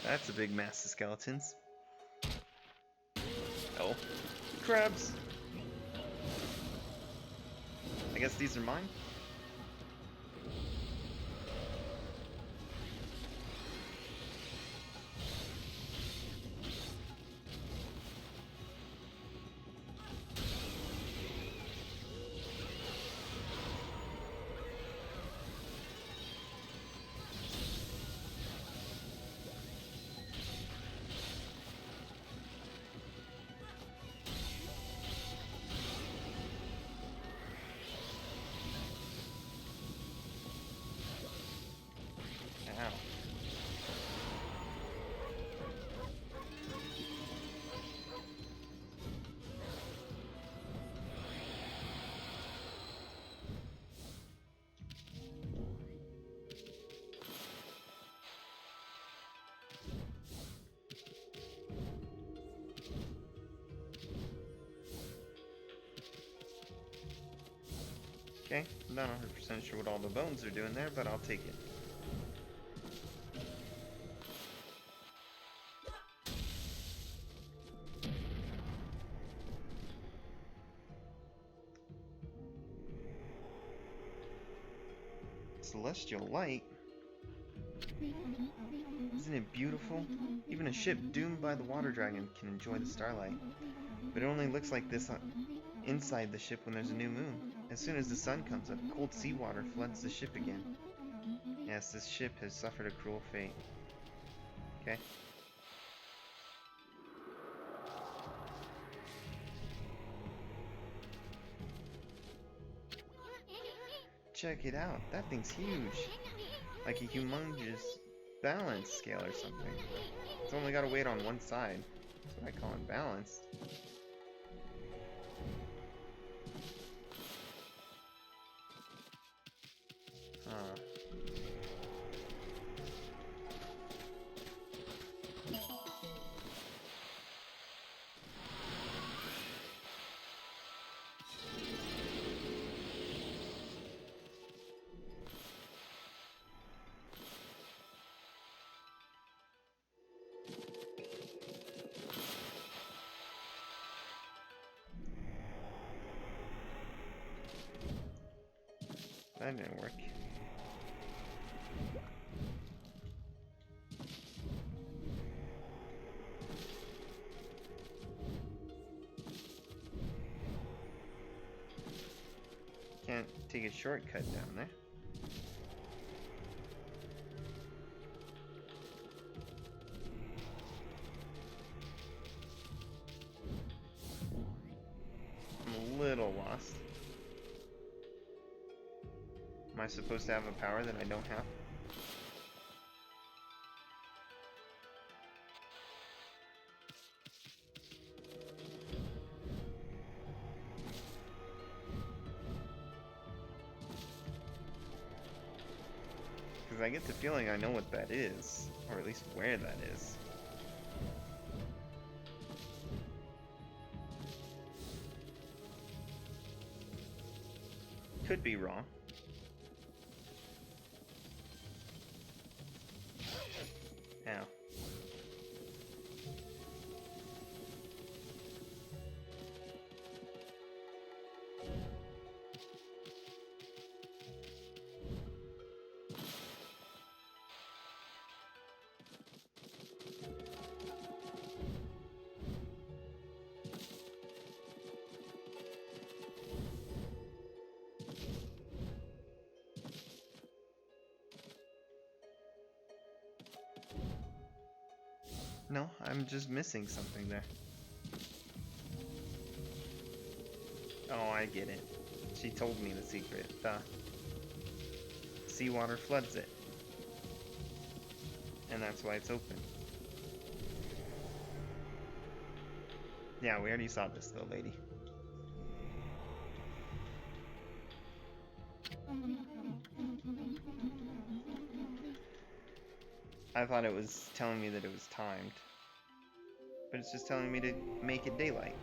That's a big mass of skeletons. Oh, crabs! I guess these are mine? Ow. Okay, I'm not 100% sure what all the bones are doing there, but I'll take it. Celestial light? Isn't it beautiful? Even a ship doomed by the water dragon can enjoy the starlight. But it only looks like this inside the ship when there's a new moon. As soon as the sun comes up, cold seawater floods the ship again. Yes, this ship has suffered a cruel fate. Okay. Check it out. That thing's huge. Like a humongous balance scale or something. It's only got a weight on one side. That's what I call it, balanced. Huh. That didn't work. Can't take a shortcut down there. I'm a little lost. Am I supposed to have a power that I don't have? Because I get the feeling I know what that is, or at least where that is. Could be wrong. Ow. No, I'm just missing something there. Oh, I get it. She told me the secret. The seawater floods it. And that's why it's open. Yeah, we already saw this though, lady. I thought it was telling me that it was timed. But it's just telling me to make it daylight.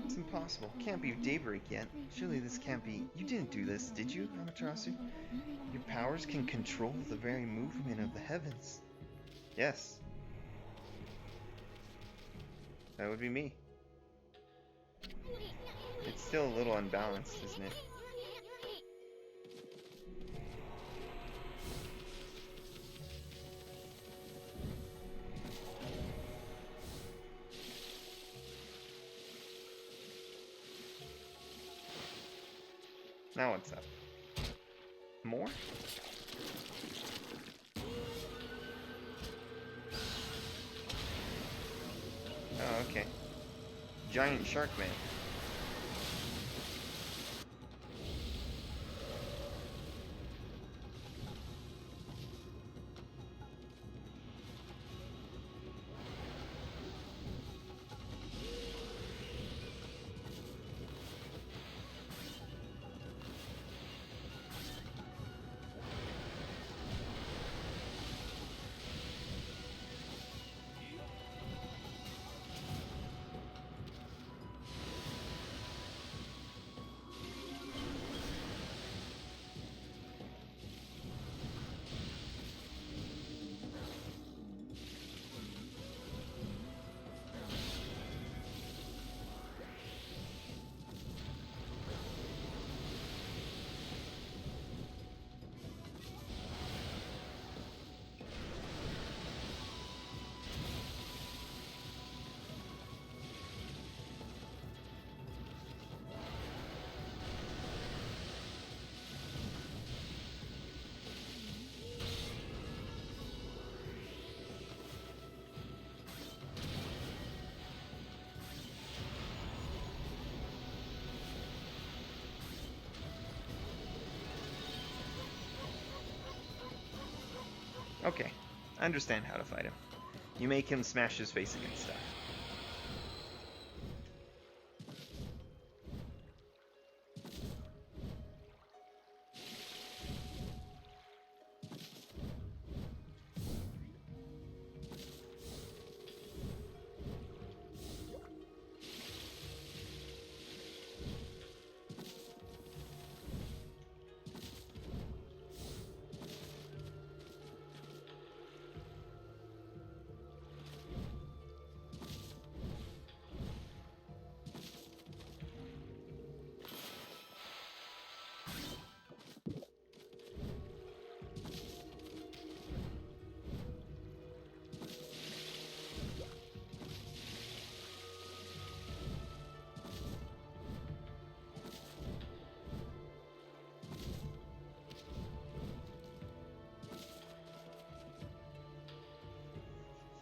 It's impossible. Can't be daybreak yet. Surely this can't be... You didn't do this, did you, Amaterasu? Your powers can control the very movement of the heavens. Yes. That would be me. It's still a little unbalanced, isn't it? Now what's up? More? Oh, okay. Giant shark man. Okay, I understand how to fight him. You make him smash his face against stuff.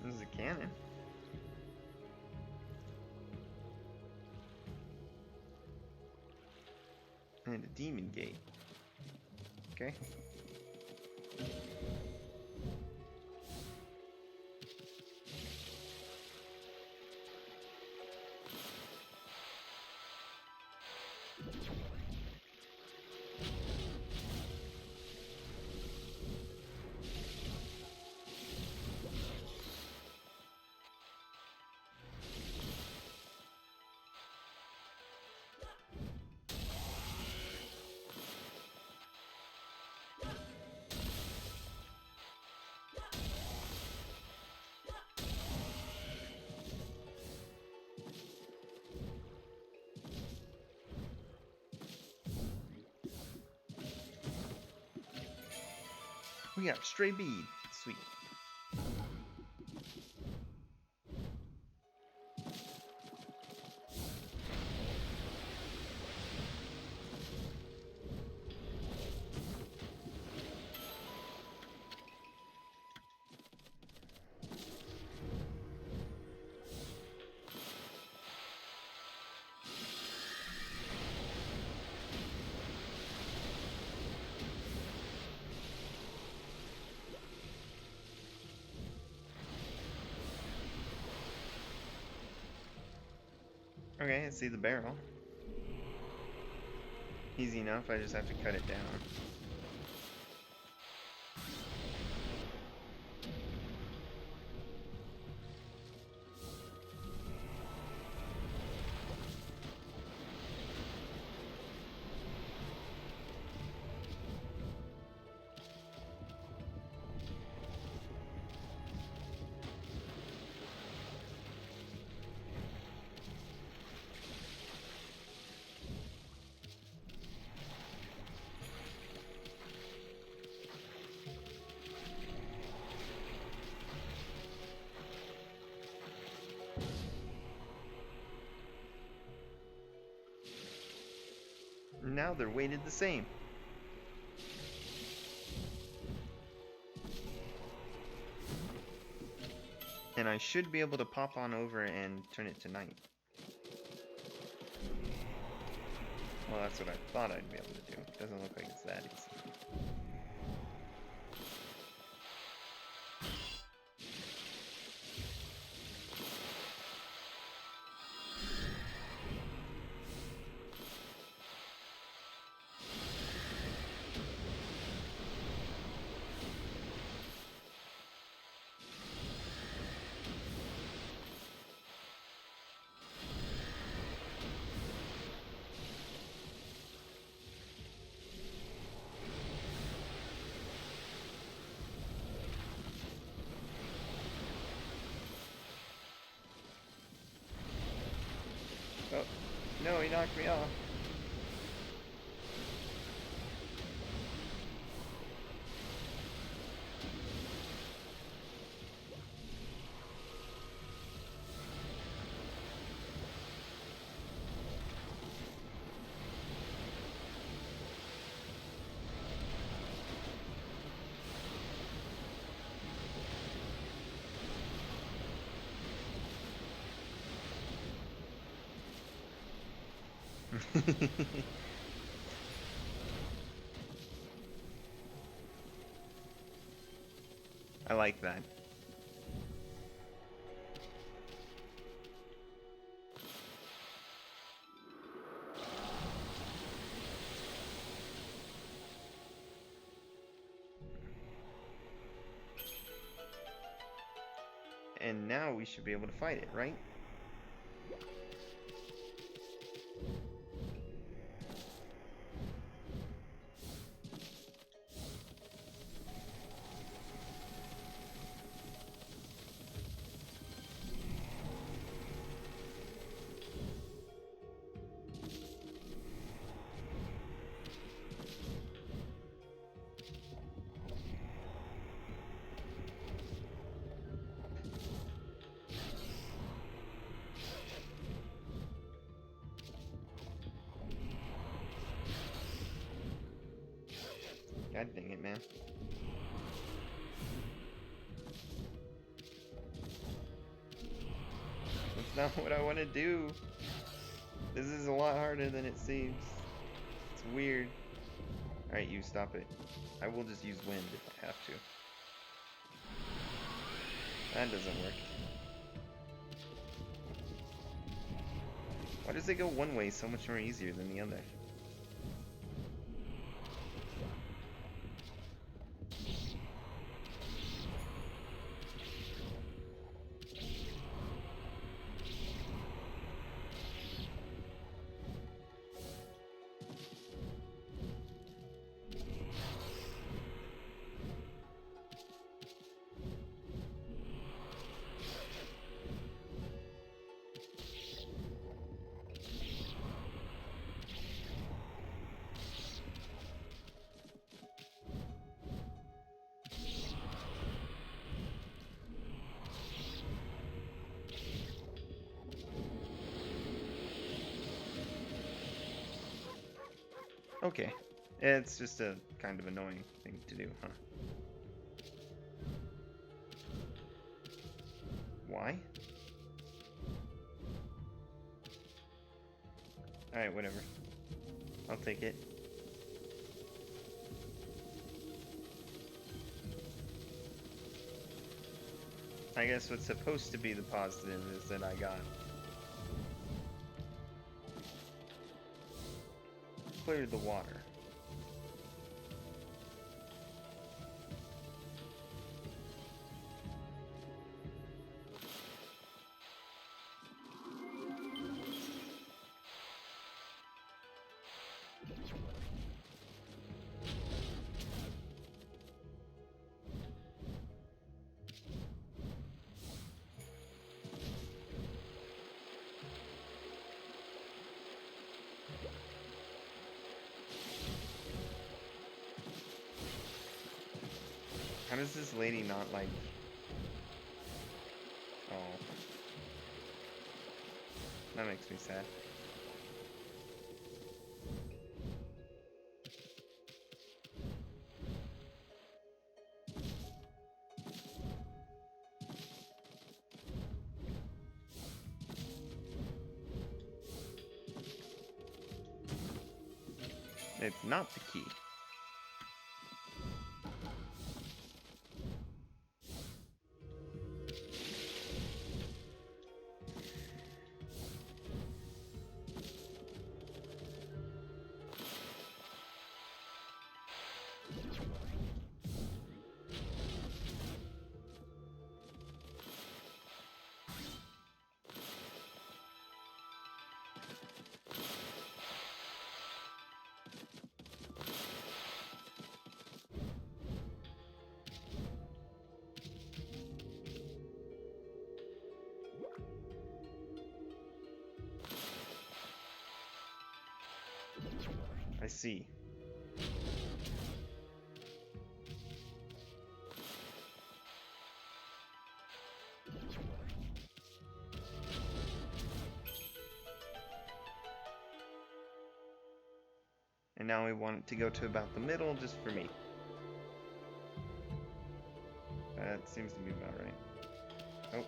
This is a cannon. And a demon gate. Okay. We got stray bead. Sweet. Okay, I see the barrel. Easy enough, I just have to cut it down. now they're weighted the same. And I should be able to pop on over and turn it to night. Well, that's what I thought I'd be able to do. Doesn't look like it's that easy. Oh, no, he knocked me off. I like that. And now we should be able to fight it, right? God dang it, man. That's not what I want to do. This is a lot harder than it seems. It's weird. Alright, you stop it. I will just use wind if I have to. That doesn't work. Why does it go one way so much more easier than the other? Okay. It's just a kind of annoying thing to do, huh? Why? Alright, whatever. I'll take it. I guess what's supposed to be the positive is that I got cleared the water. How does this lady not like... Oh. That makes me sad. It's not the key. I see. And now we want it to go to about the middle, just for me. That seems to be about right. Oh.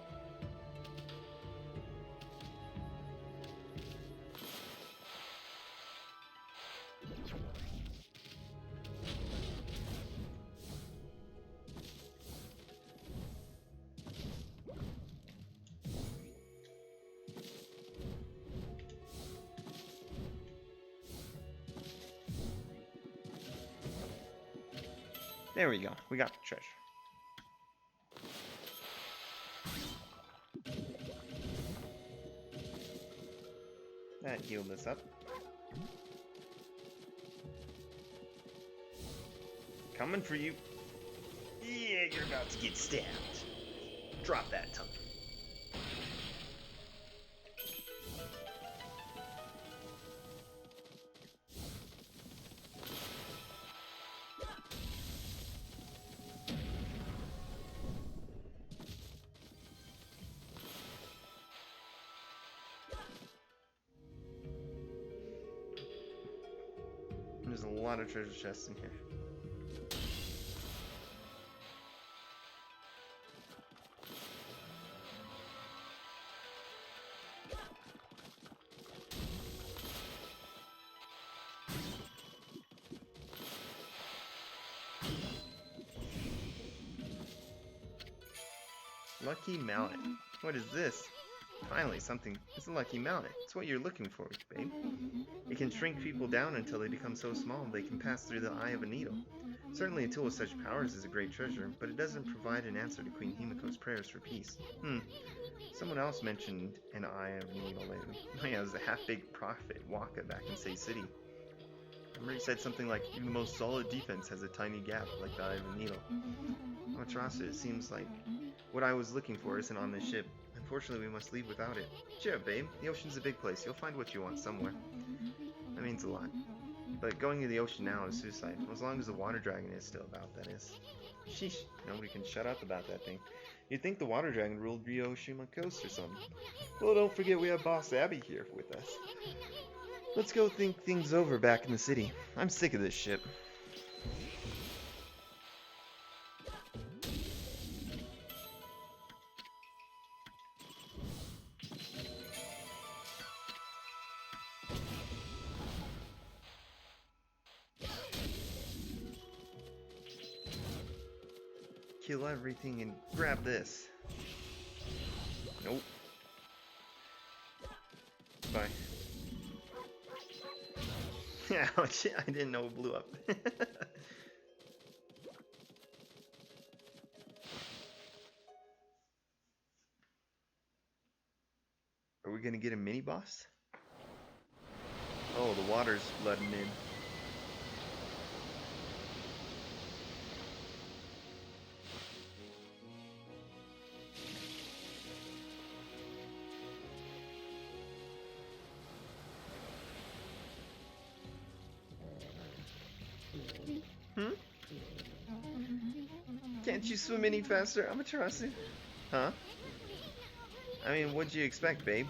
There we go. We got the treasure. That healed us up. Coming for you. Yeah, you're about to get stabbed. Drop that tongue. There's a lot of treasure chests in here. Lucky mallet. What is this? Finally, something. It's a lucky mallet. It's what you're looking for, babe. It can shrink people down until they become so small they can pass through the eye of a needle. Certainly a tool with such powers is a great treasure, but it doesn't provide an answer to Queen Himiko's prayers for peace. Someone else mentioned an eye of a needle lately. Oh yeah, it was a half-baked prophet Waka back in Say City. I remember he said something like, even the most solid defense has a tiny gap like the eye of a needle. Amaterasu, it seems like what I was looking for isn't on this ship. Unfortunately, we must leave without it. Cheer up, babe. The ocean's a big place. You'll find what you want somewhere. That means a lot. But going to the ocean now is suicide. As long as the water dragon is still about, that is. Sheesh. Nobody can shut up about that thing. You'd think the water dragon ruled Ryoshima Coast or something. Well, don't forget we have Boss Abby here with us. Let's go think things over back in the city. I'm sick of this ship. Kill everything and grab this. Nope. Bye. Ouch, I didn't know it blew up. Are we gonna get a mini boss? Oh, the water's flooding in. Can't you swim any faster, Amaterasu? Huh? I mean, what'd you expect, babe?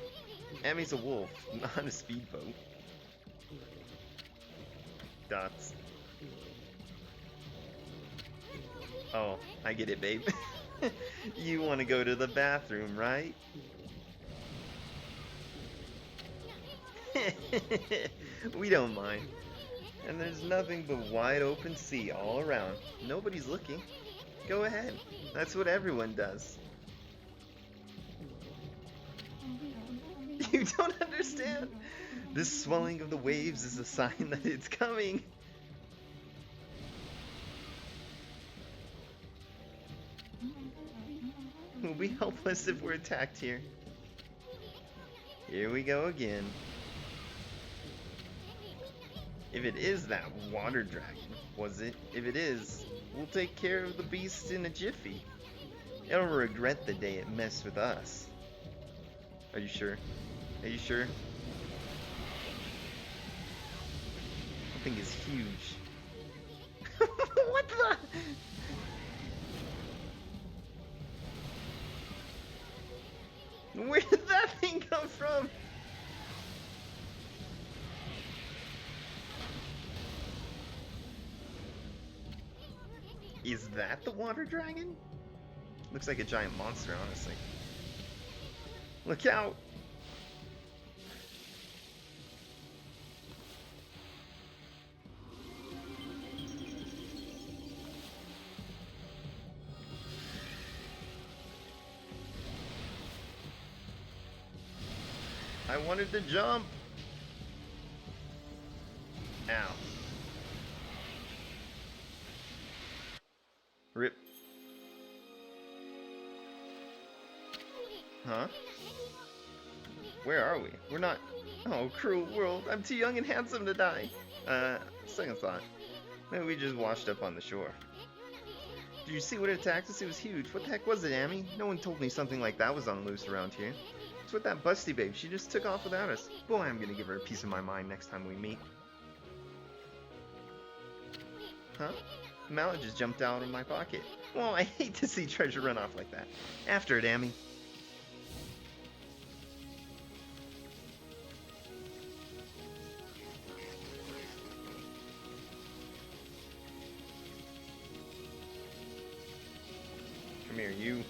Ami's a wolf, not a speedboat. Dots. Oh, I get it, babe. You want to go to the bathroom, right? We don't mind. And there's nothing but wide open sea all around. Nobody's looking. Go ahead. That's what everyone does. You don't understand? This swelling of the waves is a sign that it's coming. We'll be helpless if we're attacked here. Here we go again. If it is that water dragon, was it? If it is, we'll take care of the beast in a jiffy. It'll regret the day it messed with us. Are you sure? Are you sure? That thing is huge. What the? Where did that thing come from? Is that the water dragon? Looks like a giant monster, honestly. Look out! I wanted to jump! Ow. Rip. Huh? Where are we? We're not... Oh, cruel world. I'm too young and handsome to die. Second thought. Maybe we just washed up on the shore. Did you see what attacked us? It was huge. What the heck was it, Amy? No one told me something like that was on loose around here. It's with that busty babe. She just took off without us. Boy, I'm gonna give her a piece of my mind next time we meet. Huh? The mallet just jumped out of my pocket. Well, I hate to see treasure run off like that. After it, Amy. Come here, you.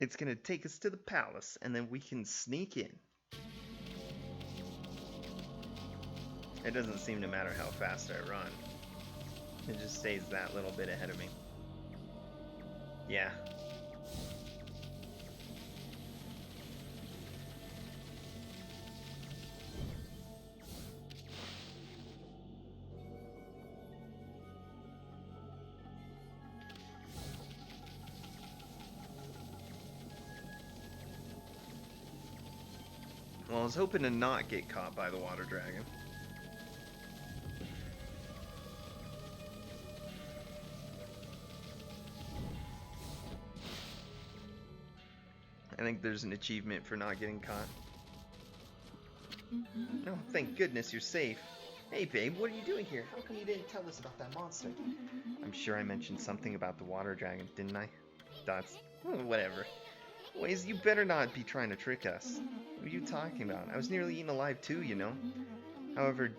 It's gonna take us to the palace, and then we can sneak in. It doesn't seem to matter how fast I run. It just stays that little bit ahead of me. Yeah. Well, I was hoping to not get caught by the water dragon. I think there's an achievement for not getting caught. Oh, thank goodness you're safe. Hey babe, what are you doing here? How come you didn't tell us about that monster? I'm sure I mentioned something about the water dragon, didn't I? Dots. Whatever. Waze, you better not be trying to trick us. What are you talking about? I was nearly eaten alive too, you know. However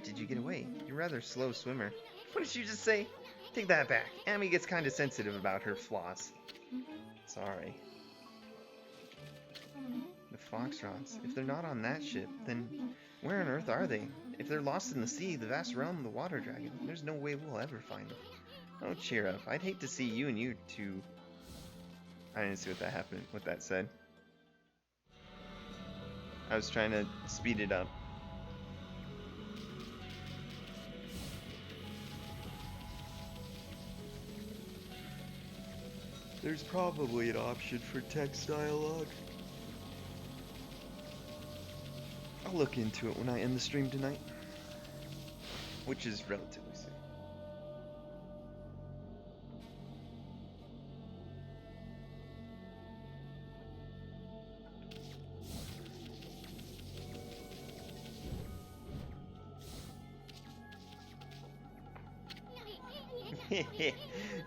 did you get away? You're a rather slow swimmer. What did you just say? Take that back. Amy gets kind of sensitive about her flaws. Sorry. The Foxtrots. If they're not on that ship, then where on earth are they? If they're lost in the sea, the vast realm of the water dragon, there's no way we'll ever find them. Oh, cheer up. I'd hate to see you and you two... I didn't see what that said. I was trying to speed it up. There's probably an option for text dialogue. I'll look into it when I end the stream tonight. Which is relatively soon.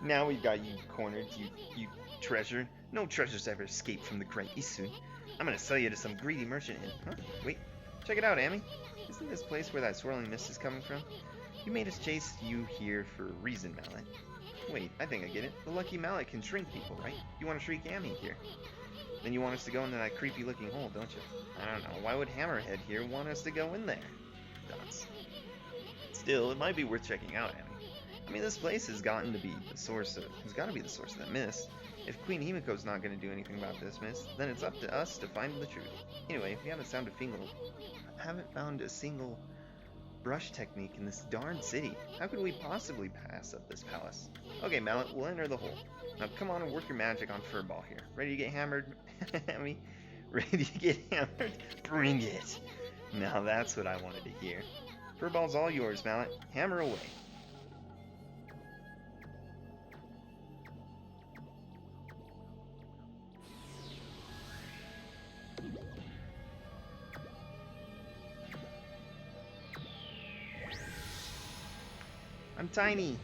Now we've got you cornered, you treasure. No treasures ever escape from the Great Isun. I'm gonna sell you to some greedy merchant and... Huh? Wait, Check it out, Amy. Isn't this place where that swirling mist is coming from? You made us chase you here for a reason, Mallet. Wait, I think I get it. The lucky Mallet can shrink people, right? You want to shrink Amy here. Then you want us to go into that creepy-looking hole, don't you? I don't know. Why would Hammerhead here want us to go in there? Dots. Still, it might be worth checking out, Amy. I mean, this place has got to be the source of that mist. If Queen Himiko's not going to do anything about this mist, then it's up to us to find the truth. Anyway, we haven't found a single brush technique in this darn city. How could we possibly pass up this palace? Okay, Mallet, we'll enter the hole. Now come on and work your magic on Furball here. Ready to get hammered? Amy? Ready to get hammered? Bring it! Now that's what I wanted to hear. Furball's all yours, Mallet. Hammer away. I'm tiny.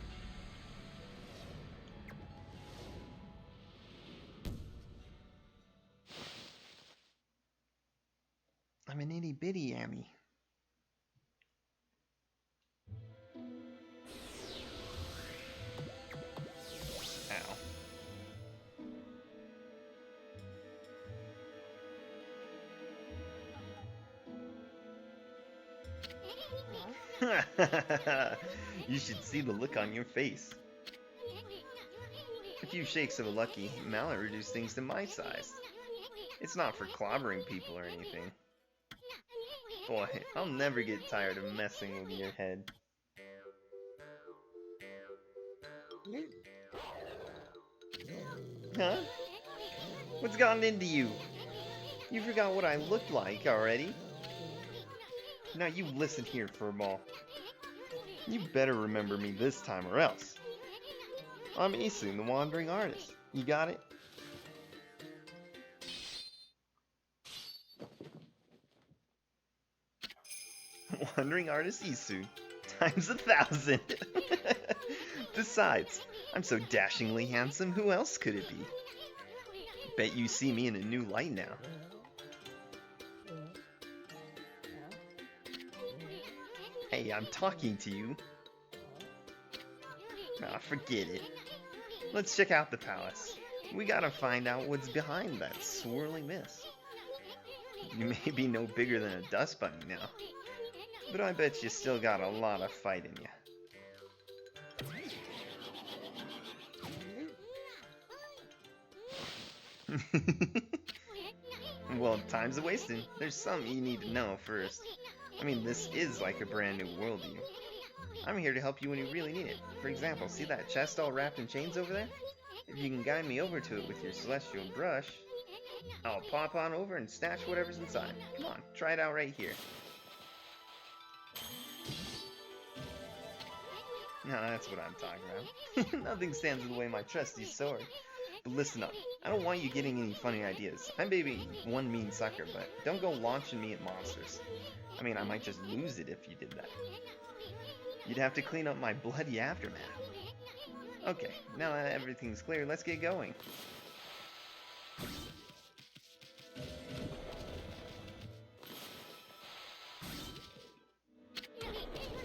I'm an itty bitty Amy. Ow. You should see the look on your face. A few shakes of a lucky Mallet reduced things to my size. It's not for clobbering people or anything. Boy, I'll never get tired of messing with your head. Huh? What's gotten into you? You forgot what I looked like already. Now you listen here, Furball. You better remember me this time or else. I'm Isun, the Wandering Artist. You got it? Wandering Artist Isun. Times 1,000. Besides, I'm so dashingly handsome, who else could it be? Bet you see me in a new light now. Hey, I'm talking to you. Ah, forget it. Let's check out the palace. We gotta find out what's behind that swirling mist. You may be no bigger than a dust bunny now, but I bet you still got a lot of fight in you. Well, time's a-wasting. There's something you need to know first. I mean, this is like a brand new world to you. I'm here to help you when you really need it. For example, see that chest all wrapped in chains over there? If you can guide me over to it with your celestial brush, I'll pop on over and snatch whatever's inside. Come on, try it out right here. Now that's what I'm talking about. Nothing stands in the way of my trusty sword. But listen up, I don't want you getting any funny ideas. I'm maybe one mean sucker, but don't go launching me at monsters. I mean, I might just lose it if you did that. You'd have to clean up my bloody aftermath. Okay, now that everything's clear, let's get going.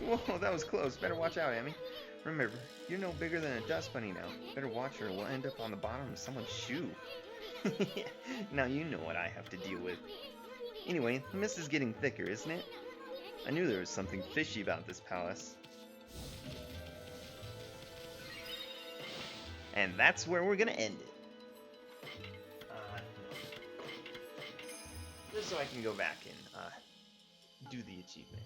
Whoa, that was close. Better watch out, Amy. Remember, you're no bigger than a dust bunny now. Better watch or we'll end up on the bottom of someone's shoe. Now you know what I have to deal with. Anyway, the mist is getting thicker, isn't it? I knew there was something fishy about this palace. And that's where we're gonna end it. Just so I can go back and do the achievement.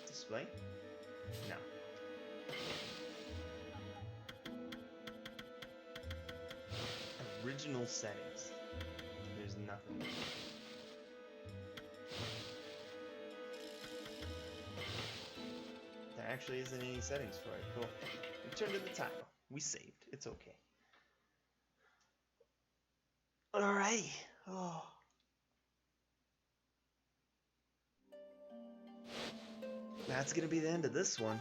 Display? No. Original settings. There's nothing. There actually isn't any settings for it. Cool. Return to the title. We saved. It's okay. Alrighty. Oh. That's gonna be the end of this one.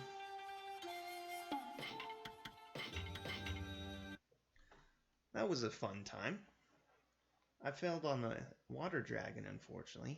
That was a fun time. I failed on the water dragon, unfortunately.